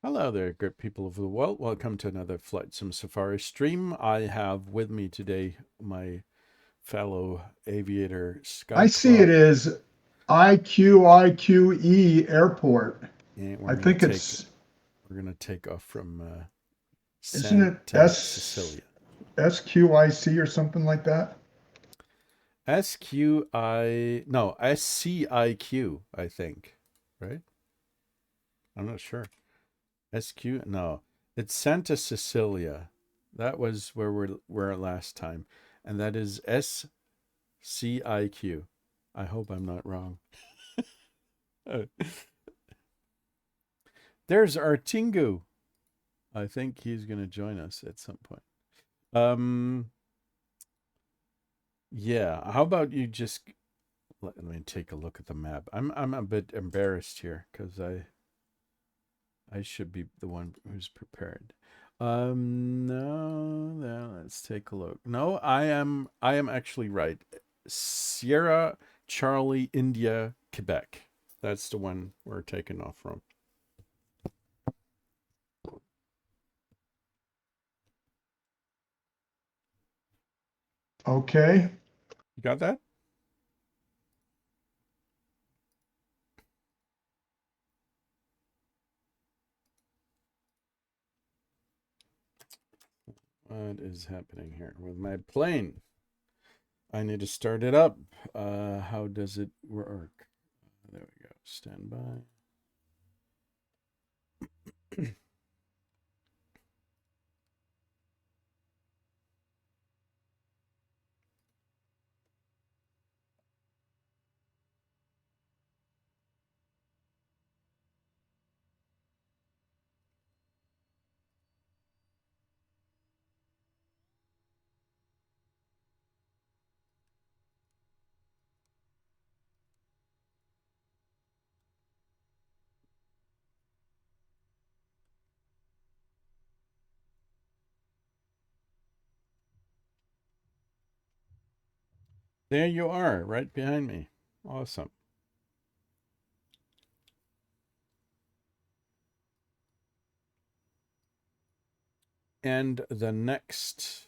Hello there, good people of the world. Welcome to another Flight Sim Safari stream. I have with me today my fellow aviator I Sky see it Club, is IQIQE Airport. and I think we're gonna take off from isn't it Santa Cecilia. SQIC or something like that? SCIQ, I think, right? I'm not sure. SQ, no, it's Santa Cecilia. That was where we were last time, and that is SCIQ. I hope I'm not wrong. There's Artingu. I think he's going to join us at some point. Yeah. How about you just let me take a look at the map. I'm a bit embarrassed here because I should be the one who's prepared. No, let's take a look. No, I am actually right. Sierra Charlie India Quebec. That's the one we're taking off from. Okay. You got that? What is happening here with my plane? I need to start it up. How does it work? There we go. Stand by. There you are, right behind me. Awesome. And the next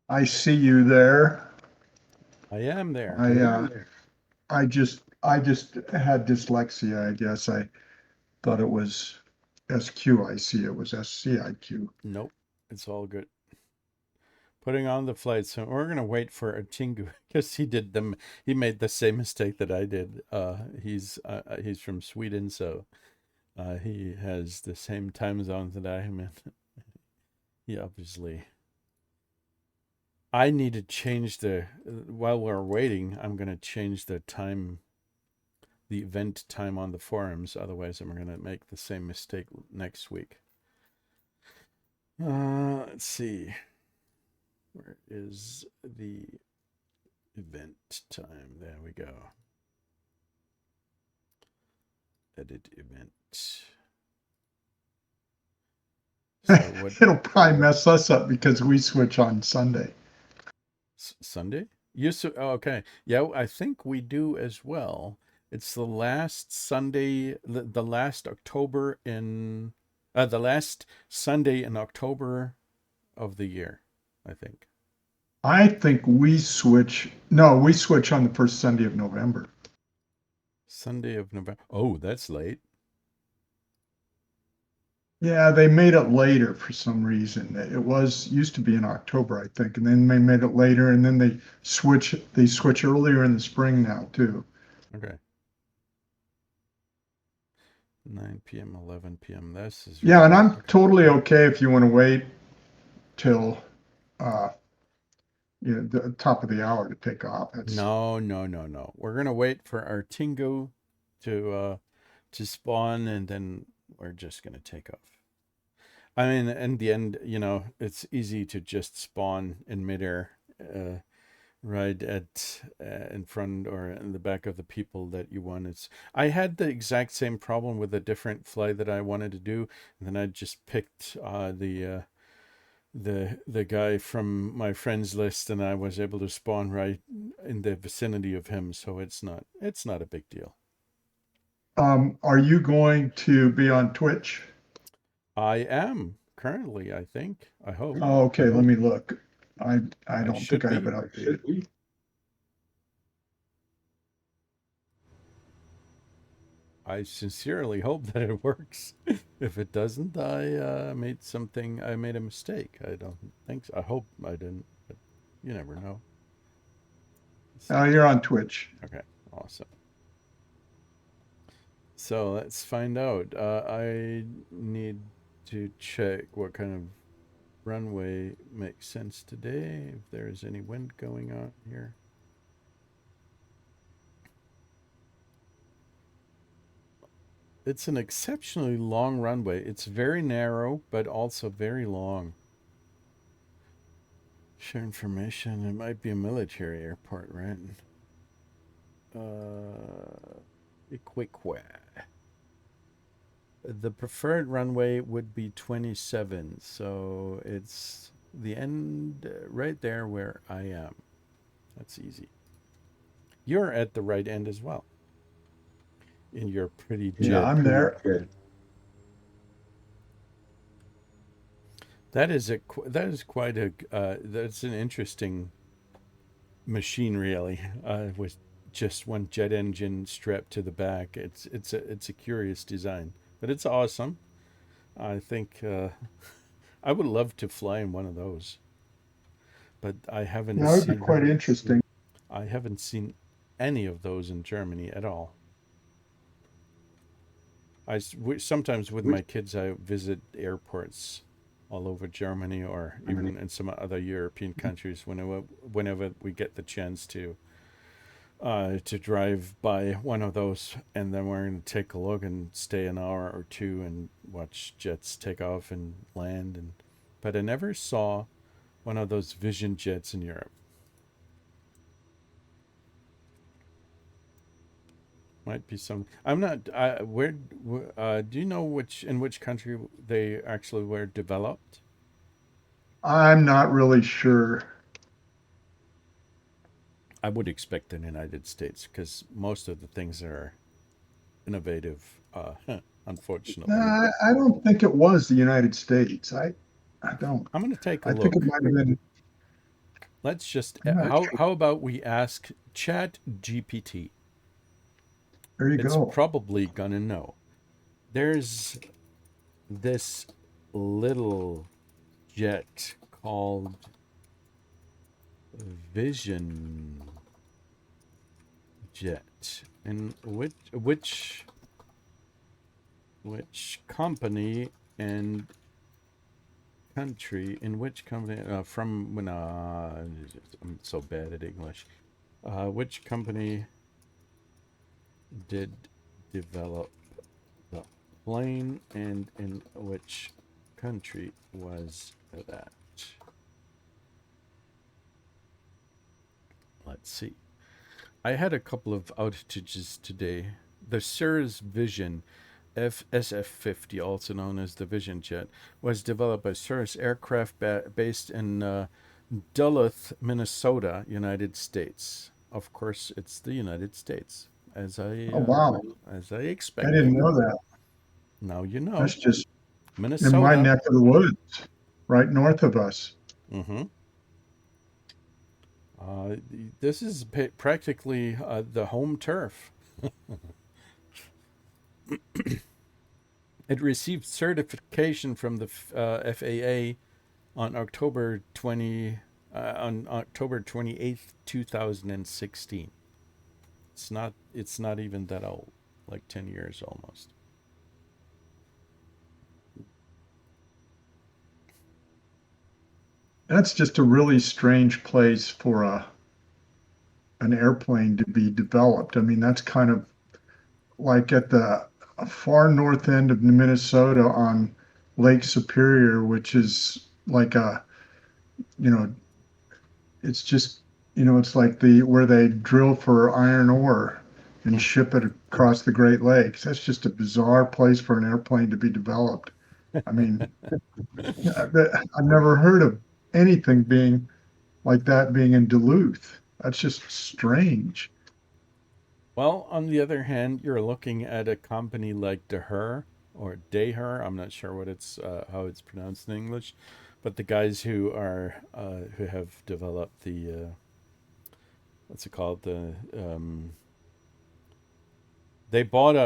I see you there. I am there. I just had dyslexia, I guess. I thought it was SQIC. It was SCIQ. Nope. It's all good. Putting on the flight. So we're gonna wait for Artingu because he made the same mistake that I did. He's from Sweden, so he has the same time zone that I am in. He obviously. I need to change while we're waiting, I'm gonna change the event time on the forums. Otherwise, I'm gonna make the same mistake next week. Let's see. Where is the event time? There we go. Edit event. So it'll probably mess us up because we switch on Sunday. Sunday? Okay. Yeah, I think we do as well. It's the last Sunday, the last October in the last Sunday in October of the year, I think. I think we switch. No, we switch on the first Sunday of November. Sunday of November. Oh, that's late. Yeah, they made it later for some reason. It was used to be in October, I think, and then they made it later, and then they switch earlier in the spring now too. Okay. 9 p.m., 11 p.m. This is Yeah, and really I'm okay. totally okay if you want to wait till uh the top of the hour to take off. That's No, no, no, no. We're gonna wait for our Tingu to spawn, and then we're just gonna take off. I mean, in the end, it's easy to just spawn in midair, right at in front or in the back of the people that you want. I had the exact same problem with a different flight that I wanted to do, and then I just picked the guy from my friends list, and I was able to spawn right in the vicinity of him. So it's not a big deal. are you going to be on Twitch? I am currently, I think. I hope. Oh, okay, let me look. I I I don't think should I have it be. updated. I sincerely hope that it works. If it doesn't, I made a mistake. I don't think so. I hope I didn't, but you never know. Oh, So, you're on Twitch. okay, awesome. So let's find out. I need to check what kind of runway makes sense today, if there's any wind going on here. It's an exceptionally long runway. It's very narrow, but also very long. Share information. It might be a military airport, right? Iquique. The preferred runway would be 27, so it's the end right there where I am. That's easy. You're at the right end as well in your pretty Yeah, jet. I'm there. That is quite a that's an interesting machine, really, with just one jet engine strapped to the back. It's a curious design, but it's awesome. I think I would love to fly in one of those, but Yeah, it would be quite interesting. I haven't seen any of those in Germany at all. Sometimes with my kids I visit airports all over Germany or even in some other European countries whenever we get the chance to drive by one of those, and then we're going to take a look and stay an hour or two and watch jets take off and land. But I never saw one of those Vision jets in Europe. Might be some. I'm not. Where? Do you know in which country they actually were developed? I'm not really sure. I would expect in the United States because most of the things are innovative. Unfortunately, I don't think it was the United States. I don't. I'm going to take a I think it look. might have been. Let's just. I'm not How sure. how about we ask Chat GPT? There you It's go. probably gonna know. There's this little jet called Vision Jet. And which company and country in which company from when I'm so bad at English. Which company did develop the plane, and in which country was that? Let's see. I had a couple of outages today. The Cirrus Vision SCF-50, also known as the Vision Jet, was developed by Cirrus Aircraft based in Duluth, Minnesota, United States. Of course, it's the United States, as I Oh, uh, wow. as I I didn't expected. know that. Now you know, That's just in my Minnesota. neck of the woods, right north of us. Mm-hmm. Uh, this is practically the home turf. It received certification from the FAA on October 28th, 2016. It's not even that old, like 10 years almost. That's just a really strange place for an airplane to be developed. I mean, that's kind of like at the far north end of Minnesota on Lake Superior, which is like you know, it's just, it's like where they drill for iron ore and ship it across the Great Lakes. That's just a bizarre place for an airplane to be developed. I mean, I've never heard of anything being like that being in Duluth. That's just strange. Well, on the other hand, you're looking at a company like DeHer or DeHer. I'm not sure what it's how it's pronounced in English, but the guys who have developed the what's it called they bought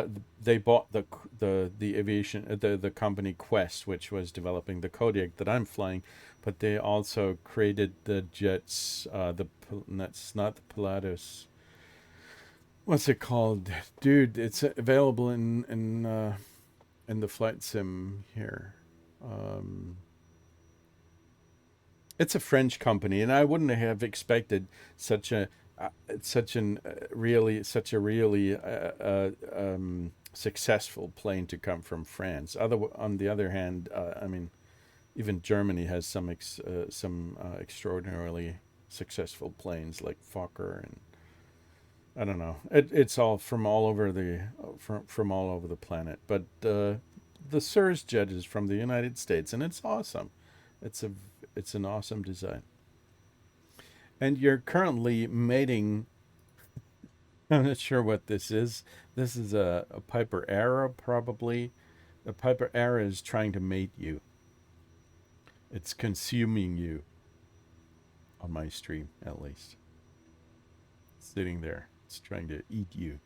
the aviation the company Quest, which was developing the Kodiak that I'm flying, but they also created the jets. That's not the Pilatus. What's it called, dude? It's available in the flight sim here. Um, it's a French company, and I wouldn't have expected such a such a really successful plane to come from France. On the other hand, I mean, even Germany has some extraordinarily successful planes like Fokker, and I don't know. It's all from all over the planet, but the Surge jet is from the United States, and it's awesome. It's a it's an awesome design. And you're currently mating. I'm not sure what this is. This is a Piper Arrow, probably. The Piper Arrow is trying to mate you. It's consuming you, on my stream at least. It's sitting there. It's trying to eat you.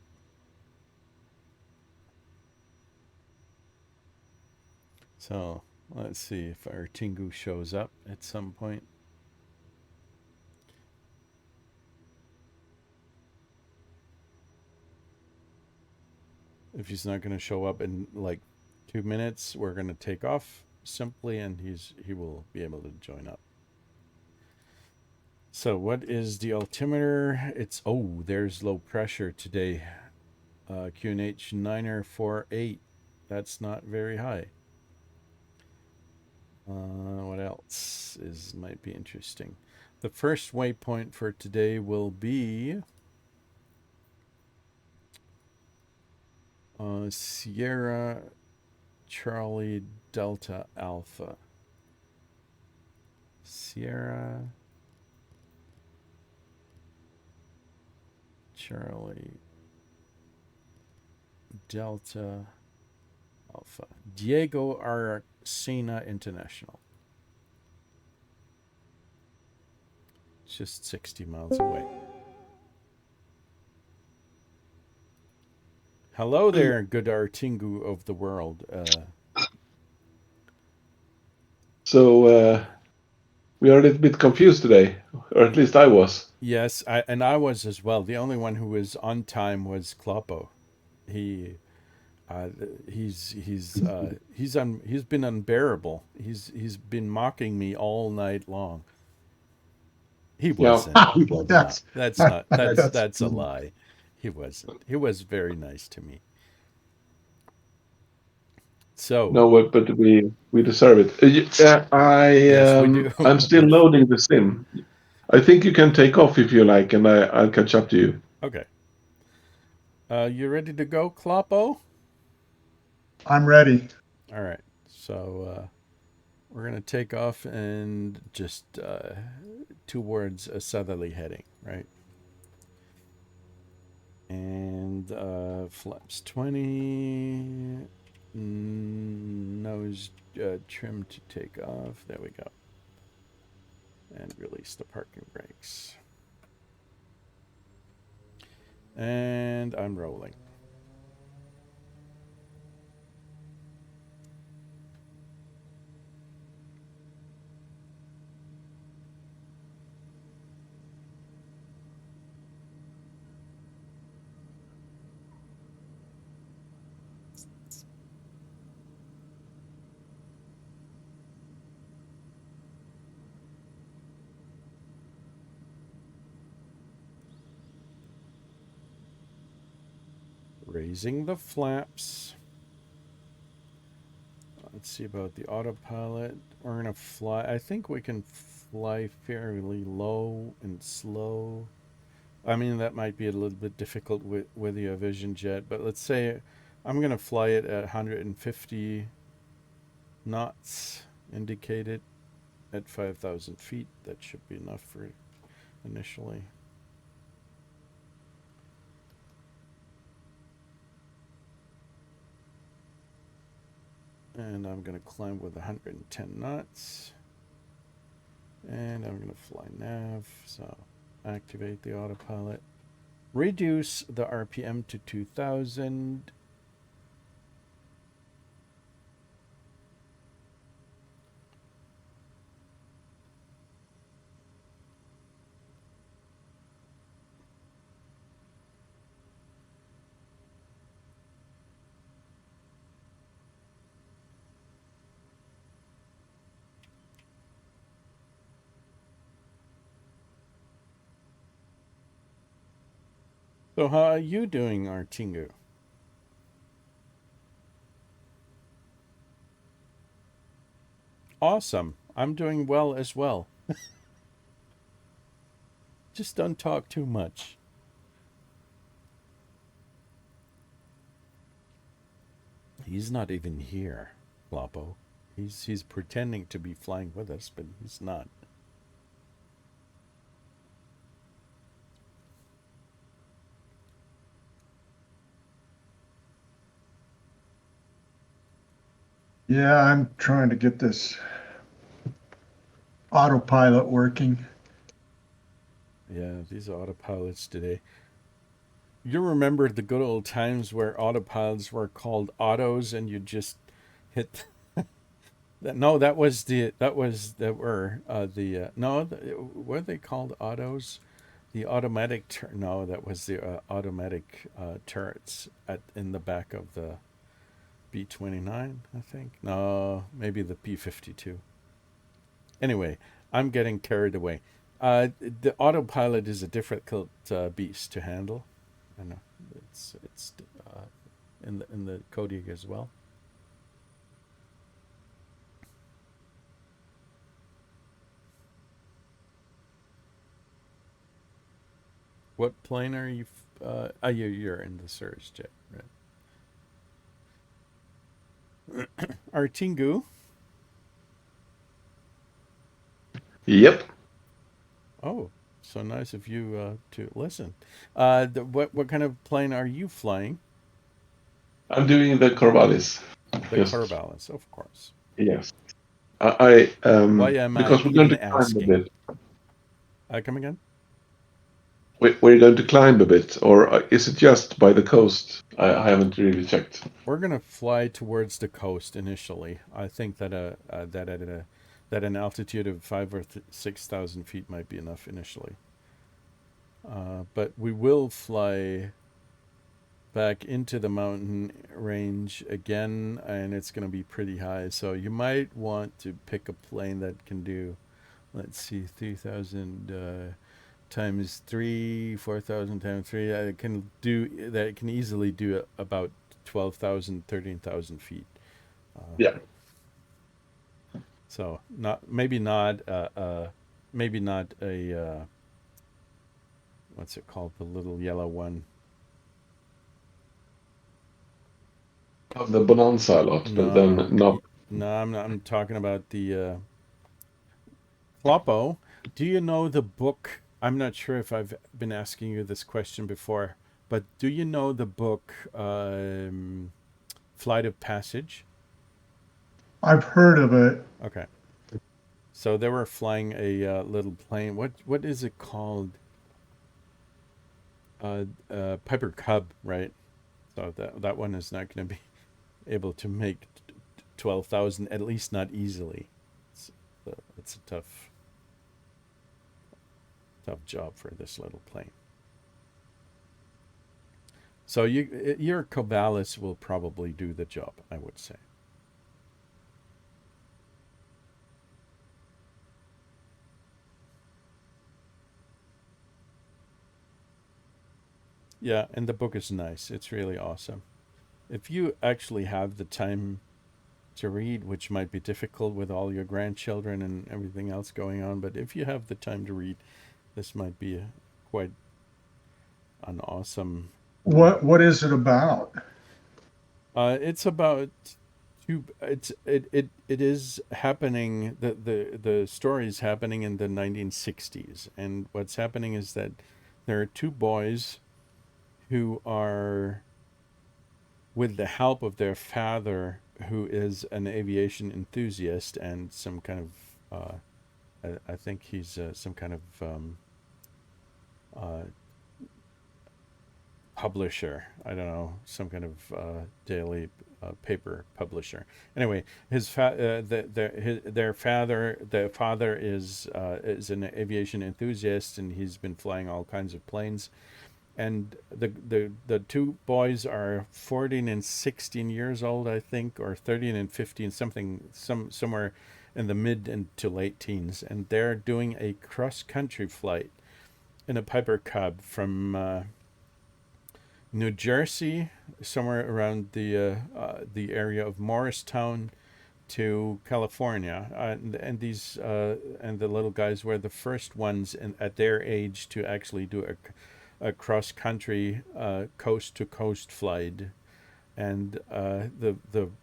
So let's see if our Tingu shows up at some point. If he's not going to show up in like 2 minutes, we're going to take off simply, and he will be able to join up. So what is the altimeter? It's there's low pressure today. QNH 948. That's not very high. What else might be interesting? The first waypoint for today will be Sierra Charlie Delta Alpha. Sierra Charlie Delta Alpha. Diego Arcena International. It's just 60 miles away. Hello there, good Artingu of the world. So we are a little bit confused today, or at least I was. Yes, I was as well. The only one who was on time was Kloppo. He he's been unbearable. He's been mocking me all night long. He wasn't. No, That's that's not. that's That's a lie. He wasn't. He was very nice to me. So No, but we deserve it. yes, we do. I'm still loading the sim. I think you can take off if you like, and I'll catch up to you. Okay. You ready to go, Kloppo? I'm ready. All right. So we're gonna take off and just towards a southerly heading, right? And flaps 20, nose trim to take off. There we go. And release the parking brakes. And I'm rolling. Raising the flaps. Let's see about the autopilot. We're going to fly. I think we can fly fairly low and slow. I mean, that might be a little bit difficult with the Vision Jet, but let's say I'm going to fly it at 150 knots, indicated at 5,000 feet. That should be enough for initially. And I'm going to climb with 110 knots. And I'm going to fly nav. So activate the autopilot. Reduce the RPM to 2,000. So how are you doing, Artingu? Awesome. I'm doing well as well. Just don't talk too much. He's not even here, Kloppo. He's pretending to be flying with us, but he's not. Yeah, I'm trying to get this autopilot working. Yeah, these autopilots today. You remember the good old times where autopilots were called autos and you just hit that? No, that was the were they called autos? The automatic no, that was the automatic turrets in the back of the B-29, I think. No, maybe the P-52. Anyway, I'm getting carried away. The autopilot is a difficult beast to handle. I know it's in the Kodiak as well. What plane are you? You're in the Surge jet, right? Artingu. Yep. Oh, so nice of you to listen. What kind of plane are you flying? I'm doing the Corvallis. The Corvallis, of course. Yes. Why am I Because we're going even to climb a asking? bit. Come again? We're going to climb a bit, or is it just by the coast? I haven't really checked. We're gonna fly towards the coast initially. I think that that an altitude of 5 or 6,000 feet might be enough initially. But we will fly back into the mountain range again, and it's going to be pretty high. So you might want to pick a plane that can do, let's see, 3,000 times 3, 4,000 times 3. It can do that. It can easily do about 12,000, 13,000 feet. Yeah. So maybe not a what's it called, the little yellow one. Of the Bonanza a lot, but then not. No, I'm talking about the Kloppo. Do you know the book? I'm not sure if I've been asking you this question before, but do you know the book Flight of Passage? I've heard of it. Okay. So they were flying a little plane. What is it called? Piper Cub, right? So that one is not going to be able to make 12,000, at least not easily. It's a tough job for this little plane. So your Corvallis will probably do the job, I would say. Yeah, and the book is nice. It's really awesome. If you actually have the time to read, which might be difficult with all your grandchildren and everything else going on, but if you have the time to read, this might be quite an awesome. What is it about? It's about two. It is happening. The story is happening in the 1960s, and what's happening is that there are two boys who are, with the help of their father, who is an aviation enthusiast and some kind of, I think he's some kind of uh, publisher. I don't know, some kind of daily paper publisher. Anyway, their father is an aviation enthusiast, and he's been flying all kinds of planes. And the two boys are 14 and 16 years old, I think, or 13 and 15, somewhere in the mid and to late teens, and they're doing a cross country flight in a Piper Cub from New Jersey, somewhere around the area of Morristown, to California, and these and the little guys were the first ones at their age to actually do a cross country coast to coast flight. And the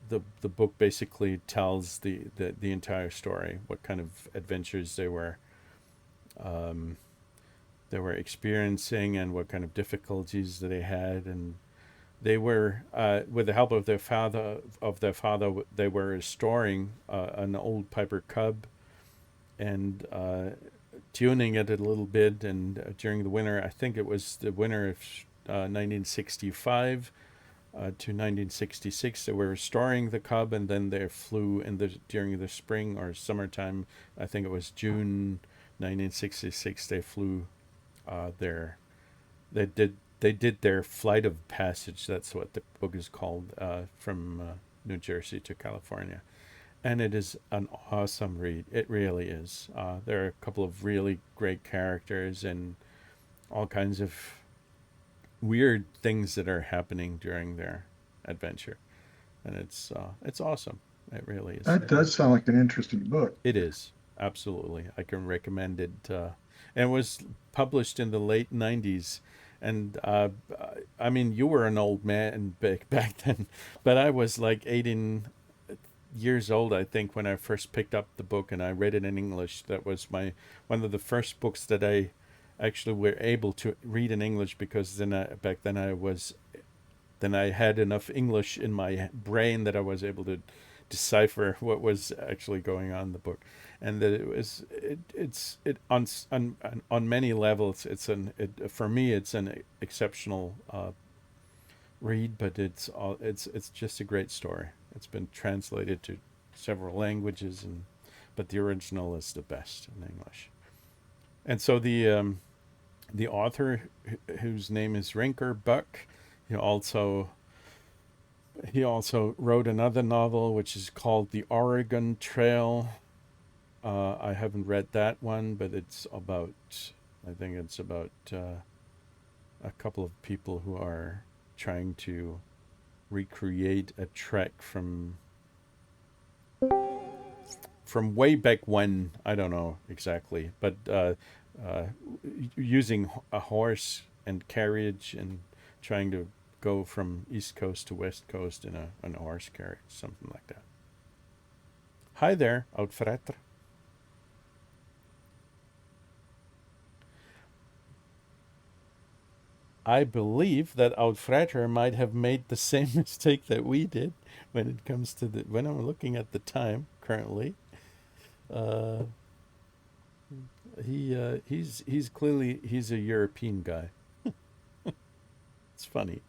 book basically tells the entire story, what kind of adventures um, they were experiencing, and what kind of difficulties that they had. And they were, with the help of their father, they were restoring an old Piper Cub, and tuning it a little bit. And during the winter, I think it was the winter of 1965 to 1966, they were restoring the Cub, and then they flew during the spring or summertime. I think it was June 1966. They flew their they did their flight of passage. That's what the book is called, from New Jersey to California. And it is an awesome read. It really is. There are a couple of really great characters and all kinds of weird things that are happening during their adventure, and it's awesome. It really is. That does sound like an interesting book. It is, absolutely. I can recommend it. And it was published in the late '90s, and I mean, you were an old man back then, but I was like 18 years old, I think, when I first picked up the book, and I read it in English. That was one of the first books that I actually were able to read in English, because back then I had enough English in my brain that I was able to decipher what was actually going on in the book. And that it on many levels, for me it's an exceptional read, but it's just a great story. It's been translated to several languages, but the original is the best in English. And so the author, whose name is Rinker Buck, he also wrote another novel which is called The Oregon Trail. I haven't read that one, but I think it's about a couple of people who are trying to recreate a trek from way back when. I don't know exactly, but using a horse and carriage, and trying to go from East Coast to West Coast in a horse carriage, something like that. Hi there, Uitvreter. I believe that Uitvreter might have made the same mistake that we did when it comes to when I'm looking at the time currently. Uh, he's clearly a European guy. It's funny.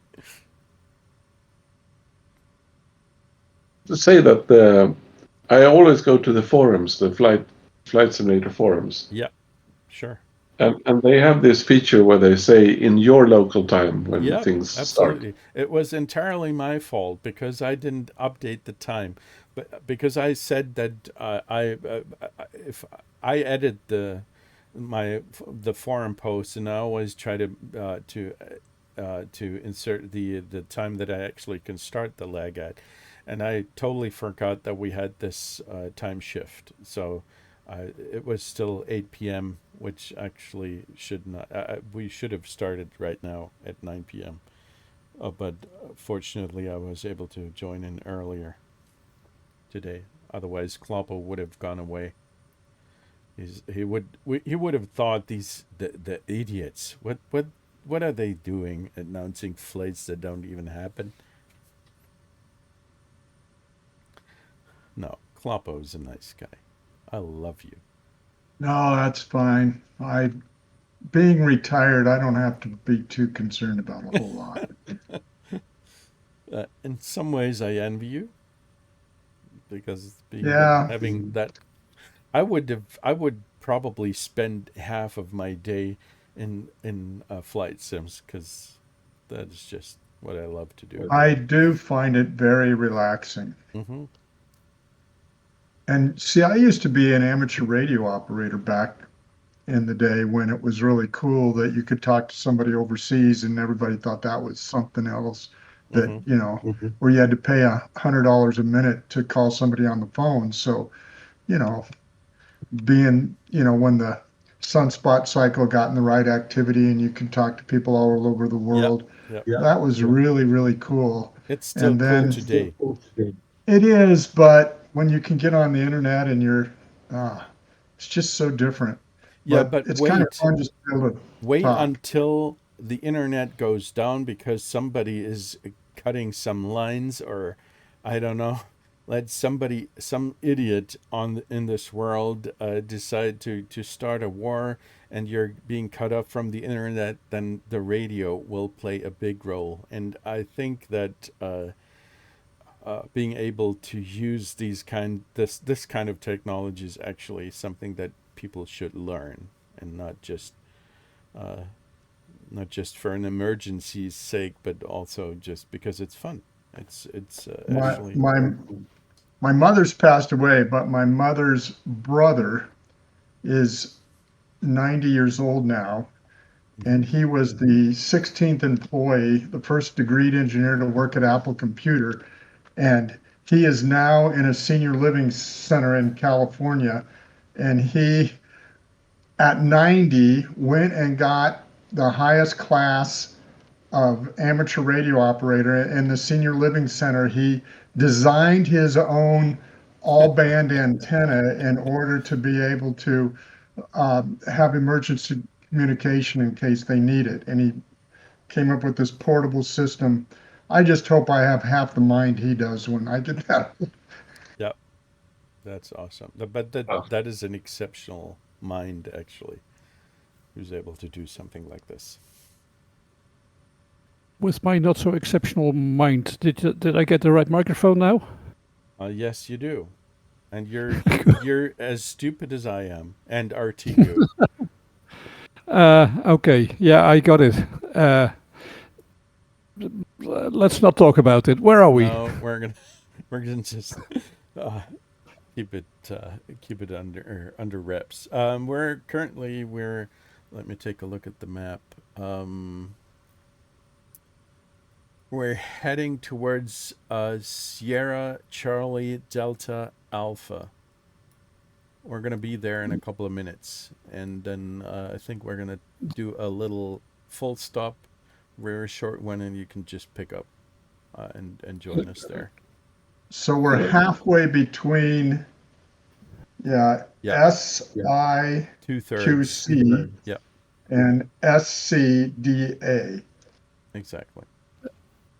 To say that I always go to the forums, the flight simulator forums, Yeah, sure. and they have this feature where they say in your local time when Yep, things start. absolutely. It was entirely my fault because I didn't update the time, but because I said that if I edit the forum posts, and I always try to to insert the time that I actually can start the lag at, and I totally forgot that we had this time shift. So it was still 8 p.m., which actually should not. We should have started right now at 9 p.m. But fortunately, I was able to join in earlier today. Otherwise, Kloppo would have gone away. He would have thought the idiots. What are they doing announcing flights that don't even happen? No, Kloppo's a nice guy. I love you. No, that's fine. Being retired, I don't have to be too concerned about a whole lot. In some ways, I envy you because Yeah, having that, I would probably spend half of my day in flight sims because that is just what I love to do. I do find it very relaxing. Mm-hmm. And see, I used to be an amateur radio operator back in the day when it was really cool that you could talk to somebody overseas and everybody thought that was something else that, Mm-hmm. where you had to pay $100 a minute to call somebody on the phone. So, you know, when the sunspot cycle got in the right activity and you can talk to people all over the Yep. world, Yep. that was really, really cool. It's still And cool then today. it is, but when you can get on the internet and it's just so different. Yeah, But but it's kind of fun just to be able to wait talk. until the internet goes down because somebody is cutting some lines, or I don't know, let some idiot in this world decide to start a war, and you're being cut off from the internet. Then the radio will play a big role, and I think that being able to use this kind of technology is actually something that people should learn, and uh, not just for an emergency's sake, but also just because it's fun. It's My actually my my mother's passed away, but my mother's brother is 90 years old now, and he was the 16th employee, the first degreed engineer to work at Apple Computer, and he is now in a senior living center in California, and he at 90 went and got the highest class of amateur radio operator in the senior living center. He designed his own all band antenna in order to be able to have emergency communication in case they need it. And he came up with this portable system. I just hope I have half the mind he does when I get that. yeah, that's awesome. But that is an exceptional mind actually, who's able to do something like this. With my not so exceptional mind, did I get the right microphone now? Yes, you do, and you're as stupid as I am, and Artigu. Okay, yeah, I got it. Let's not talk about it. Where are we? No, we're gonna just uh, keep it under reps. Let me take a look at the map. We're heading towards Sierra Charlie Delta Alpha. We're gonna be there in a couple of minutes, and then I think we're gonna do a little full stop, very short one, and you can just pick up and join us there. So we're halfway between, Yeah, SIQC 2/3. Yeah, and SCDA. exactly.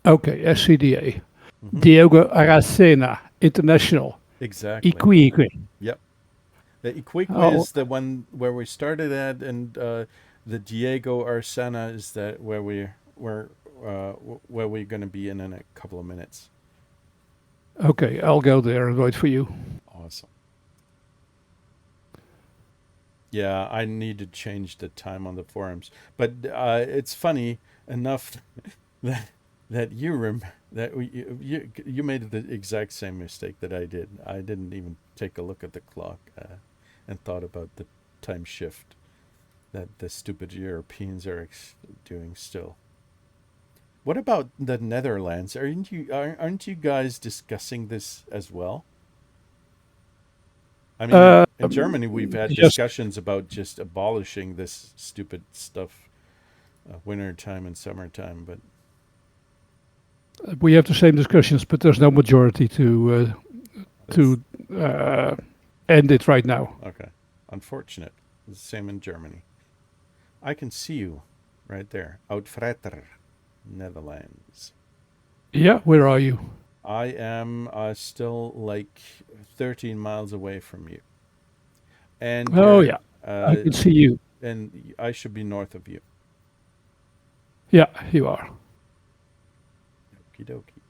Okay, SCDA. Mhm. Diego Aracena International. Exactly. Iquique. Yep. The Iquique Oh. is the one where we started at, and the Diego Arcena is that where we're going to be in a couple of minutes. Okay, I'll go there and wait for you. Awesome. Yeah, I need to change the time on the forums, but it's funny enough that you made the exact same mistake that I did. I didn't even take a look at the clock and thought about the time shift that the stupid Europeans are doing still. What about the Netherlands? Aren't you guys discussing this as well? I mean, in Germany, we've had Yes, discussions about just abolishing this stupid stuff, winter time and summertime. But we have the same discussions, but there's no majority to end it right now. okay, unfortunate. It's the same in Germany. I can see you right there, Uitvreter, Netherlands. Yeah, where are you? I am still like 13 miles away from you, and Oh you're, yeah, I can see you. and I should be north of you. Yeah, you are. Okie dokie.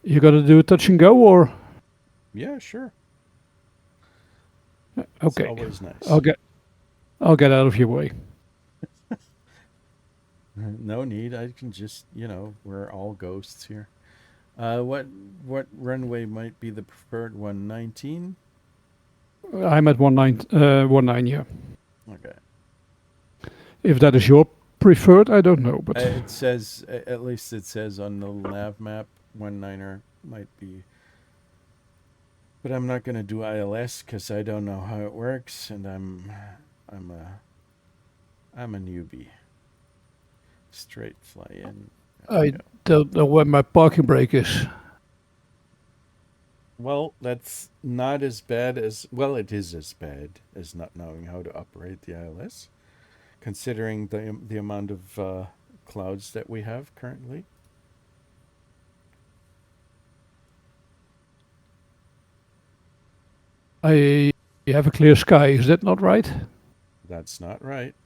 You gonna do a touch and go, or Yeah, sure. It's okay? always nice. I'll get out of your way. No need. I can just, we're all ghosts here. What runway might be the preferred one? 19? I'm at 19. Yeah. Okay. If that is your preferred, I don't know, but It says, at least it says on the nav map, 19er might be. But I'm not going to do ILS because I don't know how it works, and I'm a newbie. Straight fly in. There we I go. don't know where my parking brake is. Well, that's not as bad as, well, it is as bad as not knowing how to operate the ILS, considering the amount of clouds that we have currently. I have a clear sky. Is that not right? That's not right.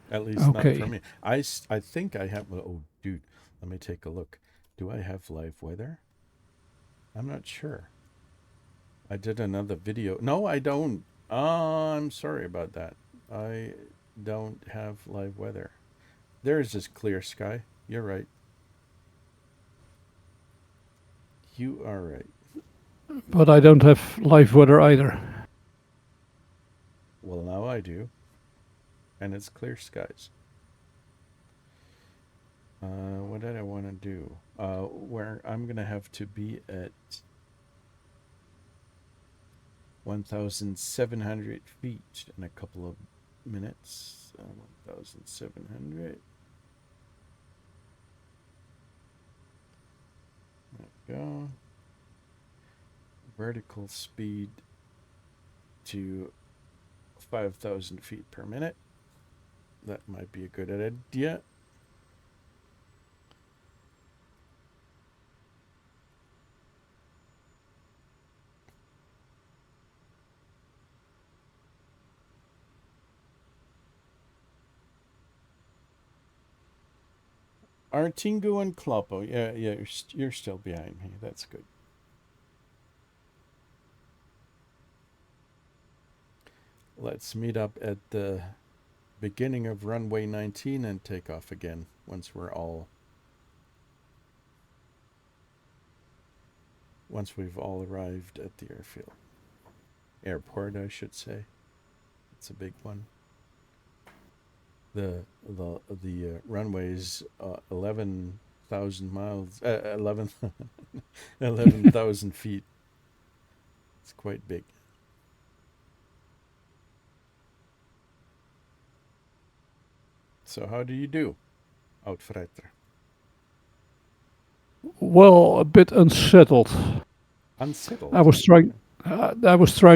At least not Okay. for me. I think I have, oh, dude, let me take a look. Do I have live weather? I'm not sure. I did another video. No, I don't. I'm sorry about that. I don't have live weather. There's this clear sky. You're right. You are right. But I don't have live weather either. Well, now I do. And it's clear skies. What did I want to do? Where I'm going to have to be at 1,700 feet in a couple of minutes. 1,700. There we go. Vertical speed to 5,000 feet per minute. That might be a good idea. Artingu and Kloppo. Yeah, you're still behind me. That's good. Let's meet up at the beginning of runway 19 and take off again once we've all arrived at the airport, I should say. It's a big one. The runway is 11,000 miles, 11,000 feet. It's quite big. So how do you do, Uitvreter? Well, a bit unsettled. Unsettled. I was trying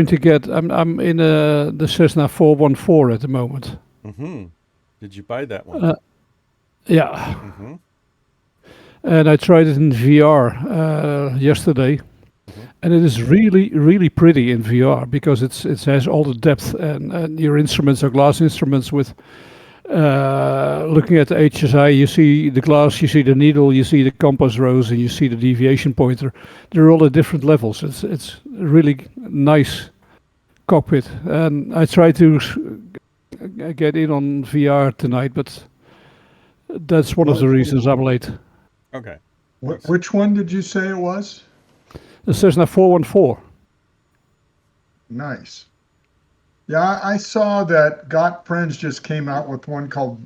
to get. I'm in the Cessna 414 at the moment. Mm-hmm. Did you buy that one? Yeah. Mm-hmm. And I tried it in VR yesterday, and it is really, really pretty in VR because it has all the depth, and your instruments are glass instruments with. Looking at the HSI, you see the glass, you see the needle, you see the compass rose, and you see the deviation pointer. They're all at different levels. It's a really nice cockpit, and I tried to get in on VR tonight, but that's one of the reasons I'm late. Okay. Which one did you say it was? The Cessna 414. Nice. Yeah, I saw that Got Friends just came out with one called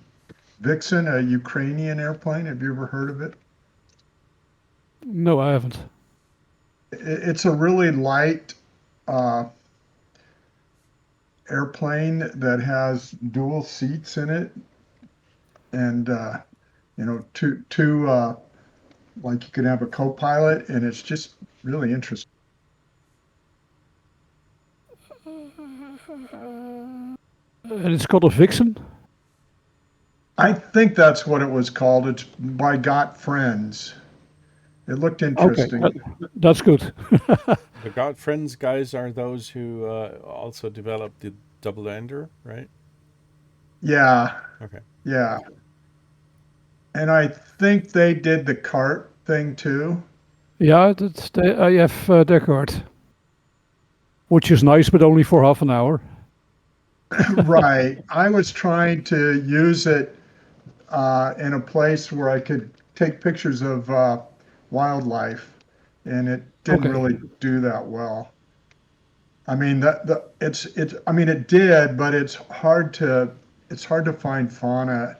Vixen, a Ukrainian airplane. Have you ever heard of it? No, I haven't. It's a really light airplane that has dual seats in it, and two like you can have a co-pilot, and it's just really interesting. And it's called a Vixen? I think that's what it was called. It's by Got Friends. It looked Okay, interesting. that's good. The God Friends guys are those who also developed the double ender, right? Yeah, Okay. yeah. And I think they did the cart thing too. Yeah, that's the IF Descartes, which is nice, but only for half an hour. Right. I was trying to use it in a place where I could take pictures of wildlife, and it didn't Okay. really do that well. I mean it's I mean it did, but it's hard to find fauna,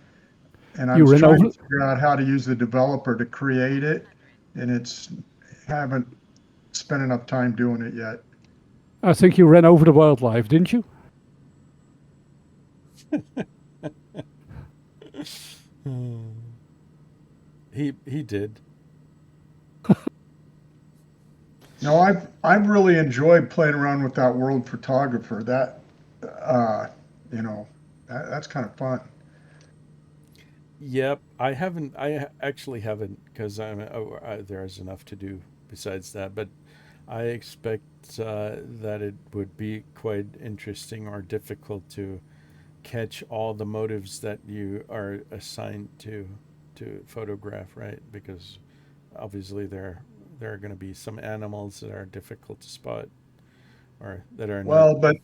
and I You was ran trying over. to figure out how to use the developer to create it, and it's haven't spent enough time doing it yet. I think you ran over the wildlife, didn't you? He did. No, I've really enjoyed playing around with that world photographer. That you know that's kind of fun. Yep, I haven't. Actually haven't because there's enough to do besides that. But I expect that it would be quite interesting or difficult to catch all the motives that you are assigned to photograph, right? Because obviously there are going to be some animals that are difficult to spot or that are not. Well, but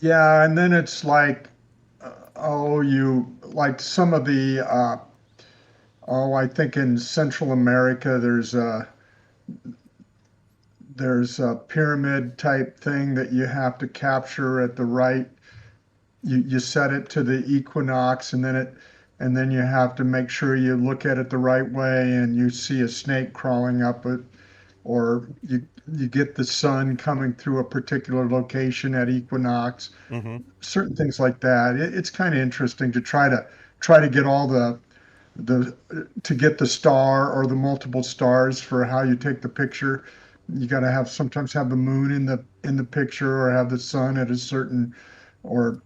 yeah, and then it's like oh, you like some of the I think in Central America there's a pyramid type thing that you have to capture at the right. You set it to the equinox, and then you have to make sure you look at it the right way, and you see a snake crawling up it, or you get the sun coming through a particular location at equinox. Mm-hmm. Certain things like that. It's kind of interesting to try to get all the to get the star or the multiple stars for how you take the picture. You got to sometimes have the moon in the picture, or have the sun at a certain, or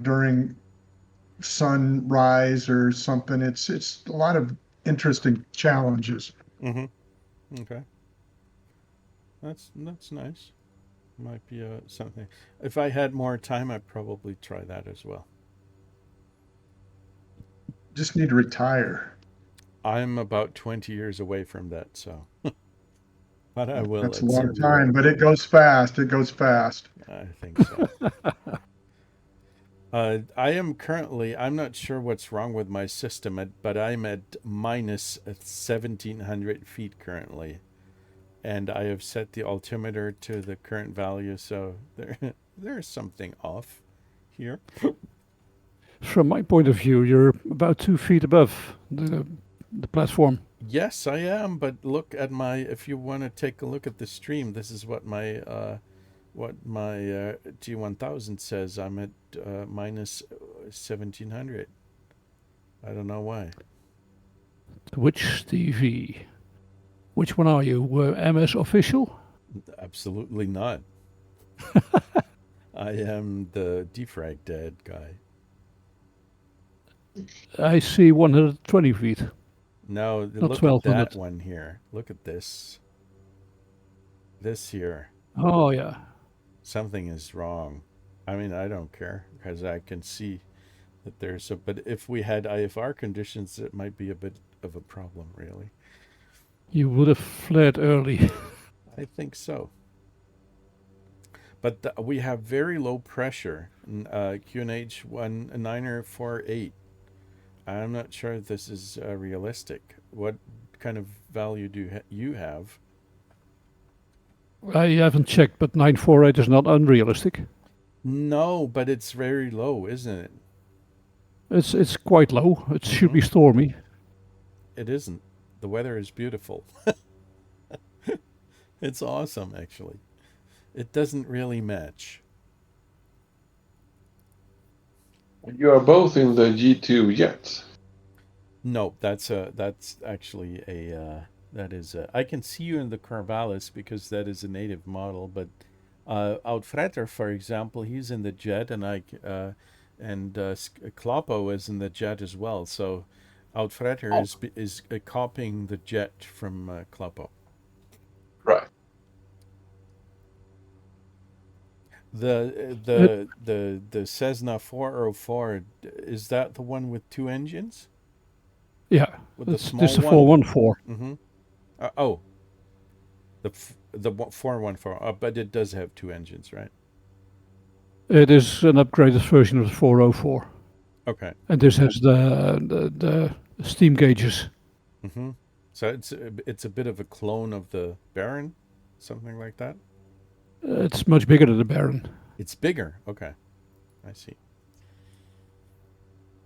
during sunrise or something. It's a lot of interesting challenges. Mm-hmm. Okay, that's nice. Might be something. If I had more time, I'd probably try that as well. Just need to retire. I'm about 20 years away from that, so but I will That's a at some long point. time, but it goes fast. It goes fast. I think so. I am currently, I'm not sure what's wrong with my system, but I'm at minus 1,700 feet currently. And I have set the altimeter to the current value, so there's something off here. From my point of view, you're about 2 feet above the platform. Yes, I am, but look at my, if you want to take a look at the stream, this is what my G1000 says. I'm at minus 1,700. I don't know why. Which TV? Which one are you? MS official? Absolutely not. I am the defrag dead guy. I see 120 feet. No, Not look at 1,200. that one here. Look at this. This here. Oh, yeah. Something is wrong. I mean, I don't care because I can see that there's a. But if we had IFR conditions, it might be a bit of a problem, really. You would have flared early. I think so. But we have very low pressure. QNH 1948. I'm not sure if this is realistic. What kind of value do you have? I haven't checked, but 948 is not unrealistic. No, but it's very low, isn't it? It's quite low. It should be stormy. It isn't. The weather is beautiful. It's awesome, actually. It doesn't really match. You are both in the G2 yet. No, that's actually that is I can see you in the Corvallis because that is a native model, but Uitvreter, for example, he's in the jet, and Kloppo is in the jet as well. So Uitvreter is copying the jet from Kloppo. Right. The Cessna 404, is that the one with two engines? Yeah, With the it's small just a one? 414. Oh, the 414, but it does have two engines, right? It is an upgraded version of the 404, Okay. and this has the steam gauges. So it's a bit of a clone of the Baron, something like that. It's much bigger than the Baron. It's bigger. Okay, I see.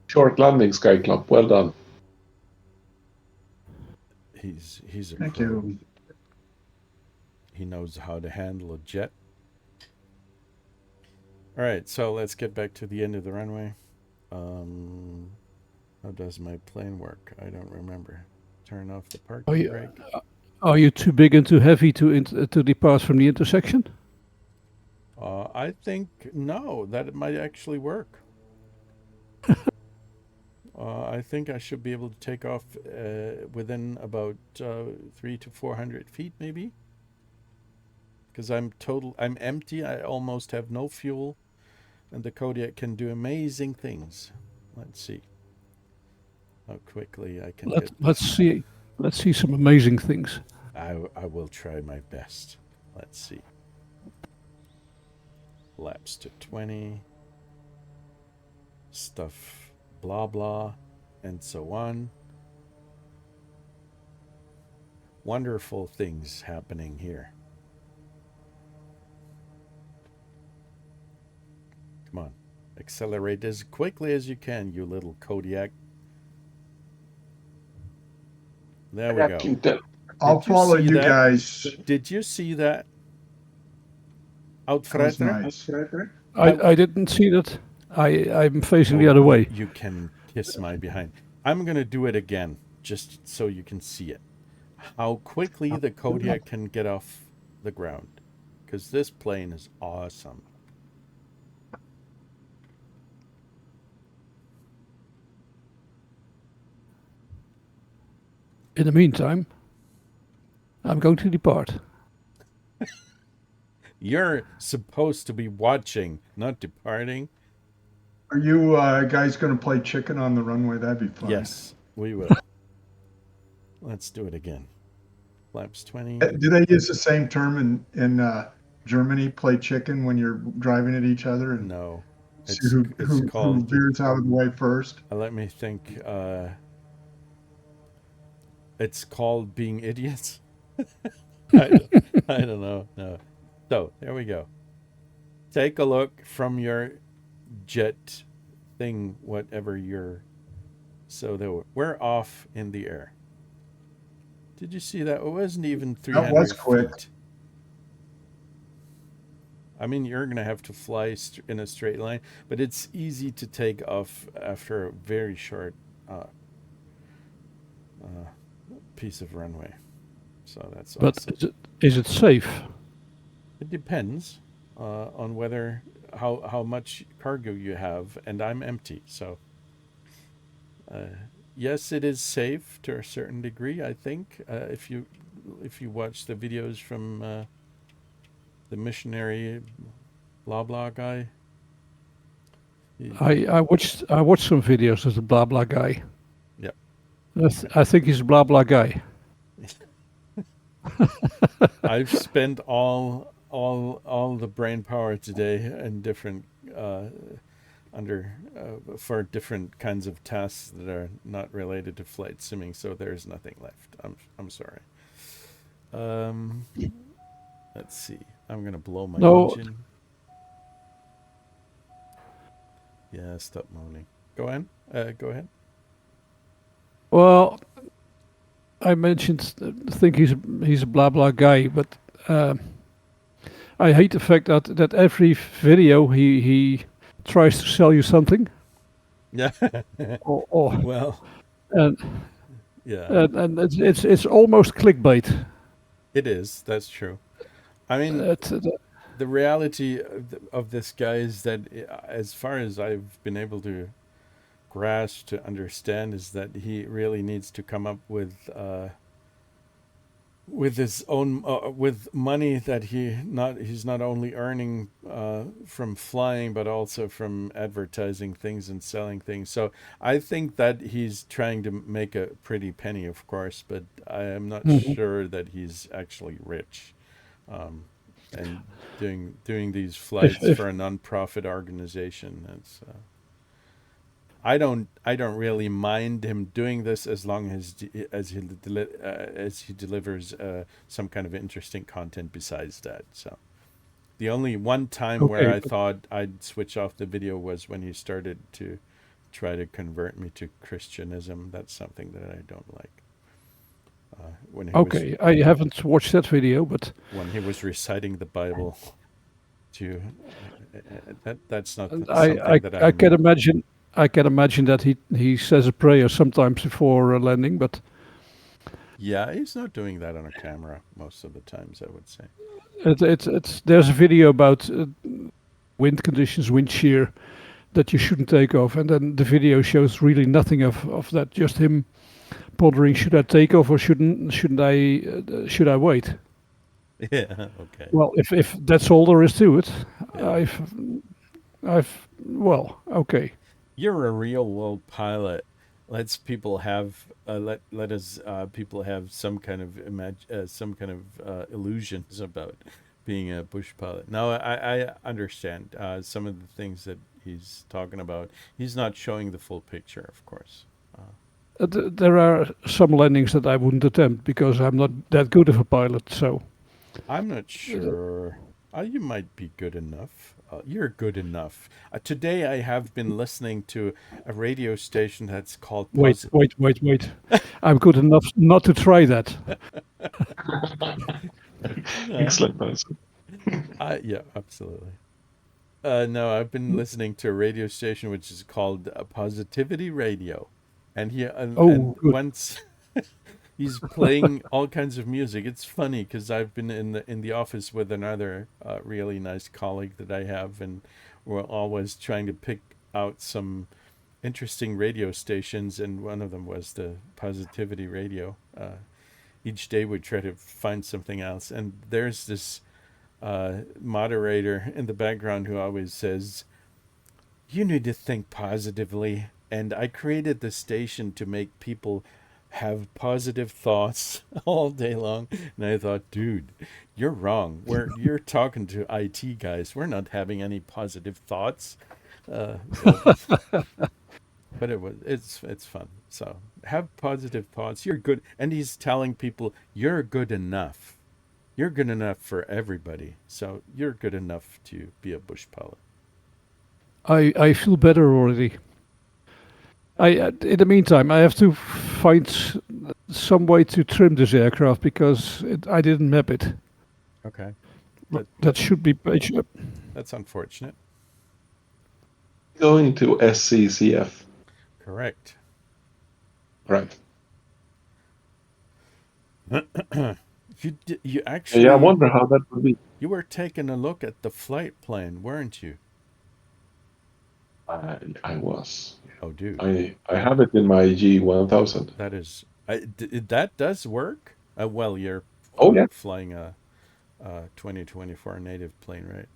Short landing, Skyclub. Well done. He's a Thank pro. you. He knows how to handle a jet. All right, so let's get back to the end of the runway. How does my plane work? I don't remember. Turn off the parking brake. Are you too big and too heavy to depart from the intersection? I think no, that it might actually work. I think I should be able to take off within about 300 to 400 feet, maybe. Because I'm empty. I almost have no fuel, and the Kodiak can do amazing things. Let's see how quickly I can get. Let's see some amazing things. I will try my best. Let's see. Laps to 20. Stuff, blah blah, and so on. Wonderful things happening here. Come on, accelerate as quickly as you can, you little Kodiak. There we go. I'll follow you guys. Did you see that? That nice. I didn't see that. I'm facing the other way. You can kiss my behind. I'm going to do it again, just so you can see it. How quickly the Kodiak can get off the ground. Because this plane is awesome. In the meantime, I'm going to depart. You're supposed to be watching, not departing. Are you guys going to play chicken on the runway? That'd be fun. Yes, we will. Let's do it again. Laps 20. Do they use the same term in Germany, play chicken, when you're driving at each other? And no. Who veers out of the way first? Let me think. It's called being idiots. I don't know. No. So, there we go. Take a look from your jet thing, whatever you're. So we're off in the air. Did you see that? It wasn't even 300 That was quick. feet. I mean, you're going to have to fly in a straight line, but it's easy to take off after a very short piece of runway. So that's awesome. But is it safe? It depends on how much cargo you have, and I'm empty. So yes, it is safe to a certain degree, I think. If you watch the videos from the missionary blah blah guy. I watched some videos of the blah blah guy. Yep. I think he's a blah blah guy. I've spent all the brain power today in different for different kinds of tasks that are not related to flight simming, so there's nothing left. I'm sorry. Let's see. I'm gonna blow my engine. Yeah, stop moaning. Go on. Go ahead. Well, I mentioned, think he's a blah blah guy, but I hate the fact that every video he tries to sell you something, Yeah. or Well, and yeah, and it's almost clickbait. it is. That's true. I mean, It's, the reality of this guy is that, as far as I've been able to grasp, to understand, is that he really needs to come up with his own with money that he's not only earning from flying, but also from advertising things and selling things. So I think that he's trying to make a pretty penny, of course, but I am not Mhm. sure that he's actually rich, um, and doing these if flights if for a non-profit organization. That's I don't really mind him doing this as long as he delivers some kind of interesting content besides that. So the only one time where okay, I thought I'd switch off the video was when he started to try to convert me to Christianism. That's something that I don't like. When he was okay, I haven't watched that video, but reciting the Bible to that's not and something that I I'm. can imagine. I can imagine that he says a prayer sometimes before landing, but Yeah, he's not doing that on a camera most of the times, I would say. it's there's a video about wind conditions, wind shear, that you shouldn't take off, and then the video shows really nothing of that. Just him pondering, should I take off or should I wait? Yeah, okay. Well, if that's all there is to it, Yeah. well, okay. You're a real world pilot. Lets people have let us people have some kind of illusions about being a bush pilot. Now I understand some of the things that he's talking about. He's not showing the full picture, of course. There are some landings that I wouldn't attempt because I'm not that good of a pilot. So I'm not uh, sure. You might be good enough. You're good enough. Today I have been listening to a radio station that's called wait. I'm good enough not to try that. Excellent person. Yeah, absolutely. No, I've been listening to a radio station which is called Positivity Radio, and Oh, good. once he's playing all kinds of music. It's funny because I've been in the office with another really nice colleague that I have, and we're always trying to pick out some interesting radio stations, and one of them was the Positivity Radio. Each day we try to find something else, and there's this moderator in the background who always says, "You need to think positively." And I created the station to make people have positive thoughts all day long. And I thought, dude, you're wrong. You're talking to IT guys. We're not having any positive thoughts. Uh, but but it's fun. So have positive thoughts. You're good. And he's telling people you're good enough. You're good enough for everybody. So you're good enough to be a bush pilot. I feel better already. In the meantime, I have to find some way to trim this aircraft because I didn't map it. Okay. That should be page up. That's unfortunate. Going to SCCF. Correct. Right. You actually, Yeah, I wonder how that would be. you were taking a look at the flight plan, weren't you? I was. Oh, dude, I have it in my G1000. that does work. Well, you're Oh yeah. flying a 2024 native plane, right?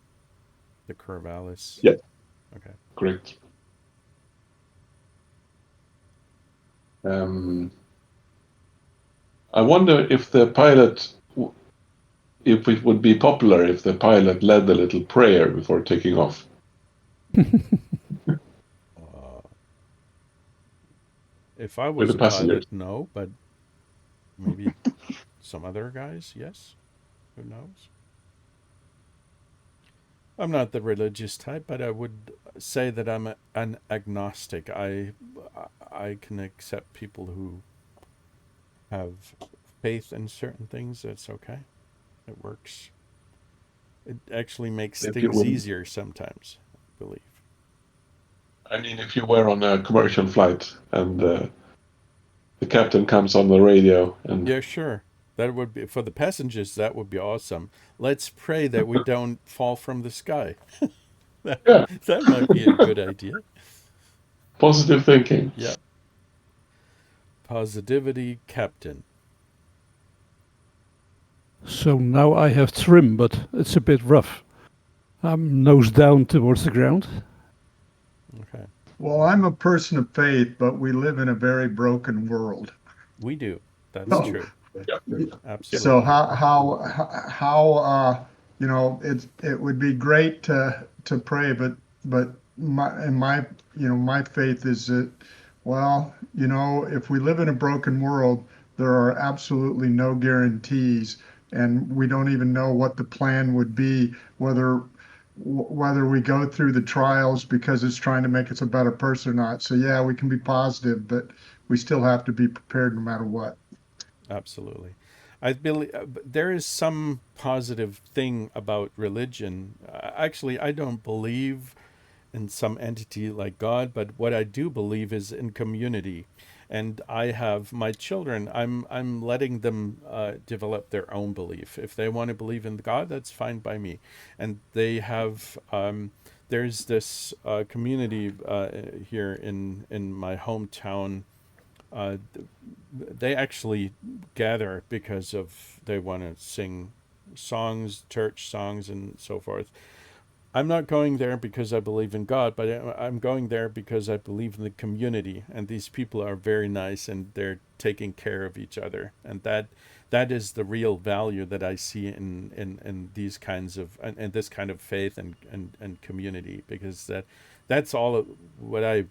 The Corvallis. Yeah. Okay. Great. I wonder if the pilot, if it would be popular if the pilot led a little prayer before taking off. If I With was the a passengers. pilot, no, but maybe some other guys, yes. Who knows? I'm not the religious type, but I would say that I'm an agnostic. I can accept people who have faith in certain things. That's okay. It works. It actually makes If you things were, easier sometimes, I believe. I mean, if you were on a commercial flight and the captain comes on the radio and Yeah, sure. That would be for the passengers. That would be awesome. Let's pray that we don't fall from the sky. that yeah, that might be a good idea. positive thinking. Yeah. Positivity, Captain. So now I have trim, but it's a bit rough. I'm nose down towards the ground. Okay. Well, I'm a person of faith, but we live in a very broken world. We do. That's So, true. Absolutely. so how it would be great to pray, but my faith is that, well, if we live in a broken world, there are absolutely no guarantees, and we don't even know what the plan would be, whether we go through the trials because it's trying to make us a better person or not. So yeah, we can be positive, but we still have to be prepared no matter what. Absolutely. I believe there is some positive thing about religion. Actually, I don't believe in some entity like God, but what I do believe is in community. And I have my children. I'm letting them develop their own belief. If they want to believe in God, that's fine by me. And they have. There's this community here in my hometown. Uh, they actually gather because of they want to sing songs, church songs, and so forth. I'm not going there because I believe in God, but I'm going there because I believe in the community, and these people are very nice, and they're taking care of each other, and that is the real value that I see in these kinds of and this kind of faith and community, because that's all what I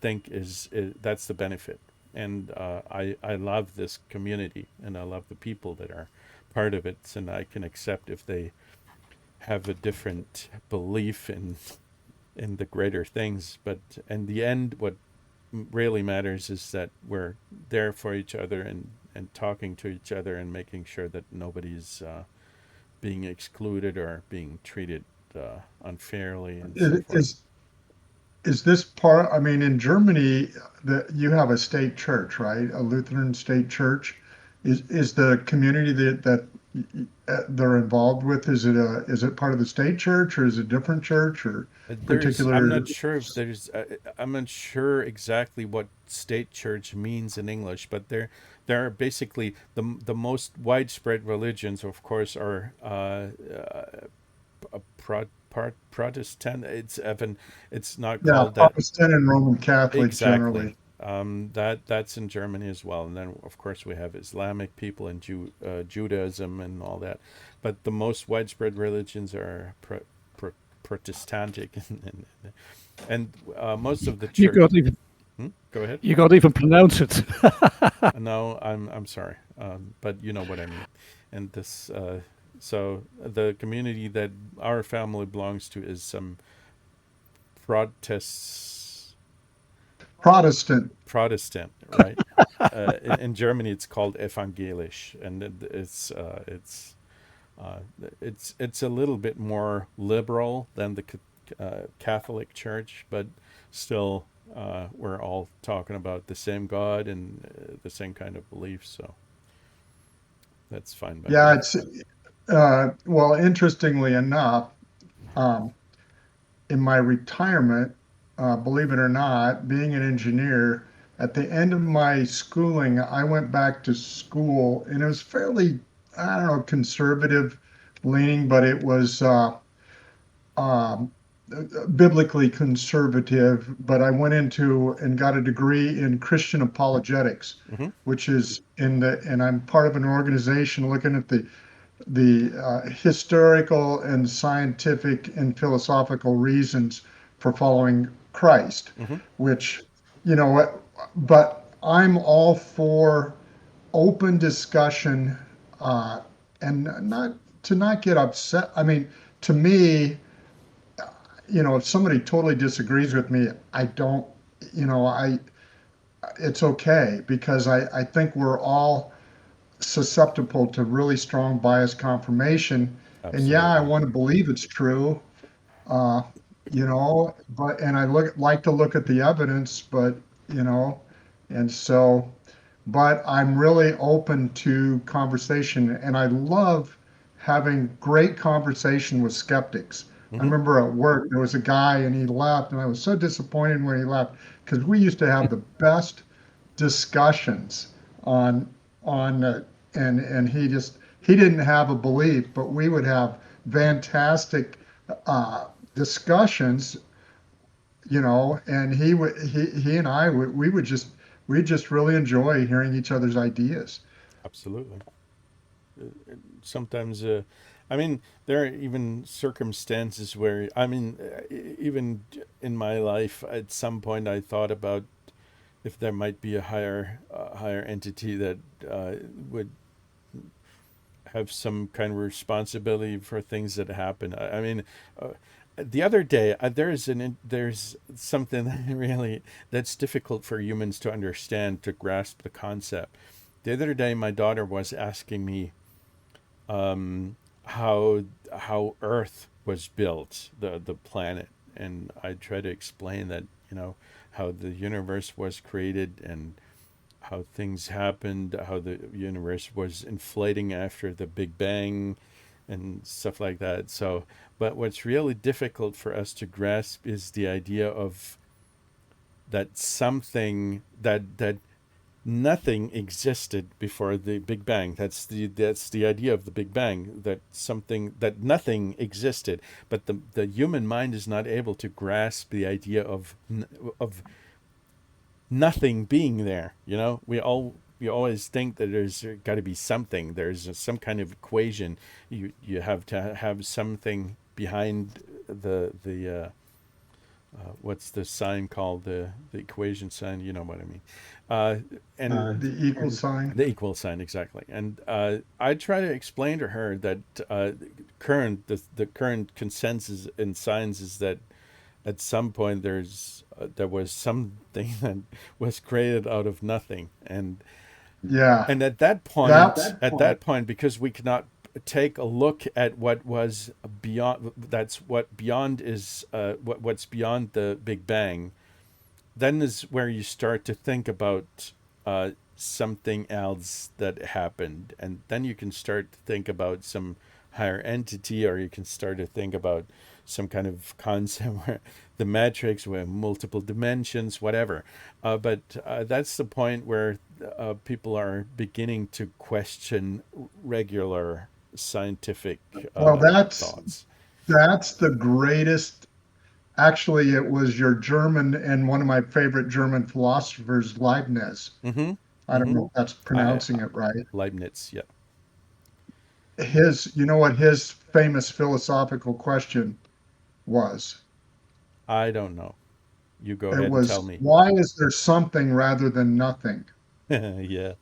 think is that's the benefit, and I love this community, and I love the people that are part of it, and I can accept if they have a different belief in the greater things. But in the end, what really matters is that we're there for each other and talking to each other and making sure that nobody's being excluded or being treated unfairly and so forth. Is this part? I mean, in Germany, you have a state church, right? A Lutheran state church. Is the community that they're involved with? Is it part of the state church, or is it a different church, or I'm particular? not sure if I'm not sure exactly what state church means in English, but there are basically the most widespread religions, of course, are Protestant. It's not Yeah, called that Protestant and Roman Catholic exactly. generally. That's in Germany as well, and then of course we have Islamic people and Judaism and all that, but the most widespread religions are Protestantic, and most of the You church. got even Go ahead. you got even pronounce it. No, I'm sorry, but you know what I mean. And this, so the community that our family belongs to is some Protest Protestant, right? In Germany, it's called evangelisch, and uh, it's a little bit more liberal than the Catholic Church, but still, we're all talking about the same God and the same kind of beliefs, so that's fine by me. Yeah, it's well, interestingly enough, um, in my retirement, believe it or not, being an engineer, at the end of my schooling, I went back to school, and it was fairly, I don't know, conservative leaning, but it was um, biblically conservative. But I went into and got a degree in Christian apologetics, Hmm. which is and I'm part of an organization looking at the historical and scientific and philosophical reasons for following Christ, Hmm. which, what, but I'm all for open discussion, and not to not get upset. I mean, to me, if somebody totally disagrees with me, I don't, it's okay, because I think we're all susceptible to really strong bias confirmation. And yeah, I Absolutely. want to believe it's true, uh, and like to look at the evidence, but, you know, and so, but I'm really open to conversation, and I love having great conversation with skeptics. I Mm-hmm. remember at work, there was a guy and he left, and I was so disappointed when he left, because we used to have the best discussions on and he didn't have a belief, but we would have fantastic discussions, and he and I would we would just we just really enjoy hearing each other's ideas. Absolutely. Sometimes, I mean, there are even circumstances where, I mean, even in my life, at some point, I thought about if there might be a higher entity that would have some kind of responsibility for things that happen. I mean, the other day there's something that really that's difficult for humans to understand, to grasp the concept. The other day, my daughter was asking me how Earth was built, the planet, and I try to explain that, how the universe was created and how things happened, how the universe was inflating after the Big Bang and stuff like that. So, but what's really difficult for us to grasp is the idea of that something that nothing existed before the Big Bang. That's the idea of the Big Bang, that something that nothing existed, but the human mind is not able to grasp the idea of nothing being there. We always think that there's got to be something. There's some kind of equation. You have to have something behind the what's the sign called, the equation sign. You know what I mean? And The equal sign. the equal sign, exactly. And I try to explain to her that the current consensus in science is that at some point there was something that was created out of nothing, Yeah, and at that point, that's because we cannot take a look at what was beyond, that's what beyond is, what's beyond the Big Bang, then is where you start to think about something else that happened, and then you can start to think about some higher entity, or you can start to think about some kind of concept where the matrix, where multiple dimensions, whatever. But that's the point where people are beginning to question regular scientific well, thoughts. that's the greatest. Actually, it was your German and one of my favorite German philosophers, Leibniz. Mm-hmm. I don't Mm-hmm. know if that's I pronouncing it right. Leibniz, yeah. You know what his famous philosophical question was? I don't know. You go It ahead and tell was, me. why is there something rather than nothing? Yeah,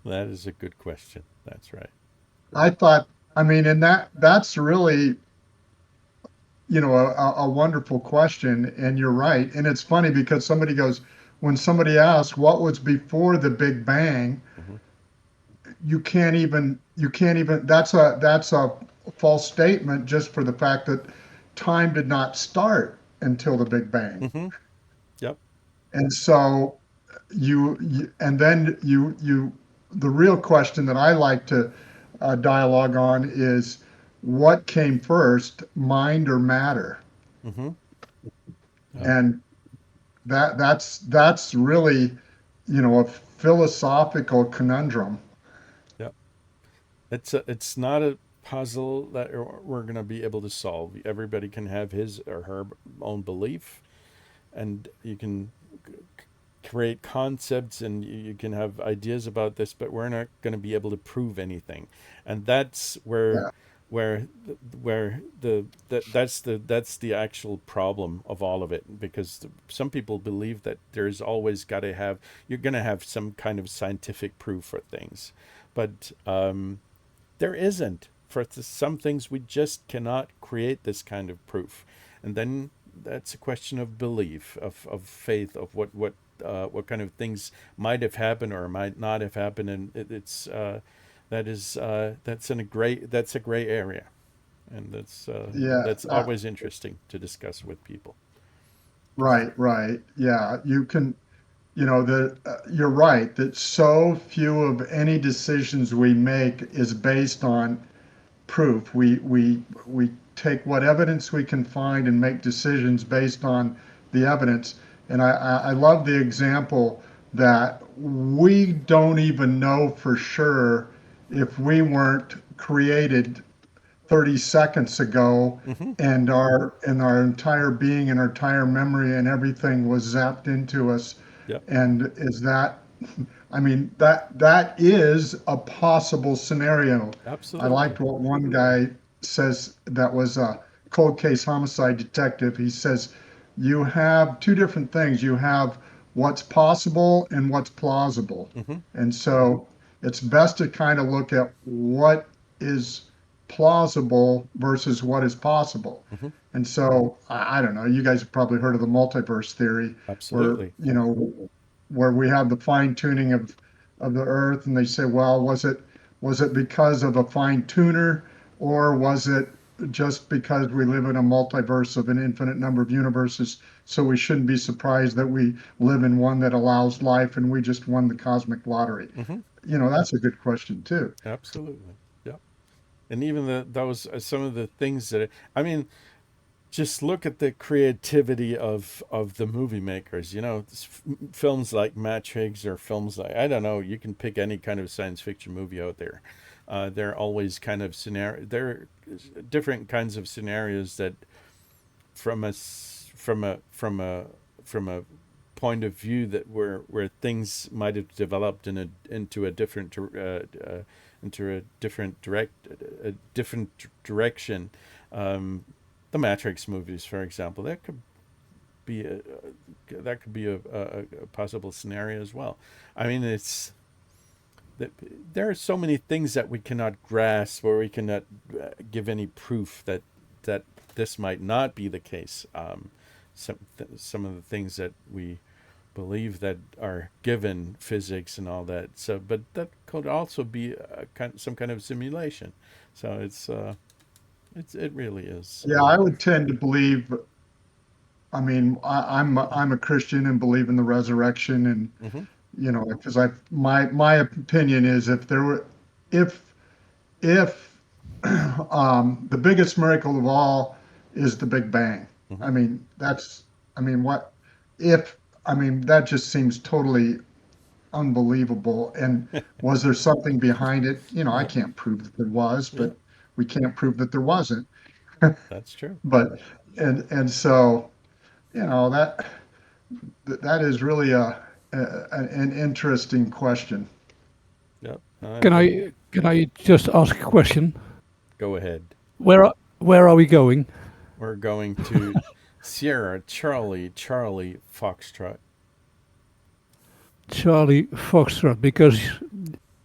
that is a good question. That's right. I thought, I mean, and that's really, a wonderful question. And you're right. And it's funny because when somebody asks what was before the Big Bang, Mm-hmm. that's a false statement, just for the fact that time did not start until the Big Bang. Mm-hmm. Yep. And so and then the real question that I like to dialogue on is, what came first, mind or matter? Mm-hmm. Yep. And that's really, a philosophical conundrum. Yep. It's not a puzzle that we're going to be able to solve. Everybody can have his or her own belief, and you can create concepts, and you can have ideas about this, but we're not going to be able to prove anything. And that's Yeah. where that's the actual problem of all of it, because some people believe that there's always got to have, you're going to have some kind of scientific proof for things, but there isn't. For some things, we just cannot create this kind of proof. And then that's a question of belief, of faith, of what kind of things might have happened or might not have happened, and that's a gray area, and Yeah, that's always interesting to discuss with people. right, right. Yeah, you can, you're right that so few of any decisions we make is based on proof. We take what evidence we can find and make decisions based on the evidence. And I love the example that we don't even know for sure if we weren't created 30 seconds ago Hmm. and our entire being and our entire memory and everything was zapped into us. Yep. And is that, I mean, that is a possible scenario. I Absolutely. liked what one guy says, that was a cold case homicide detective. He says you have two different things. You have what's possible and what's plausible. Hmm. And so it's best to kind of look at what is plausible versus what is possible. Hmm. And so I don't know, you guys have probably heard of the multiverse theory where, Absolutely. where we have the fine tuning of the earth, and they say, well, was it because of a fine tuner, or was it just because we live in a multiverse of an infinite number of universes, so we shouldn't be surprised that we live in one that allows life and we just won the cosmic lottery? Hmm. That's a good question too. Absolutely. Yep. And even those are some of the things that I mean, just look at the creativity of the movie makers. Films like Matrix or films like, I don't know. You can pick any kind of science fiction movie out there. They're always kind of scenario. There are different kinds of scenarios that, from a from a point of view, that where things might have developed into a different direction. The Matrix movies, for example, be a, that could be a possible scenario as well. I mean, it's that there are so many things that we cannot grasp, or we cannot give any proof that this might not be the case. Some of the things that we believe that are given, physics and all that. So, but that could also be some kind of simulation. So it really is. Yeah, I would tend to believe. I mean, I'm a Christian and believe in the resurrection, and Hmm. because my opinion is, if if the biggest miracle of all is the Big Bang. Hmm. I mean, I mean, what if, I mean, that just seems totally unbelievable. And was there something behind it? I Yep. can't prove that there was, Yep. but we can't prove that there wasn't. That's true. But and so, that that is really an interesting question. Yep. Can I just ask a question? Go ahead. Where are we going? We're going to Sierra Charlie Foxtrot. Charlie Foxtrot, because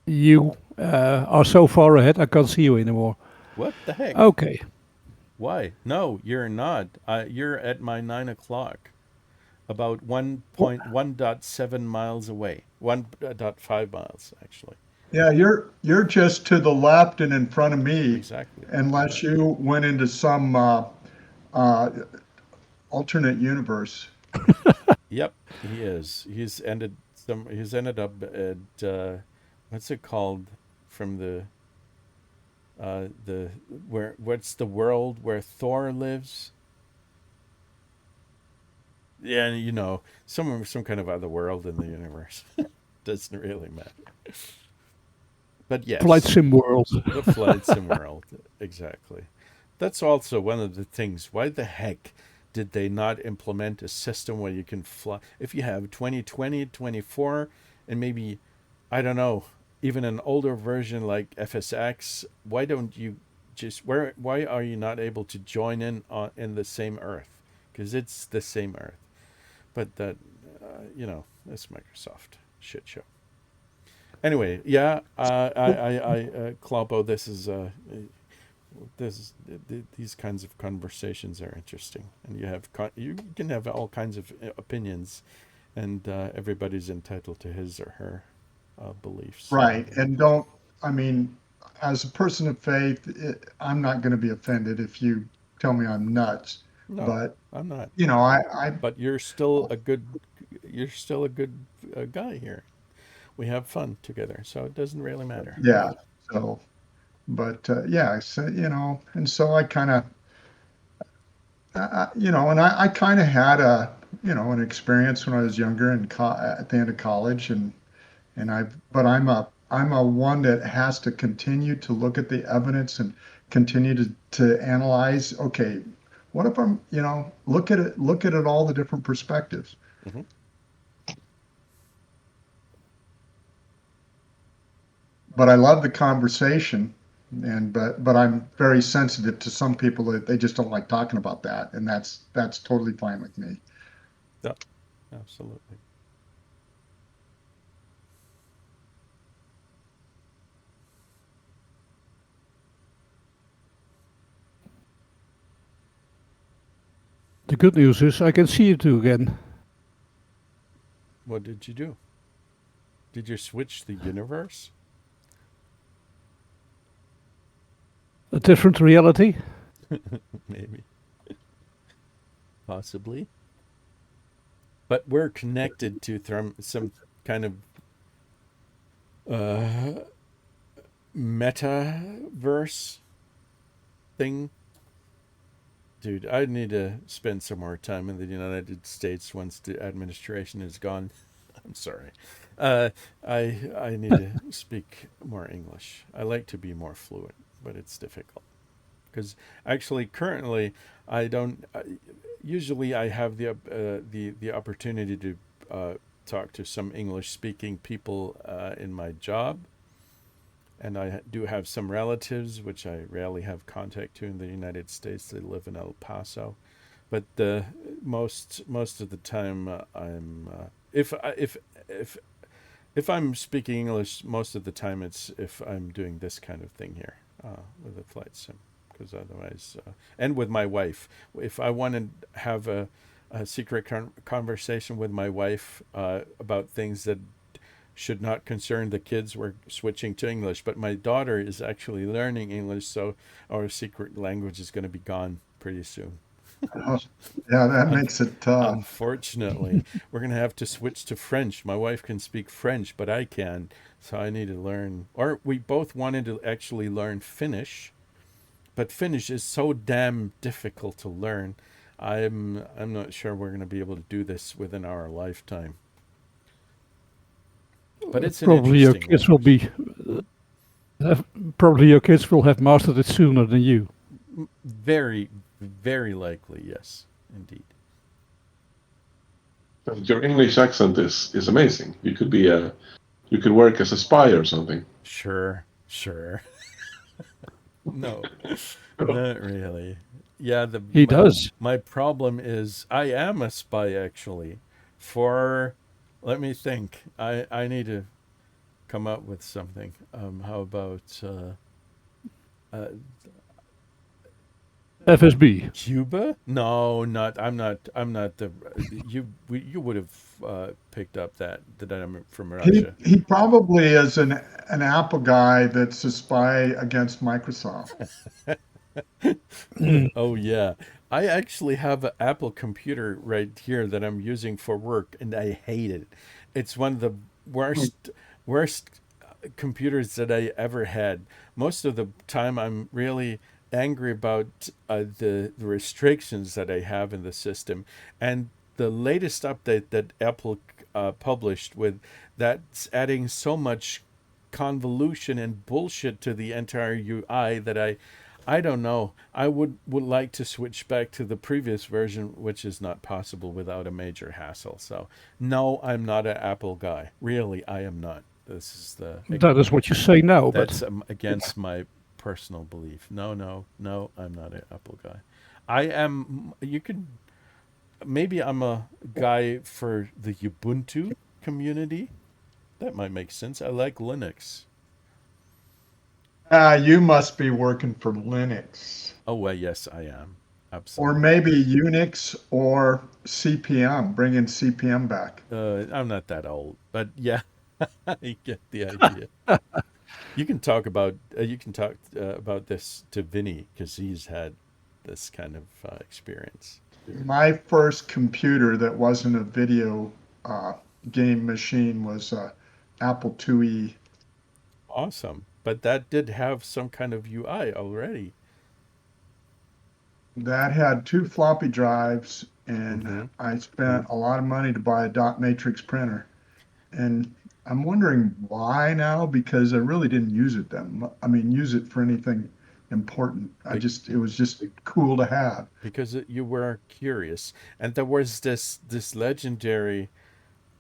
you are so far ahead, I can't see you anymore. What the heck? Okay. Why? No, you're not. You're at my 9 o'clock, about Wh- 1.1.7 miles away. 1.5 miles, actually. Yeah, you're just to the left and in front of me, Exactly. unless you went into some uh, alternate universe. Yep, he is. He's ended up at what's it called, from the where what's the world where Thor lives? Yeah, some kind of other world in the universe. Doesn't really matter. But Flight yes, sim world. the flight sim world, exactly. That's also one of the things. Why the heck did they not implement a system where you can fly? If you have 2020, 24, and maybe, I don't know, even an older version like FSX, why don't you why are you not able to join in the same Earth? Because it's the same Earth. But that's Microsoft shit show. Anyway, yeah, Kloppo, this is these kinds of conversations are interesting, and you can have all kinds of opinions, and everybody's entitled to his or her beliefs. Right. And I mean, as a person of faith, I'm not going to be offended if you tell me I'm nuts. No, But, I'm not. I But you're still a good guy here. We have fun together, so it doesn't really matter. yeah. So, but yeah, so, and so I kind of, and I kind of had an experience when I was younger and at the end of college, but I'm a one that has to continue to look at the evidence and continue to analyze. Okay, what if I'm, look at it all the different perspectives. Mm-hmm. But I love the conversation, but I'm very sensitive to some people that they just don't like talking about that, and that's totally fine with me. Yeah, absolutely. The good news is I can see you two again. What did you do? Did you switch the universe? A different reality? Maybe. Possibly. But we're connected to some kind of metaverse thing. Dude, I need to spend some more time in the United States once the administration is gone. I'm sorry. I need to speak more English. I like to be more fluent, but it's difficult. Because actually, currently, I don't. Usually, I have the opportunity to talk to some English-speaking people in my job, and I do have some relatives which I rarely have contact to in the United States. They live in El Paso, but most of the time I'm if I'm speaking English, most of the time it's if I'm doing this kind of thing here with a flight sim, because otherwise, and with my wife, if I want to have a secret conversation with my wife about things that should not concern the kids, we're switching to English. But my daughter is actually learning English, so our secret language is going to be gone pretty soon. Oh, yeah, that makes it tough. Unfortunately, we're going to have to switch to French. My wife can speak French, but I can, so I need to learn. Or we both wanted to actually learn Finnish, but Finnish is so damn difficult to learn. I'm not sure we're going to be able to do this within our lifetime. But it's an Probably your interesting kids will language. probably your kids will have mastered it sooner than you. Very, very likely, yes, indeed. But your English accent is amazing. You could work as a spy or something. Sure. No, not really. Yeah, He does. my problem is I am a spy actually. Let me think. I need to come up with something. How about FSB. Cuba? No, not. I'm not. I'm not the. You would have picked up that I'm from Russia. He probably is an Apple guy that's a spy against Microsoft. Oh yeah, I actually have an Apple computer right here that I'm using for work, and I hate it. It's one of the worst computers that I ever had. Most of the time, I'm really angry about the restrictions that I have in the system, and the latest update that Apple published with that's adding so much convolution and bullshit to the entire UI that I don't know. I would like to switch back to the previous version, which is not possible without a major hassle. So no, I'm not an Apple guy. Really, I am not. This is That is what you say now, that's but against my personal belief. No, I'm not an Apple guy. I am. You could maybe I'm a guy for the Ubuntu community. That might make sense. I like Linux. You must be working for Linux. Oh, well, yes, I am. Or Absolutely. maybe Unix or CPM, bringing CPM back. I'm not that old, but yeah, I get the idea. You can talk about this to Vinny because he's had this kind of experience. My first computer that wasn't a video uh, game machine was Apple IIe. Awesome, but that did have some kind of UI already. That had 2 floppy drives, and Mm-hmm. I spent a lot of money to buy a dot matrix printer. And I'm wondering why now, because I really didn't use it I mean, use it for anything important. It was just cool to have. Because you were curious, and there was this legendary.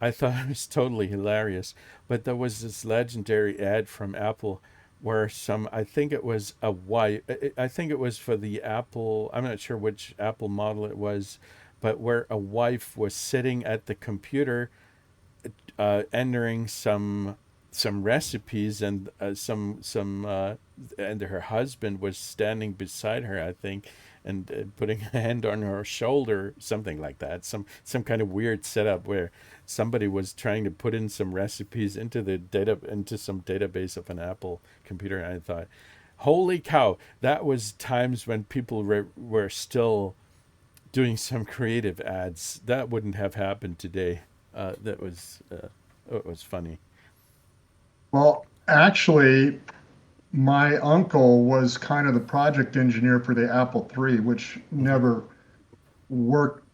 I thought it was totally hilarious, but there was this legendary ad from Apple where I think it was a wife, I think it was for the Apple, I'm not sure which Apple model it was, but where a wife was sitting at the computer entering some recipes, and and her husband was standing beside her, I think, and putting a hand on her shoulder, something like that. Some kind of weird setup where somebody was trying to put in some recipes into some database of an Apple computer, and I thought, holy cow, that was times when people were still doing some creative ads. That wouldn't have happened today. That was it was funny. Well, actually, my uncle was kind of the project engineer for the Apple III, which Hmm. never worked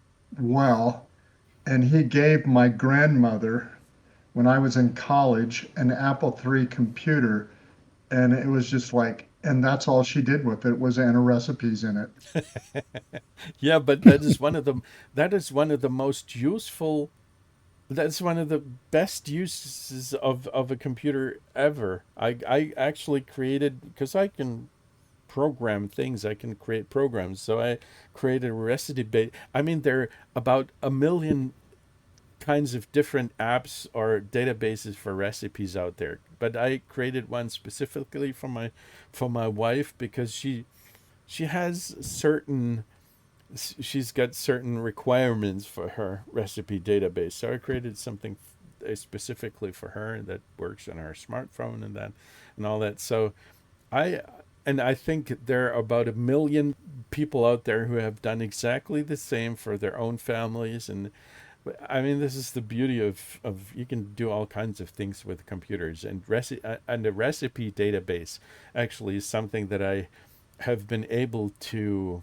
well. And he gave my grandmother, when I was in college, an Apple III computer. And it was just like, and that's all she did with it was enter recipes in it. Yeah, but that is one of the that is one of the most useful. That's one of the best uses of a computer ever. I actually created, because I can program things. I can create programs. So I created a recipe base. I mean, there are about a million kinds of different apps or databases for recipes out there. But I created one specifically for my wife because she has certain she's got certain requirements for her recipe database. So I created something specifically for her that works on her smartphone and all that. So I I think there are about a million people out there who have done exactly the same for their own families. And I mean, this is the beauty of you can do all kinds of things with computers, and the recipe database actually is something that I have been able to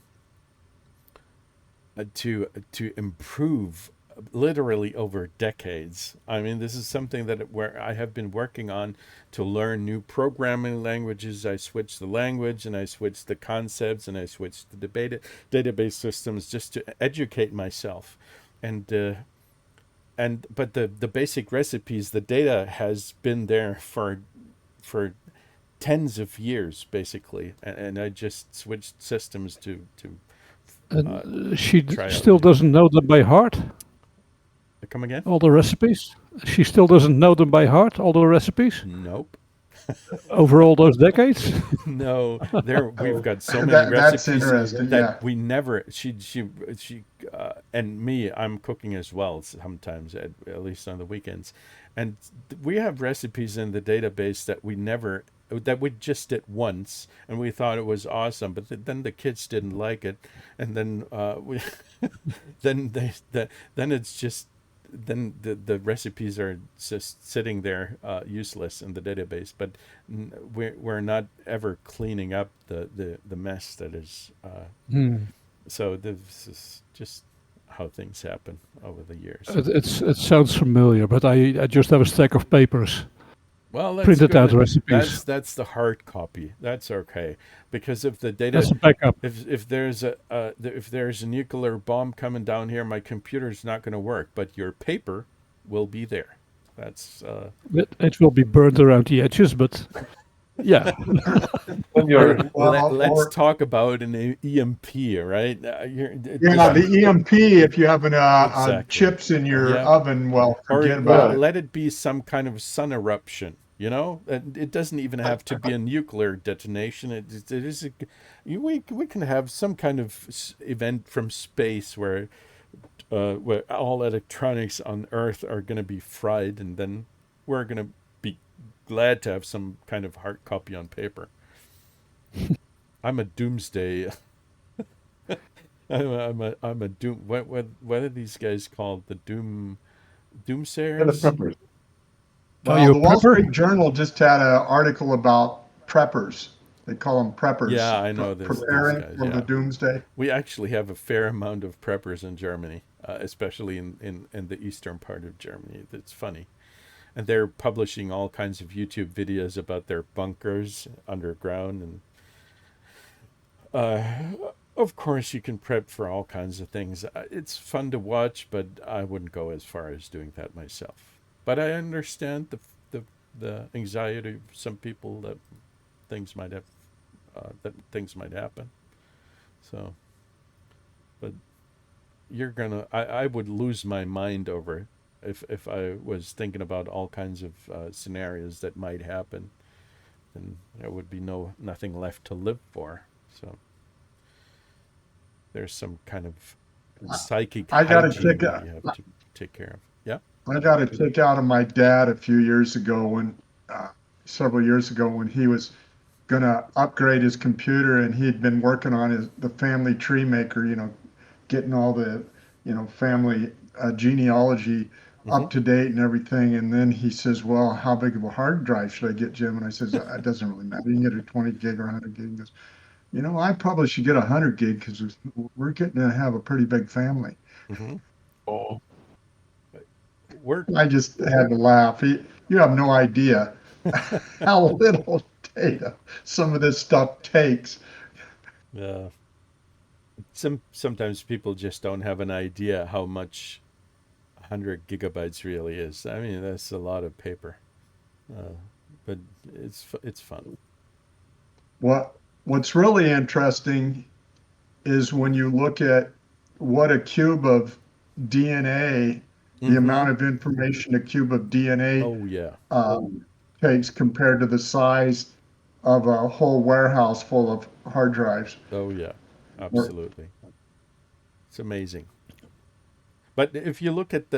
improve literally over decades. I mean, this is something that where I have been working on to learn new programming languages. I switched the language, and I switched the concepts, and I switched the database systems just to educate myself. And but the basic recipes, the data has been there for tens of years basically, and I just switched systems And she try out still new. doesn't know them by heart, Come again? all the recipes. She still doesn't know them by heart, all the recipes, Nope. over all those decades. No, there we've got so many That's recipes interesting. that Yeah. we never. She and me. I'm cooking as well sometimes, at least on the weekends, and we have recipes in the database that we just did once, and we thought it was awesome, but then the kids didn't like it, and then we then it's just then the recipes are just sitting there useless in the database. But we're not ever cleaning up the mess that is. Hmm. So this is just how things happen over the years. It sounds familiar, but I just have a stack of papers, Well, that's printed out good. recipes. That's the hard copy. That's okay, because if the data, That's a backup. if there's a nuclear bomb coming down here, my computer's not going to work. But your paper will be there. That's It will be burned around the edges, but yeah. When you're Well, let's or talk about an EMP, right? yeah, the EMP, if you have Exactly. chips in your Yeah. oven, well, Or forget about it. let it be some kind of sun eruption. You know, and it doesn't even have to be a nuclear detonation. It is we can have some kind of event from space where all electronics on Earth are going to be fried, and then we're going to be glad to have some kind of hard copy on paper. I'm a doomsday. I'm a doom. What are these guys called? The The doomsayers? preppers. Are Well, you a the Wall Street prepper? Journal just had an article about preppers. They call them preppers, Yeah, I know these preparing guys. for the Yeah, doomsday. we actually have a fair amount of preppers in Germany, especially in the eastern part of Germany. It's funny. And they're publishing all kinds of YouTube videos about their bunkers underground. And of course, you can prep for all kinds of things. It's fun to watch, but I wouldn't go as far as doing that myself. But I understand the anxiety of some people that things might have that things might happen. So, but I would lose my mind over if I was thinking about all kinds of scenarios that might happen, then there would be nothing left to live for. So there's some kind of psychic I got a hygiene kick. that you have to take care of. Yeah. I got a kick out of my dad a few years ago several years ago when he was going to upgrade his computer and he'd been working on the family tree maker, getting all the, family genealogy Mm-hmm. up to date and everything. And then he says, well, how big of a hard drive should I get, Jim? And I says, it doesn't really matter. You can get a 20 gig or 100 gig. He goes, I probably should get 100 gig because we're getting to have a pretty big family. Mm-hmm. Oh, I just had to laugh. You have no idea how little data some of this stuff takes. Yeah. Sometimes people just don't have an idea how much 100 gigabytes really is. I mean, that's a lot of paper, but it's fun. What's really interesting is when you look at what a cube of DNA, the Mm-hmm. amount of information a cube of DNA Oh yeah. takes compared to the size of a whole warehouse full of hard drives. Oh yeah. Or- Absolutely. It's amazing. But if you look at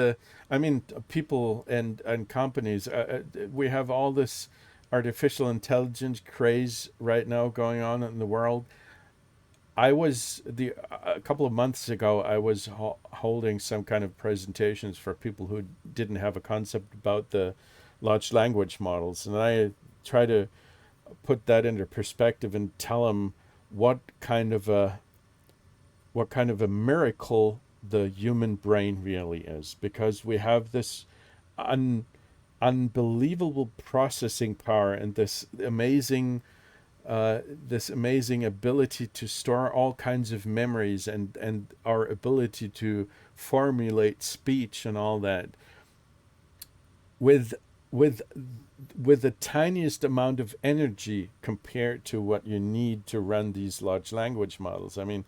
people and companies, we have all this artificial intelligence craze right now going on in the world. A couple of months ago, I was holding some kind of presentations for people who didn't have a concept about the large language models, and I try to put that into perspective and tell them what kind of a miracle the human brain really is, because we have this unbelievable processing power and this amazing ability to store all kinds of memories and our ability to formulate speech and all that with with the tiniest amount of energy compared to what you need to run these large language models. I mean,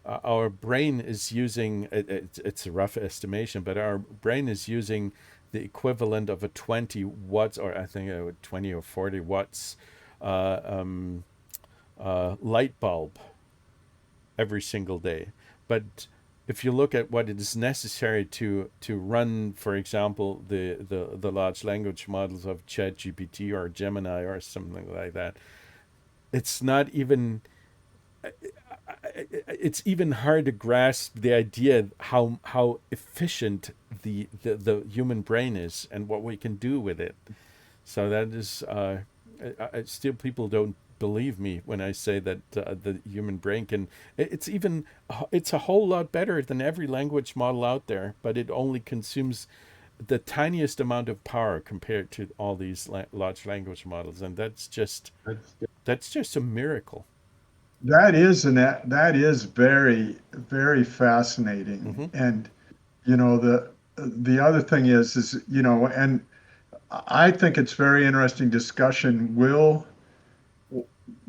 our brain is using, it's a rough estimation, but our brain is using the equivalent of a 20 watts, or I think 20 or 40 watts light bulb every single day. But if you look at what it is necessary to run, for example, the large language models of ChatGPT or Gemini or something like that, it's not even it's even hard to grasp the idea how efficient the human brain is and what we can do with it. So that is still people don't believe me when I say that the human brain can. It's a whole lot better than every language model out there, but it only consumes the tiniest amount of power compared to all these large language models, and that's just a miracle. That is very, very fascinating. Mm-hmm. And the other thing is and I think it's very interesting discussion.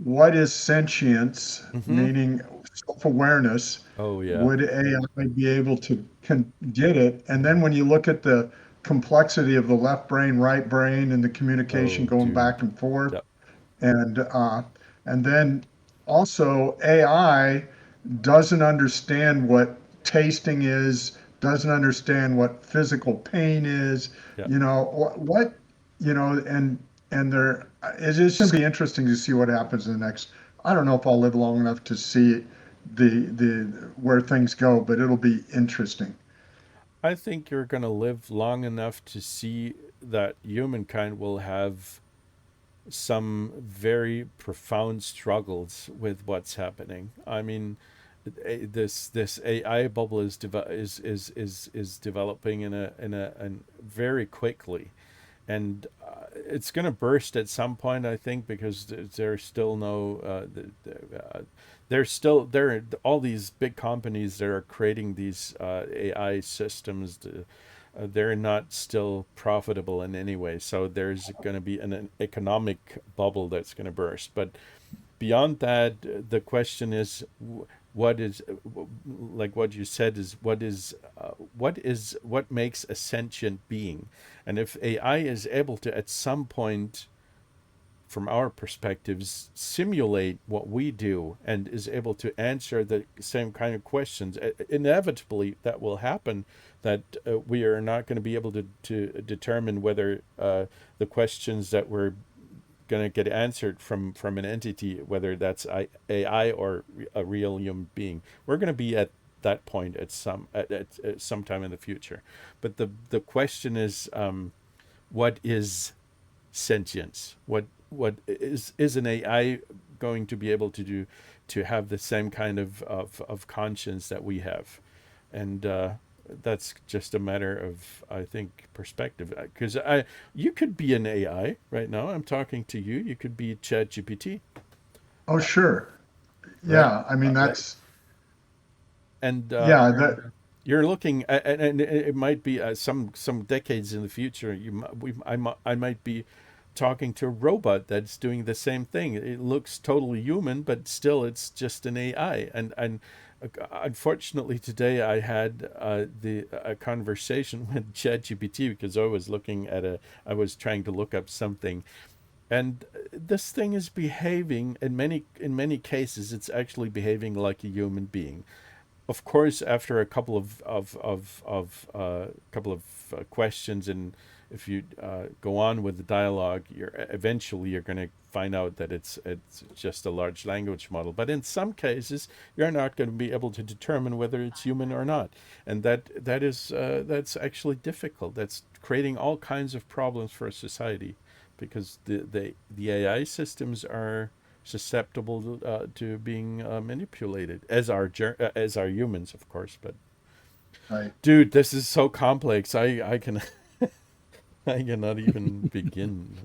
What is sentience, Mm-hmm. meaning self-awareness? Oh yeah. Would AI be able to get it? And then when you look at the complexity of the left brain, right brain, and the communication going dude. back and forth. Yep. And then also AI doesn't understand what tasting is, doesn't understand what physical pain is. Yep. You know what you know, and there it's just going to be interesting to see what happens in the next. I don't know if I'll live long enough to see the where things go, but it'll be interesting. I think you're going to live long enough to see that humankind will have some very profound struggles with what's happening. I mean, this AI bubble is developing in a very quickly, and it's going to burst at some point, I think, because there's still no there all these big companies that are creating these AI systems. They're not still profitable in any way, so there's going to be an economic bubble that's going to burst. But beyond that, the question is, what is, like what you said, is what makes a sentient being? And if AI is able to at some point, from our perspectives, simulate what we do and is able to answer the same kind of questions, inevitably that will happen, that we are not going to be able to determine whether the questions that we're going to get answered from an entity, whether that's AI or a real human being. We're going to be at that point at some time in the future. But the question is, what is sentience? What is an AI going to be able to do, to have the same kind of conscience that we have? And that's just a matter of, I think, perspective. Because you could be an AI right now. I'm talking to you. You could be ChatGPT. Oh, sure. Yeah, I mean that's and yeah that you're looking at, and it might be some decades in the future. I might be talking to a robot that's doing the same thing. It looks totally human, but still it's just an AI. And unfortunately today I had a conversation with ChatGPT because I was trying to look up something, and this thing is behaving in many cases. It's actually behaving like a human being. Of course, after a couple of questions, and if you go on with the dialogue, you're going to find out that it's just a large language model. But in some cases, you're not going to be able to determine whether it's human or not, and that's actually difficult. That's creating all kinds of problems for a society, because the AI systems are susceptible to being manipulated, as are humans, of course. But right. dude, this is so complex. I can I cannot even begin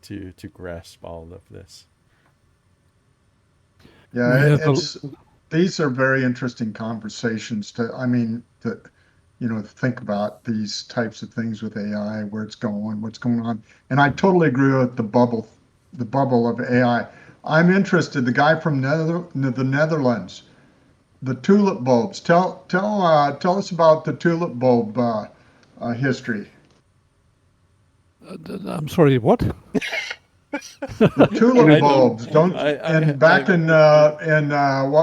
to grasp all of this. Yeah, these are very interesting conversations to think about these types of things with AI, where it's going, what's going on. And I totally agree with the bubble of AI. I'm interested, the guy from the Netherlands, the tulip bulbs. Tell us about the tulip bulb history. I'm sorry, what? The tulip bulbs. What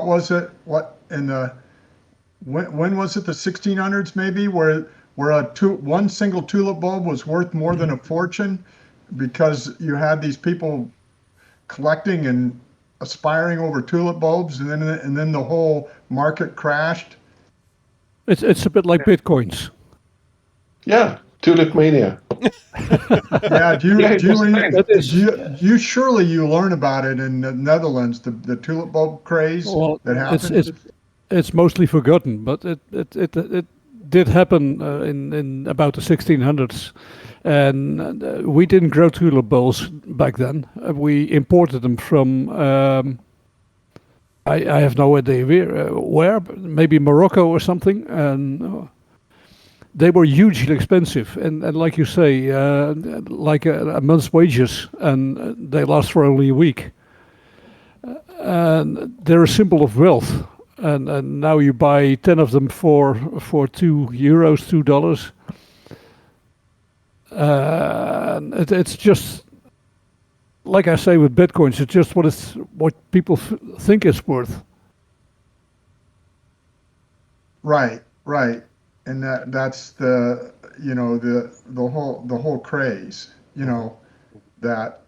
was it? When was it? The 1600s, maybe, where one single tulip bulb was worth more than a fortune, because you had these people collecting and aspiring over tulip bulbs, and then the whole market crashed. It's a bit like bitcoins. Yeah, tulip mania. Yeah, you surely learn about it in the Netherlands, the tulip bulb craze that happened. It's mostly forgotten, but it did happen in about the 1600s, and we didn't grow tulip bulbs back then. We imported them from I have no idea where, maybe Morocco or something, and they were hugely expensive, and like you say, like a month's wages, and they last for only a week. And they're a symbol of wealth. And now you buy 10 of them for €2, $2. It's just like I say with bitcoins. It's just what people think it's worth. Right, right. And that's the, the whole craze, that,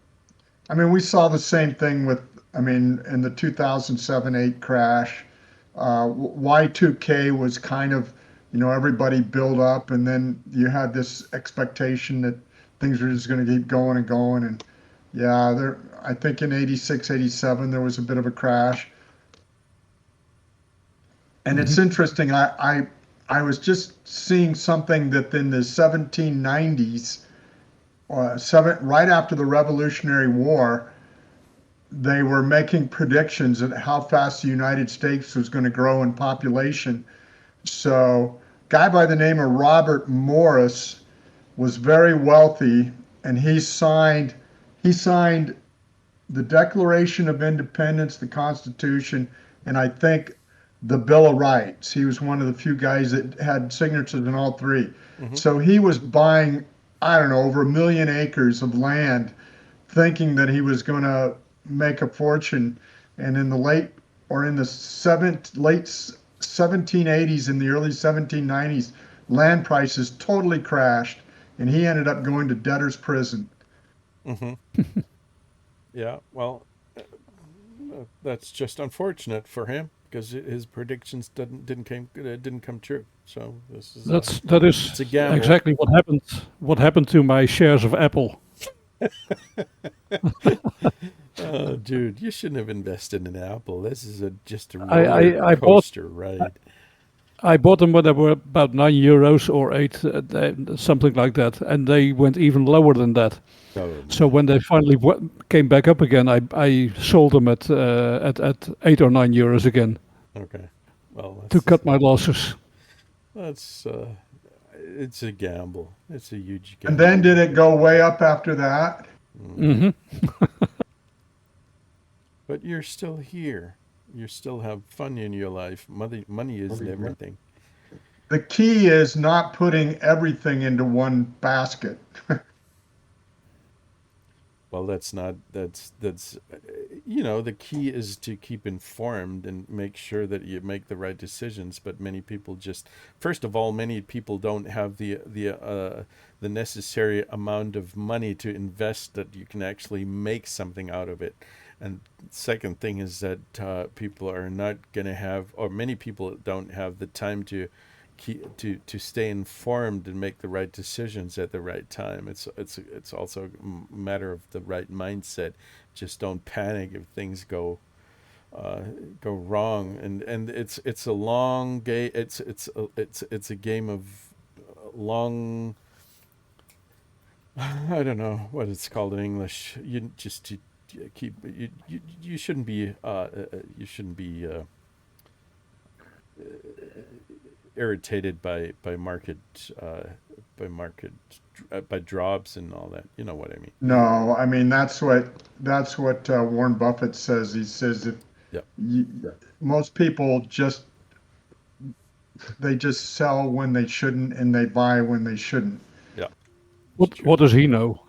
I mean, we saw the same thing with, I mean, in the 2007-8 crash, Y2K was kind of, everybody built up, and then you had this expectation that things were just going to keep going and going. And yeah, I think in 86, 87, there was a bit of a crash. And it's interesting. I was just seeing something that in the 1790s, right after the Revolutionary War, they were making predictions of how fast the United States was going to grow in population. So, a guy by the name of Robert Morris was very wealthy, and he signed the Declaration of Independence, the Constitution, and I think the Bill of Rights. He was one of the few guys that had signatures in all three. So he was buying, I don't know, over 1 million acres of land, thinking that he was going to make a fortune. And in the late 1780s and the early 1790s, land prices totally crashed, and he ended up going to debtor's prison. Yeah, well, that's just unfortunate for him because his predictions didn't come true. So this is That is it's a gamble. exactly what happened. What happened to my shares of Apple? Oh, dude, you shouldn't have invested in Apple. This is just a I roller bought coaster ride. I bought them when they were about €9 or 8, something like that, and they went even lower than that. Oh, So when they finally came back up again, I sold them at 8 or €9 again okay. Well, to cut my losses. that's it's a gamble. It's a huge And gamble. then did it go way up after that? Hmm But you're still here. You still have fun in your life. Money isn't everything. The key is not putting everything into one basket. Well, that's the key is to keep informed and make sure that you make the right decisions. But many people first of all, many people don't have the necessary amount of money to invest that you can actually make something out of it. And second thing is that people are not going to have, or many people don't have the time to stay informed and make the right decisions at the right time. It's also a matter of the right mindset. Just don't panic if things go wrong. And it's a long game. It's a game of long. I don't know what it's called in English. You just to keep you shouldn't be irritated by market by drops and all that. You know what I mean? No, I mean that's what Warren Buffett says. He says that Yeah. most people they just sell when they shouldn't, and they buy when they shouldn't. Yeah. What does he know?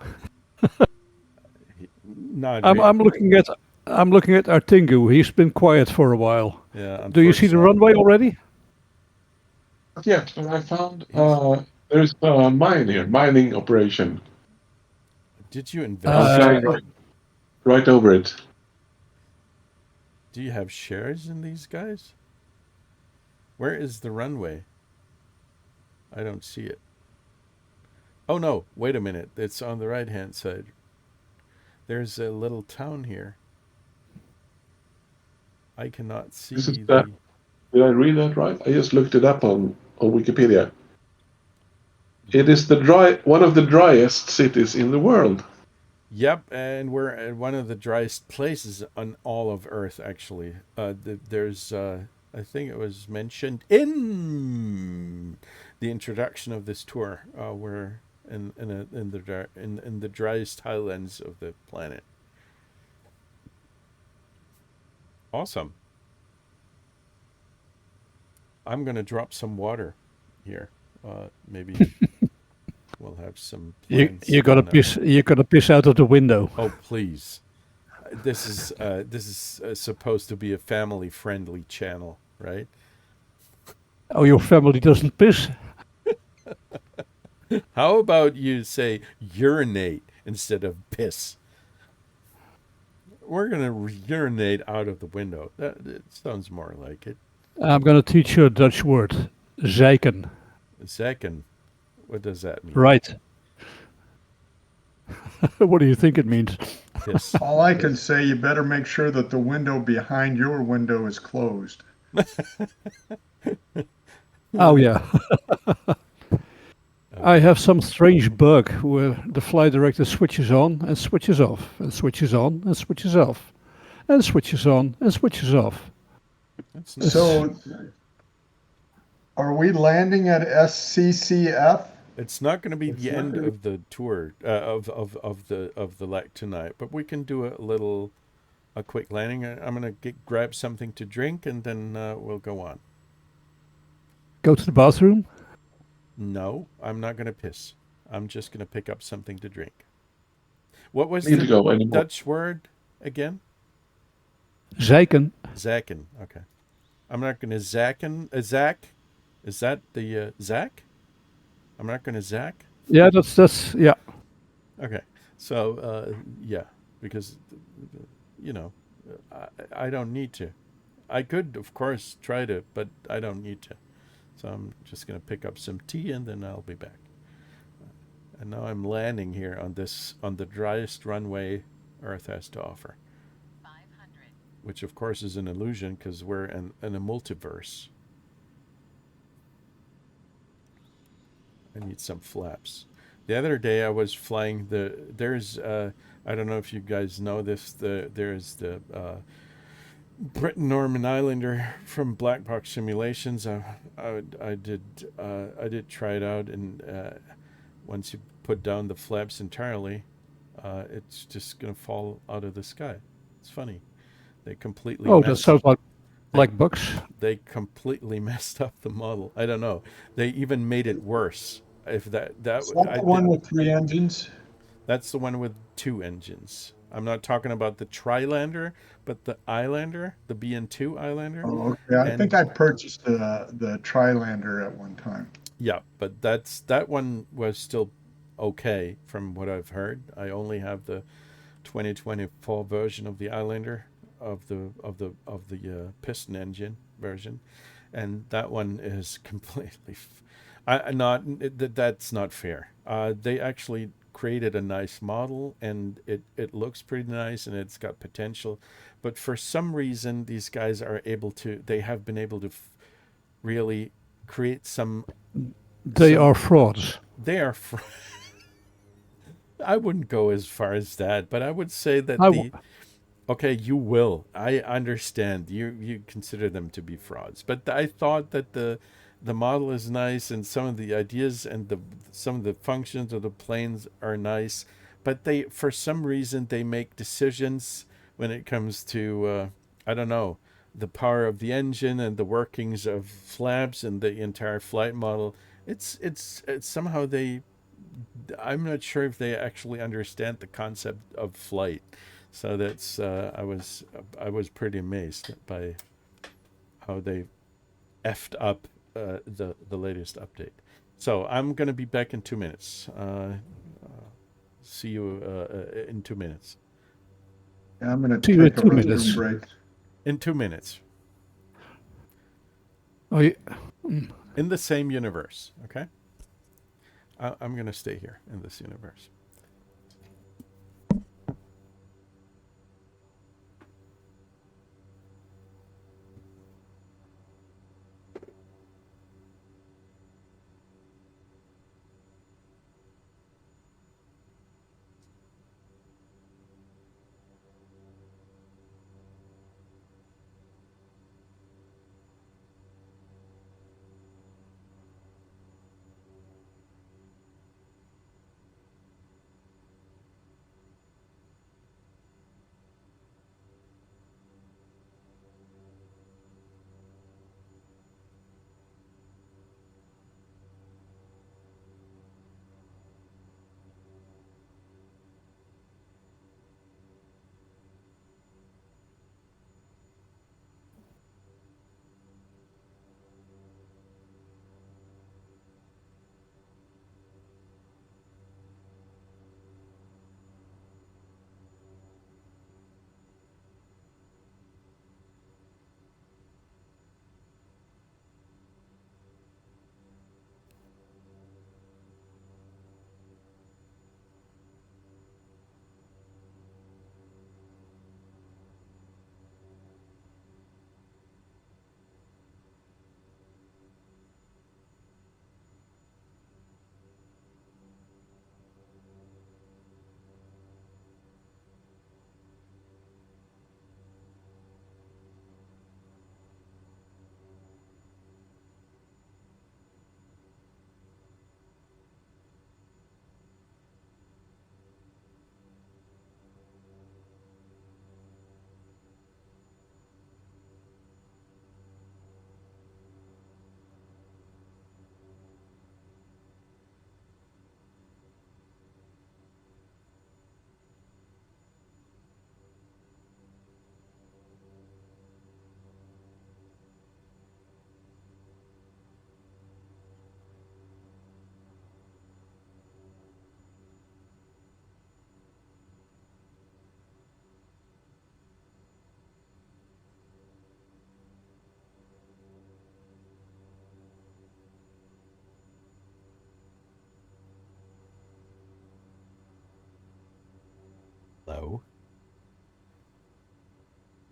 Not I'm looking at Artingu. He's been quiet for a while. Yeah. Do you see the runway already? Yeah, but I found there's a mine here, mining operation. Did you I'm invest? flying right over it. Do you have shares in these guys? Where is the runway? I don't see it. Oh no, wait a minute. It's on the right-hand side. There's a little town here. I cannot see This is the... Did I read that right? I just looked it up on Wikipedia. It is one of the driest cities in the world. Yep, and we're at one of the driest places on all of Earth, actually. There's, I think it was mentioned in the introduction of this tour. We're in the driest highlands of the planet. Awesome. I'm gonna drop some water here. Maybe We'll have some You plans. you gotta on, piss. You gotta piss out of the window. Oh, please. This is supposed to be a family-friendly channel, right? Oh, your family doesn't piss. How about you say urinate instead of piss? We're gonna urinate out of the window. That sounds more like it. I'm gonna teach you a Dutch word, zeiken. Second, what does that mean? Right. What do you think it means? Piss. All I can say, you better make sure that the window behind your window is closed. Oh yeah. I have some strange bug where the flight director switches on and switches off, and switches on and switches off, and switches on and switches off. That's nice. So, are we landing at SCCF? It's not going to be the end of the tour of the lake tonight, but we can do a quick landing. I'm going to grab something to drink, and then we'll go on. Go to the bathroom. No, I'm not going to piss. I'm just going to pick up something to drink. What was Need to go the anymore. Dutch word again? Zeiken. Zakken. Okay. I'm not going to zakken. A zack? Is that the zack? I'm not going to zack. Yeah, that's yeah. Okay. So yeah, because you know, I don't need to. I could, of course, try to, but I don't need to. So I'm just going to pick up some tea and then I'll be back. And now I'm landing here on the driest runway Earth has to offer. 500. Which of course is an illusion because we're in a multiverse. I need some flaps. The other day I was flying there's I don't know if you guys know this, there's the Britain Norman Islander from Black Box Simulations. I did try it out, and once you put down the flaps entirely, it's just gonna fall out of the sky. It's funny. They completely Oh, that sounds like bugs. they completely messed up the model. I don't know. They even made it worse. If that Is that the one with 3 engines? That's the one with 2 engines. I'm not talking about the Trilander, but the Islander, the BN2 Islander. Oh, okay. I think I purchased the Trilander at one time. Yeah, but that one was still okay from what I've heard. I only have the 2024 version of the Islander of the piston engine version, and that one is completely. That's not fair. They actually created a nice model, and it looks pretty nice, and it's got potential, but for some reason these guys they have been able to really create some. They are frauds. They are. I wouldn't go as far as that, but I would say that okay, you will. I understand. You consider them to be frauds, but I thought that the model is nice, and some of the ideas and some of the functions of the planes are nice, but they, for some reason, they make decisions when it comes to I don't know, the power of the engine and the workings of flaps and the entire flight model. It's somehow I'm not sure if they actually understand the concept of flight. So that's I was pretty amazed by how they effed up the latest update. So I'm gonna be back in 2 minutes. See you in 2 minutes. Yeah, I'm going See to you in take a 2 restroom minutes. break. In 2 minutes. Oh, yeah. In the same universe. Okay. I'm gonna stay here in this universe.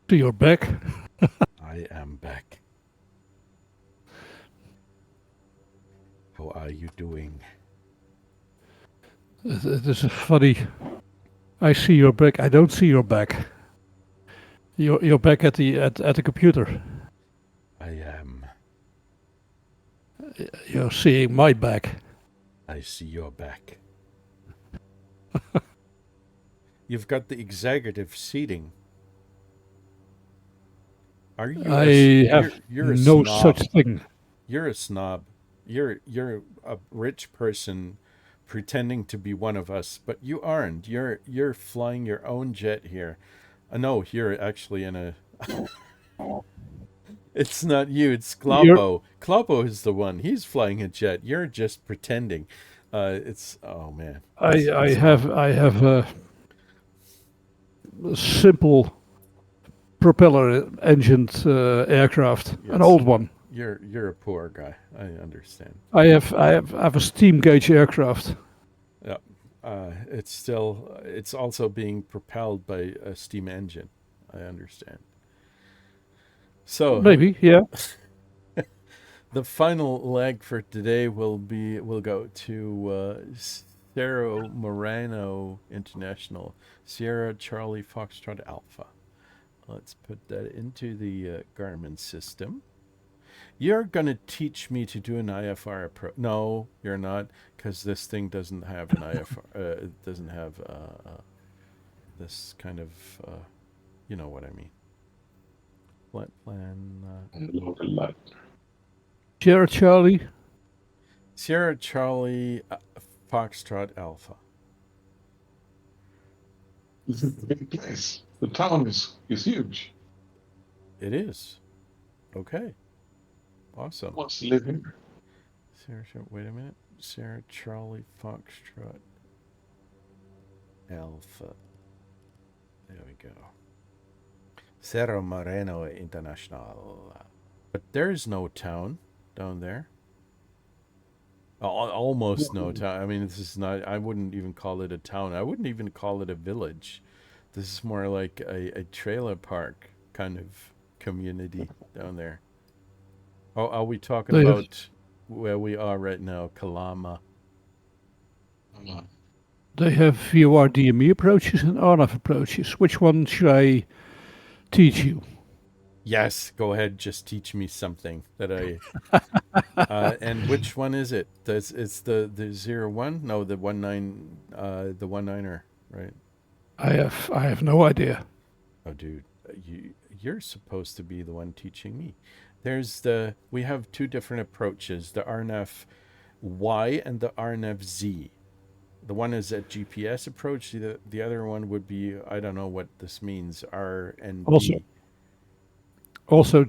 So you're back. I am back. How are you doing? It is funny. I see your back. I don't see your back. You're back at the computer. I am. You're seeing my back. I see your back. You've got the executive seating. Are you? I have you're a no snob. such thing. You're a snob. You're a rich person pretending to be one of us, but you aren't. You're flying your own jet here. No, you're actually in a. It's not you. It's Kloppo. Kloppo is the one. He's flying a jet. You're just pretending. It's oh man. I have a simple propeller engined aircraft, an Yes. old one. You're a poor guy. I understand. I have a steam gauge aircraft. Yeah. It's also being propelled by a steam engine. I understand. So Maybe, yeah. the final leg for today will go to Cerro Moreno International, Sierra Charlie Foxtrot Alpha. Let's put that into the Garmin system. You're going to teach me to do an IFR approach. No, you're not, because this thing doesn't have an IFR. It doesn't have this kind of, you know what I mean. Flight plan. Sierra Charlie. Sierra Charlie Foxtrot Alpha. This is a big place. The town is huge. It is. Okay. Awesome. Who wants to live here? Wait a minute. Sierra Charlie Foxtrot Alpha. There we go. Cerro Moreno International. But there's no town down there. Almost no town. I mean, this is not, I wouldn't even call it a town. I wouldn't even call it a village. This is more like a trailer park kind of community down there. Oh, are we talking about where we are right now, Kalama? They have VOR DME approaches and RNAV approaches. Which one should I teach you? Yes, go ahead. Just teach me something that I. And which one is it? It's the 01? No, the 19. The 19er, right? I have no idea. Oh, dude, you're supposed to be the one teaching me. We have two different approaches: the RNF Y and the RNF Z. The one is a GPS approach. The other one would be, I don't know what this means. R and D. Also,